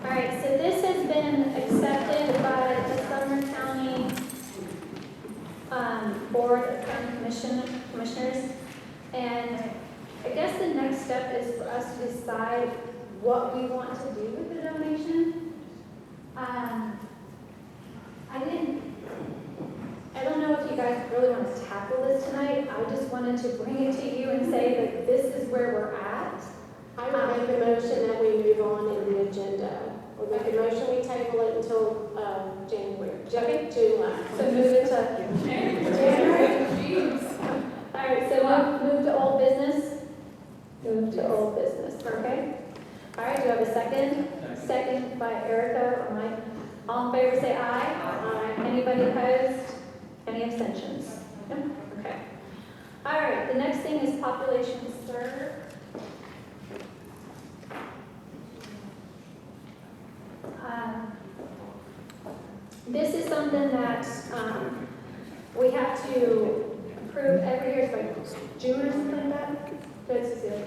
all right, so this has been accepted by the Sumner County Board of County Commissioners, and I guess the next step is for us to decide what we want to do with the donation. I don't know if you guys really want to tackle this tonight. I just wanted to bring it to you and say that this is where we're at. I would make a motion that we move on in the agenda. We'll make a motion, we table it until January. Okay. July. So move it to January. All right, so move to old business. Move to old business, okay? All right, do you have a second? Second by Erica or Mike. All in favor say aye. Aye. Anybody opposed? Any abstentions? No? Okay. All right, the next thing is population served. This is something that we have to approve every year, it's like June or something like that. Good, Cecilia.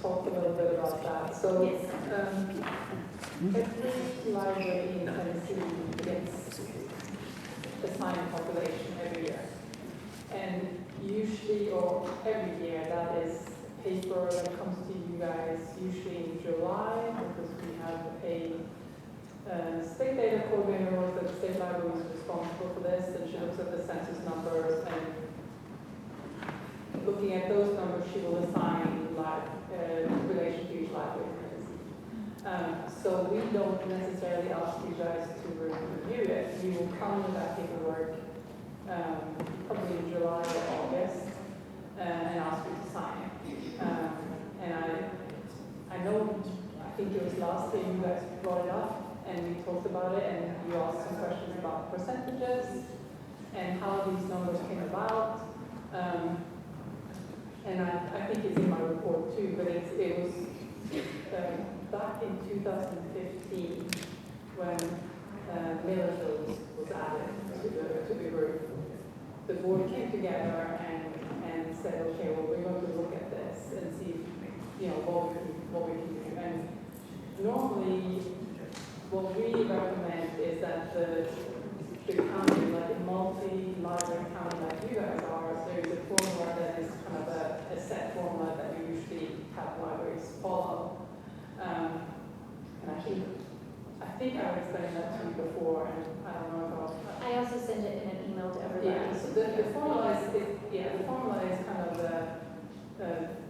Talk a little bit about that. So, every library in Tennessee gets assigned population every year. And usually, or every year, that is paper that comes to you guys usually in July, because we have a state data coordinator, or the state library is responsible for this, and she looks at the census numbers, and looking at those numbers, she will assign relation to each library. So we don't necessarily ask you guys to review it. We will come with that paperwork probably in July or August and ask you to sign it. And I know, I think it was last year you guys brought it up and we talked about it, and you asked some questions about percentages and how these numbers came about. And I think it's in my report too, but it was back in 2015, when Millerville was added to the group, the board came together and said, okay, well, we're going to look at this and see, what we can do. And normally, what we recommend is that the county, like a multi-library county like you guys are, there is a formula that is kind of a set formula that we usually have libraries follow. And I think I explained that to you before, and I don't know if I'll... I also send it in an email to everybody. Yeah, so the formula is kind of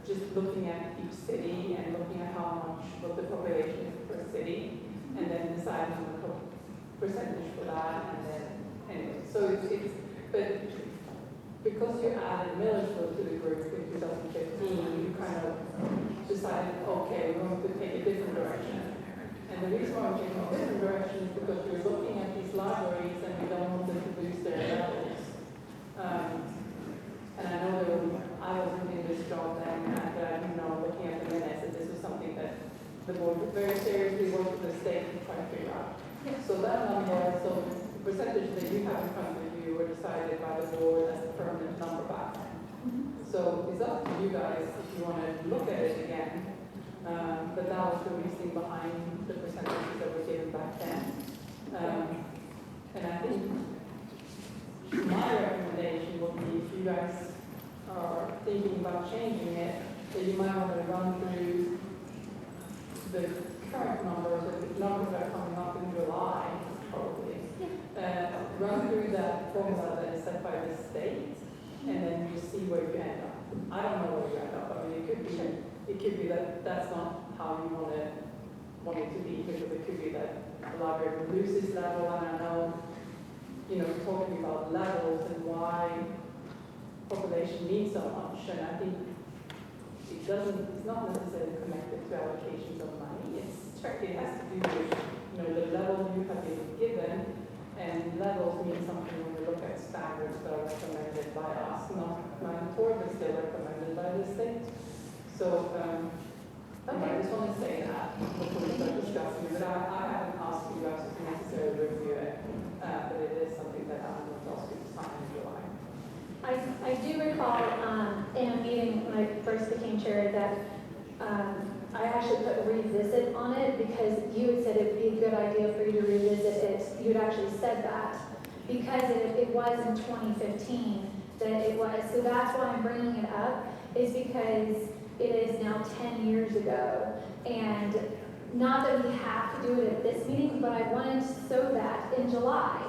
just looking at each city and looking at what the population is per city, and then deciding on the percentage for that, and then anyway. So but because you added Millersville to the group in 2015, you kind of decided, okay, we're going to take a different direction. And the reason why we're taking a different direction is because we're looking at these libraries and we don't want them to lose their levels. And I know I wasn't in this job then, and looking at the minutes, and this was something that the board very seriously worked with the state to try to figure out. So that number, so the percentage that you have in front of you were decided by the board as a permanent number back then. So it's up to you guys if you want to look at it again. But that was the reasoning behind the percentages that were given back then. And I think my recommendation would be, if you guys are thinking about changing it, that you might want to run through the current numbers, or the numbers that are coming up in July, probably. Run through that formula that is set by the state, and then you see where you end up. I don't know where you end up. I mean, it could be that that's not how you want it to be, because it could be that the library will lose this level, and I know, talking about levels and why population means so much, and I think it's not necessarily connected to allocations of money. It has to do with, the level you have been given, and levels mean something when we look at standards that are recommended by us, not mandatory, but still recommended by the state. So, I just want to say that before we start discussing it, but I haven't asked you guys to necessarily review it, but it is something that I'm going to ask you to sign in July. I do recall in a meeting when I first became chair that I actually put revisit on it because you had said it would be a good idea for you to revisit it. You had actually said that because it was in 2015 that it was. So that's why I'm bringing it up, is because it is now 10 years ago. And not that we have to do it at this meeting, but I wanted so that in July,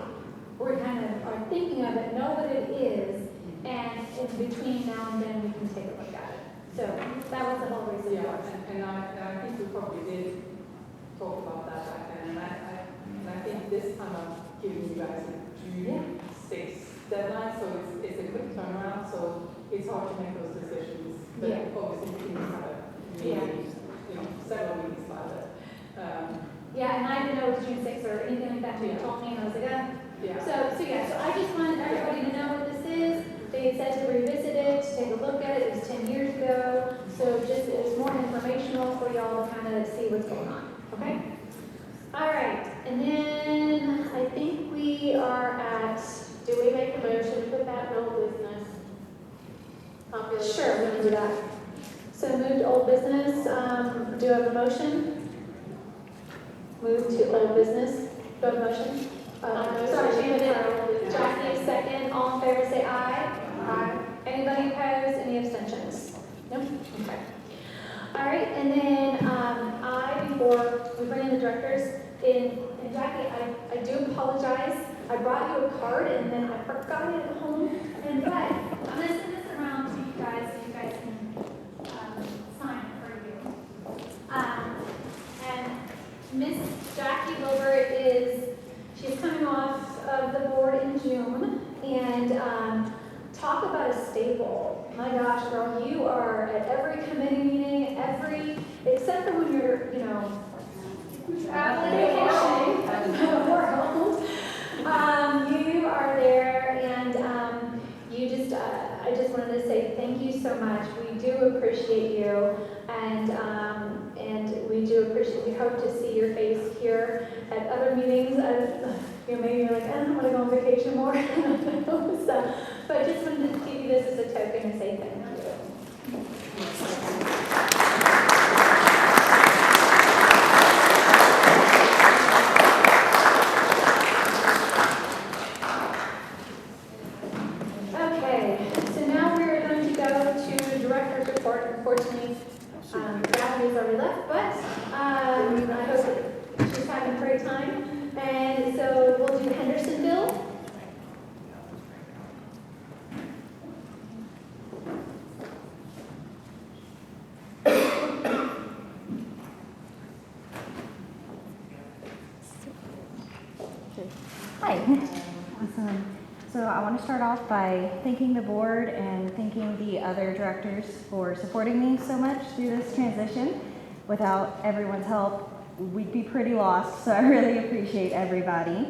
we kind of are thinking of it, know what it is, and in between now and then we can take a look at it. So that was the whole reason. Yeah, and I think we probably did talk about that back then, and I think this time I'm giving you guys a June 6th deadline, so it's a quick turnaround, so it's hard to make those decisions. But obviously we can have meetings, several meetings about it. And I didn't know it was June 6th or anything like that until you told me, and I was like, yeah. So I just wanted everybody to know what this is. They had said to revisit it, to take a look at it. It was 10 years ago. So just it's more informational for y'all to kind of see what's going on. Okay? All right. And then I think we are at, do we make a motion to put that in old business? Population. Sure, we can do that. So move to old business. Do you have a motion? Move to old business. Do you have a motion? Sorry, Shannon. Jackie, second. All in favor, say aye. Aye. Anybody opposed? Any abstentions? No? Okay. All right, and then before we bring in the directors, and Jackie, I do apologize. I brought you a card and then I forgot it at home. But I'm going to send this around to you guys so you guys can sign it for you. And Miss Jackie Wilbur she's coming off of the board in June, and talk about a staple. My gosh, girl, you are at every committee meeting, except for when you're, traveling, vacationing, you are there, and I just wanted to say thank you so much. We do appreciate you, and we we do appreciate, we hope to see your face here at other meetings. Maybe you're like, I don't want to go on vacation more. So, but I just wanted to give you this as a token and say thank you. Okay, so now we're going to go to director's report. Unfortunately, Gabby has already left, but I hope that she's having a great time. And so we'll do Hendersonville. Hi. Awesome. So I want to start off by thanking the board and thanking the other directors for supporting me so much through this transition. Without everyone's help, we'd be pretty lost, so I really appreciate everybody.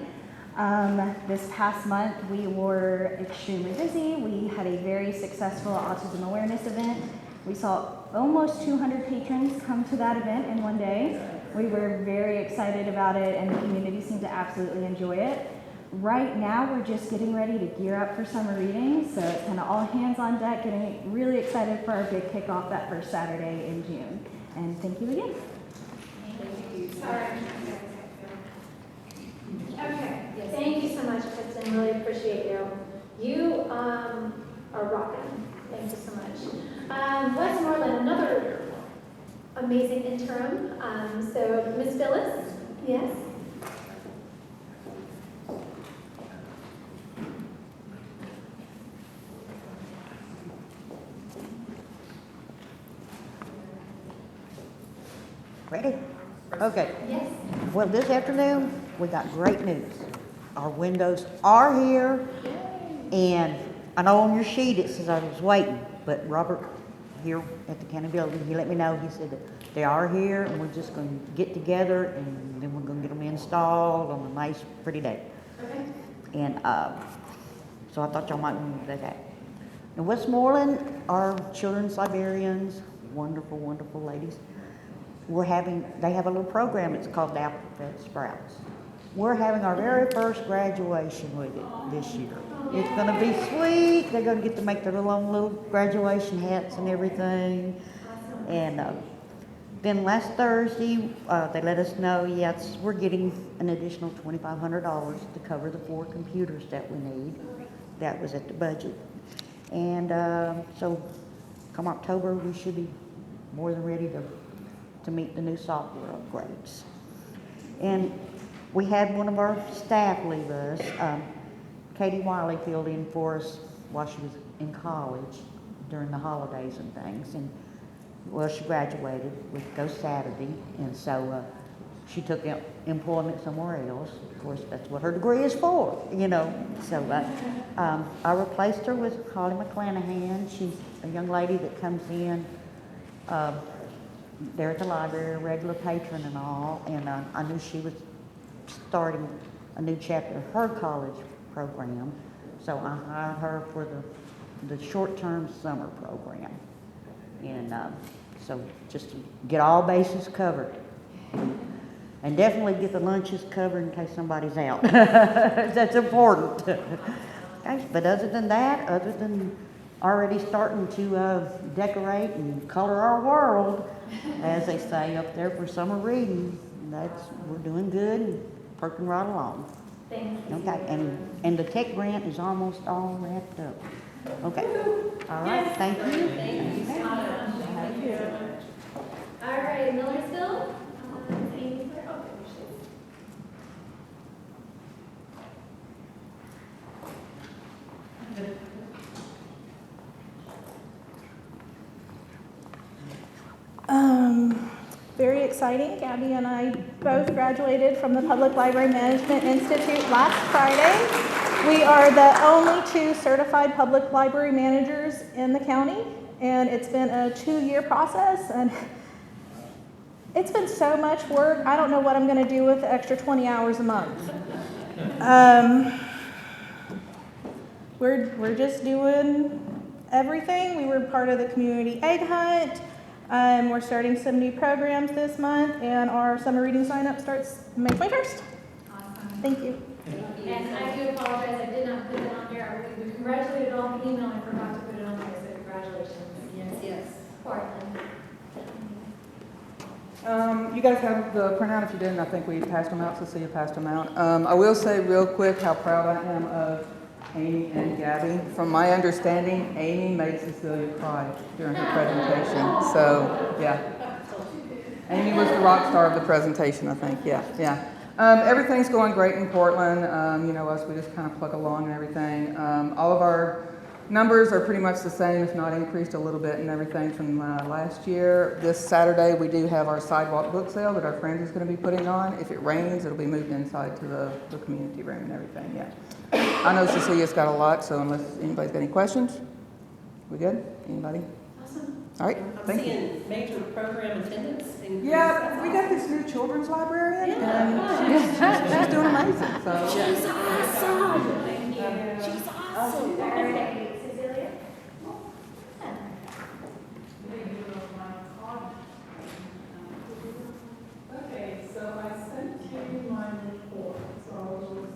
This past month, we were extremely busy. We had a very successful autism awareness event. We saw almost 200 patrons come to that event in one day. We were very excited about it, and the community seemed to absolutely enjoy it. Right now, we're just getting ready to gear up for summer reading, so it's kind of all hands on deck, getting really excited for our big kickoff that first Saturday in June. And thank you again. Okay, thank you so much, Kristen. Really appreciate you. You are rocking. Thank you so much. Westmoreland, another amazing interim. So, Ms. Phyllis, yes. Ready? Okay. Yes. Well, this afternoon, we got great news. Our windows are here, and I know on your sheet it says I was waiting, but Robert here at the county building, he let me know, he said that they are here, and we're just going to get together, and then we're going to get them installed on a nice, pretty day. Okay. And so I thought y'all might want to do that. In Westmoreland, our children's librarians, wonderful, wonderful ladies, they have a little program, it's called the Apple Sprouts. We're having our very first graduation with it this year. It's gonna be sweet. They're gonna get to make their own little graduation hats and everything. And then last Thursday, they let us know, yes, we're getting an additional $2,500 to cover the 4 computers that we need. That was at the budget. And so come October, we should be more than ready to meet the new software upgrades. And we had one of our staff leave us. Katie Wiley filled in for us while she was in college during the holidays and things. And well, she graduated, we go Saturday, and so she took employment somewhere else. Of course, that's what her degree is for, you know. So I replaced her with Holly McClanahan. She's a young lady that comes in there at the library, a regular patron and all, and I knew she was starting a new chapter of her college program, so I hired her for the short-term summer program. And so just to get all bases covered. And definitely get the lunches covered in case somebody's out. That's important. But other than that, other than already starting to decorate and color our world, as they say up there for summer reading, we're doing good and perking right along. Thank you. Okay, and the tech grant is almost all wrapped up. Okay. All right, Yes. thank you. Thank you. Awesome. Thank you. All right, Millersville. Amy, oh, there she is. Very exciting. Gabby and I both graduated from the Public Library Management Institute last Friday. We are the only 2 certified public library managers in the county, and it's been a 2-year process, and it's been so much work. I don't know what I'm going to do with the extra 20 hours a month. We're just doing everything. We were part of the community egg hunt. We're starting some new programs this month, and our summer reading sign-up starts May 21st. Awesome. Thank you. And I do apologize, I did not put it on here. We congratulated on the email, I forgot to put it on there, so congratulations. Yes. Portland. You guys have the printout. If you didn't, I think we passed them out. Cecilia passed them out. I will say real quick how proud I am of Amy and Gabby. From my understanding, Amy made Cecilia cry during her presentation. So, yeah. Amy was the rock star of the presentation, I think. Yeah. Everything's going great in Portland. You know us, we just kind of plug along and everything. All of our numbers are pretty much the same, if not increased a little bit and everything from last year. This Saturday, we do have our sidewalk book sale that our friend is going to be putting on. If it rains, it'll be moved inside to the community room and everything, yeah. I know Cecilia's got a lot, so unless anybody's got any questions, we good? Anybody? Awesome. All right, I'm thank you. seeing major program attendance increase. Yeah, we got this new children's librarian, and she's doing amazing. So. She's awesome. Thank you. She's awesome. All right, Cecilia? Okay, so I sent you my report, so I'll go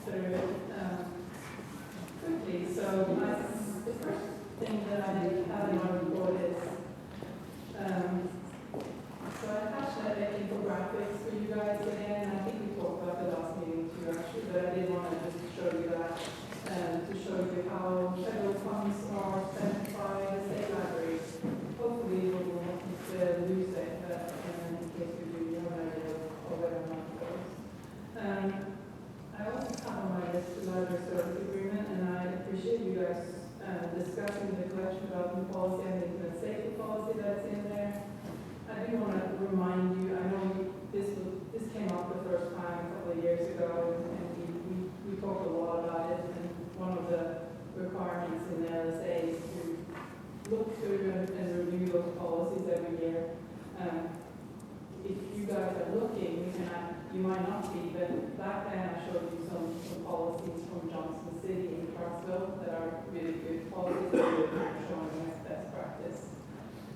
through it quickly. So the first thing that I have in my report is, so I attached that infographics for you guys again. I think we talked about the last meeting too, actually, but I did want to just show you that, to show you how federal funds are spent by the state libraries. Hopefully we will not lose it, but in case we do, you have an idea of whether or not it goes. I also have on my list the library service agreement, and I appreciate you guys discussing the collection development policy and the internet safety policy that's in there. I do want to remind you, I know this came up the first time a couple of years ago, and we talked a lot about it, and one of the requirements in the LSA is to look through and review those policies every year. If you guys are looking, you might not be, but back then I showed you some policies from Johnson City and Clarksville that are really good policies that are showing us best practice.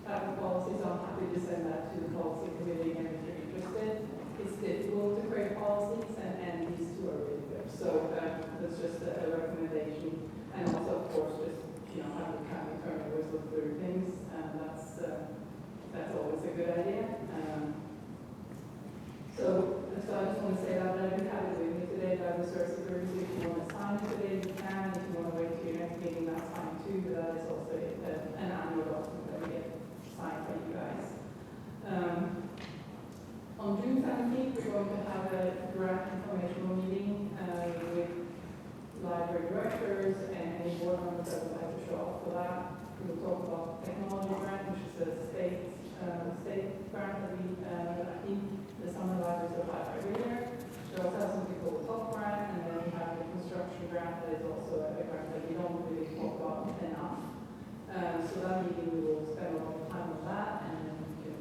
The policies, I'm happy to send that to the policy committee, and if you're interested. It's difficult to create policies, and these two are really good. So that's just a recommendation. And also, of course, just have the county attorney look through things, and that's always a good idea. So I just want to say that I do have it with me today, that resource agreement. If you want to sign it today, you can. If you want to wait till your next meeting, that's fine too, but that is also an annual document that we get signed by you guys. On June 17th, we're going to have a draft informational meeting with library directors and any board members that would like to show up for that. We will talk about technology grant, which is a state grant that we, I think the summer libraries apply every year. We also have something called the top grant, and then we have the construction grant that is also a grant that we don't really talk about enough. So that meeting we will spend a lot of time on that, and then you can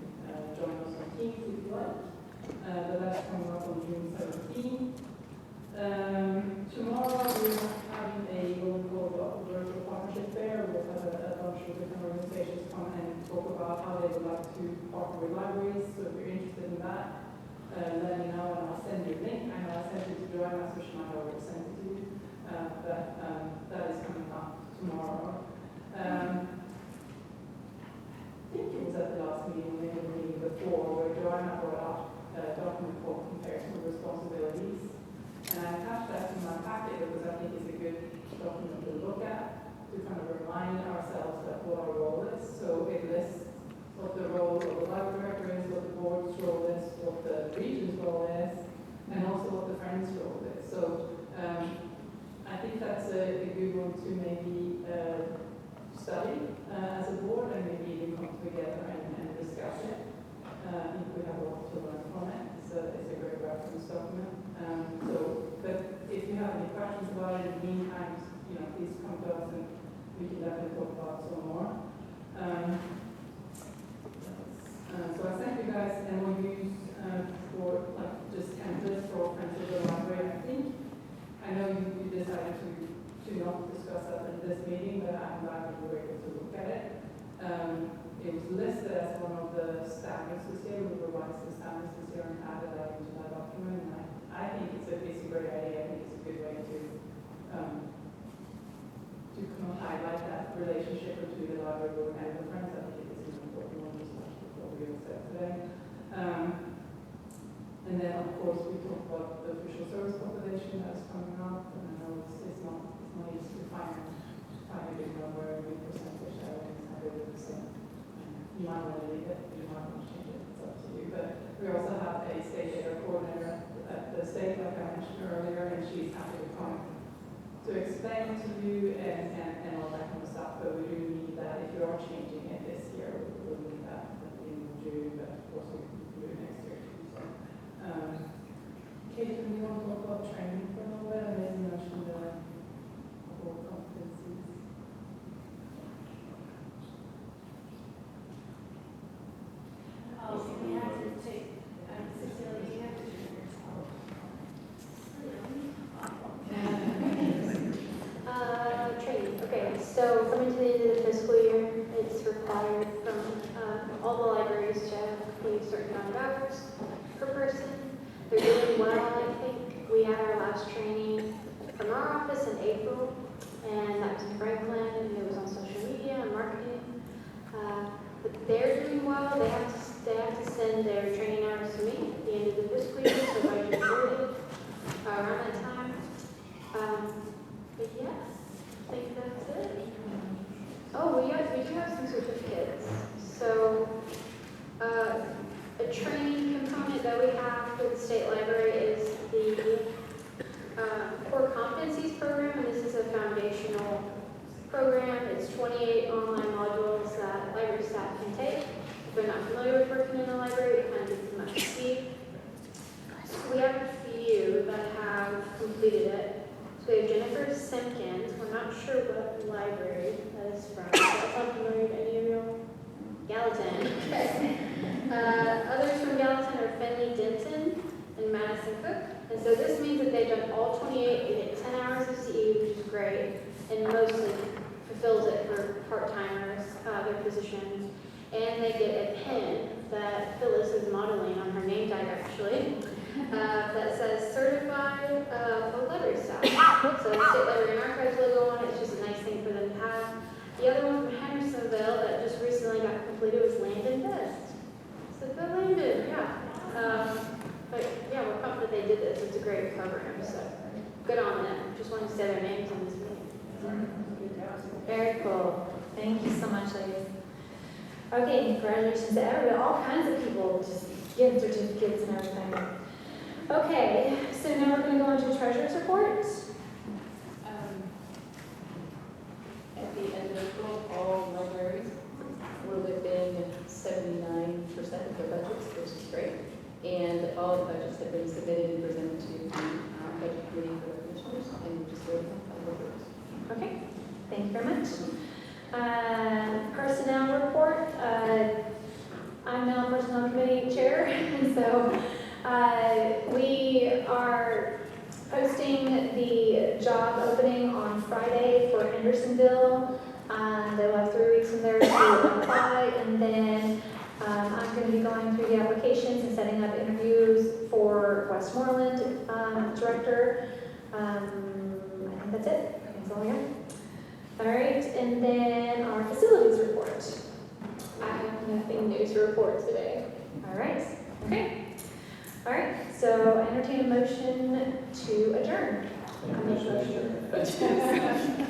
join us on Teams if you like. But that's coming up on June 17th. Tomorrow we're having what we call a virtual partnership fair. We'll have a bunch of different organizations come and talk about how they would like to partner with libraries. So if you're interested in that, let me know and I'll send you a link. I know I sent it to Joanna, so she might have already sent it to you. But that is coming up tomorrow. I think it was at the last meeting, maybe the meeting before, where Joanna brought up a document called Comparison of Responsibilities. And I attached that to my packet because I think it's a good document to look at, to kind of remind ourselves that what our role is. So it lists what the role of the library director is, what the board's role is, what the region's role is, and also what the friend's role is. So I think that's a good one to maybe study as a board, and maybe even come together and discuss it. I think we have a lot to learn from it. It's a great reference document. But if you have any questions about it in the meantime, please come to us and we can definitely talk about some more. So I sent you guys MOUs for just templates for friendship of the library. I know you decided to not discuss that in this meeting, but I'm glad that you were able to look at it. It was listed as one of the standards this year. We revised the standards this year and added that into that document. And I think it's a great idea. I think it's a good way to kind of highlight that relationship between the library board and the friends. I think it's an important one, especially what we have said today. And then, of course, we talk about the official service population that's coming up. And I know it's not easy to find a good number, a good percentage. I don't know 100%. You might want to leave it, you might want to change it, it's up to you. But we also have a state data coordinator at the state, like I mentioned earlier, and she's happy to come to explain to you and all that kind of stuff. But we do need that. If you are changing it this year, we'll need that at the beginning of June, but of course we can do it next year too. So, Kate, do you want to talk about training for a little bit? I mean, you mentioned the core competencies. We have to take, Cecilia, you have to do Training. Okay, so coming to the end of the fiscal year, it's required from all the libraries to have a certain amount of hours per person. They're doing well, I think. We had our last training from our office in April, and that was in Franklin, and it was on social media and marketing. But they're doing well. They have to send their training hours to me at the end of the fiscal year, so by June 30th, around that time. But yes, I think that's it. Oh, we do have some certificates. So, a training component that we have for the state library is the core competencies program, and this is a foundational program. It's 28 online modules that library staff can take. If they're not familiar with working in a library, it kind of gets them up to speed. We have a few that have completed it. So we have Jennifer Simpkins. We're not sure what library that is from. Does that sound familiar to any of you? Gallatin. Okay. Others from Gallatin are Finley Denton and Madison Cook. And so this means that they've done all 28. They get 10 hours of CE, which is great, and mostly fulfills it for part-timers, their positions. And they get a pin that Phyllis is modeling on her name tag, actually, that says Certified for Library Staff. So the State Library and Archives logo on it. It's just a nice thing for them to have. The other one from Hendersonville that just recently got completed was Landon Best. So go Landon, yeah. But yeah, we're pumped that they did this. It's a great program, so good on them. Just wanted to say their names on this meeting. Very cool. Thank you so much, ladies. Okay, congratulations to everybody. All kinds of people just getting certificates and everything. Okay, so now we're going to go on to treasurer's report. At the end of April, all libraries were within 79% of their budgets, which is great. And all the budgets have been submitted and presented to the budget committee for the commissioners, and we're just waiting on the votes. Okay, thank you very much. Personnel report. I'm now personnel committee chair, and so we are posting the job opening on Friday for Hendersonville. They'll have 3 weeks from there to apply, and then I'm going to be going through the applications and setting up interviews for Westmoreland director. I think that's it. That's all I got. All right, and then our facilities report. I have nothing new to report today. All right, okay. All right, so I entertain a motion to adjourn. I make a motion.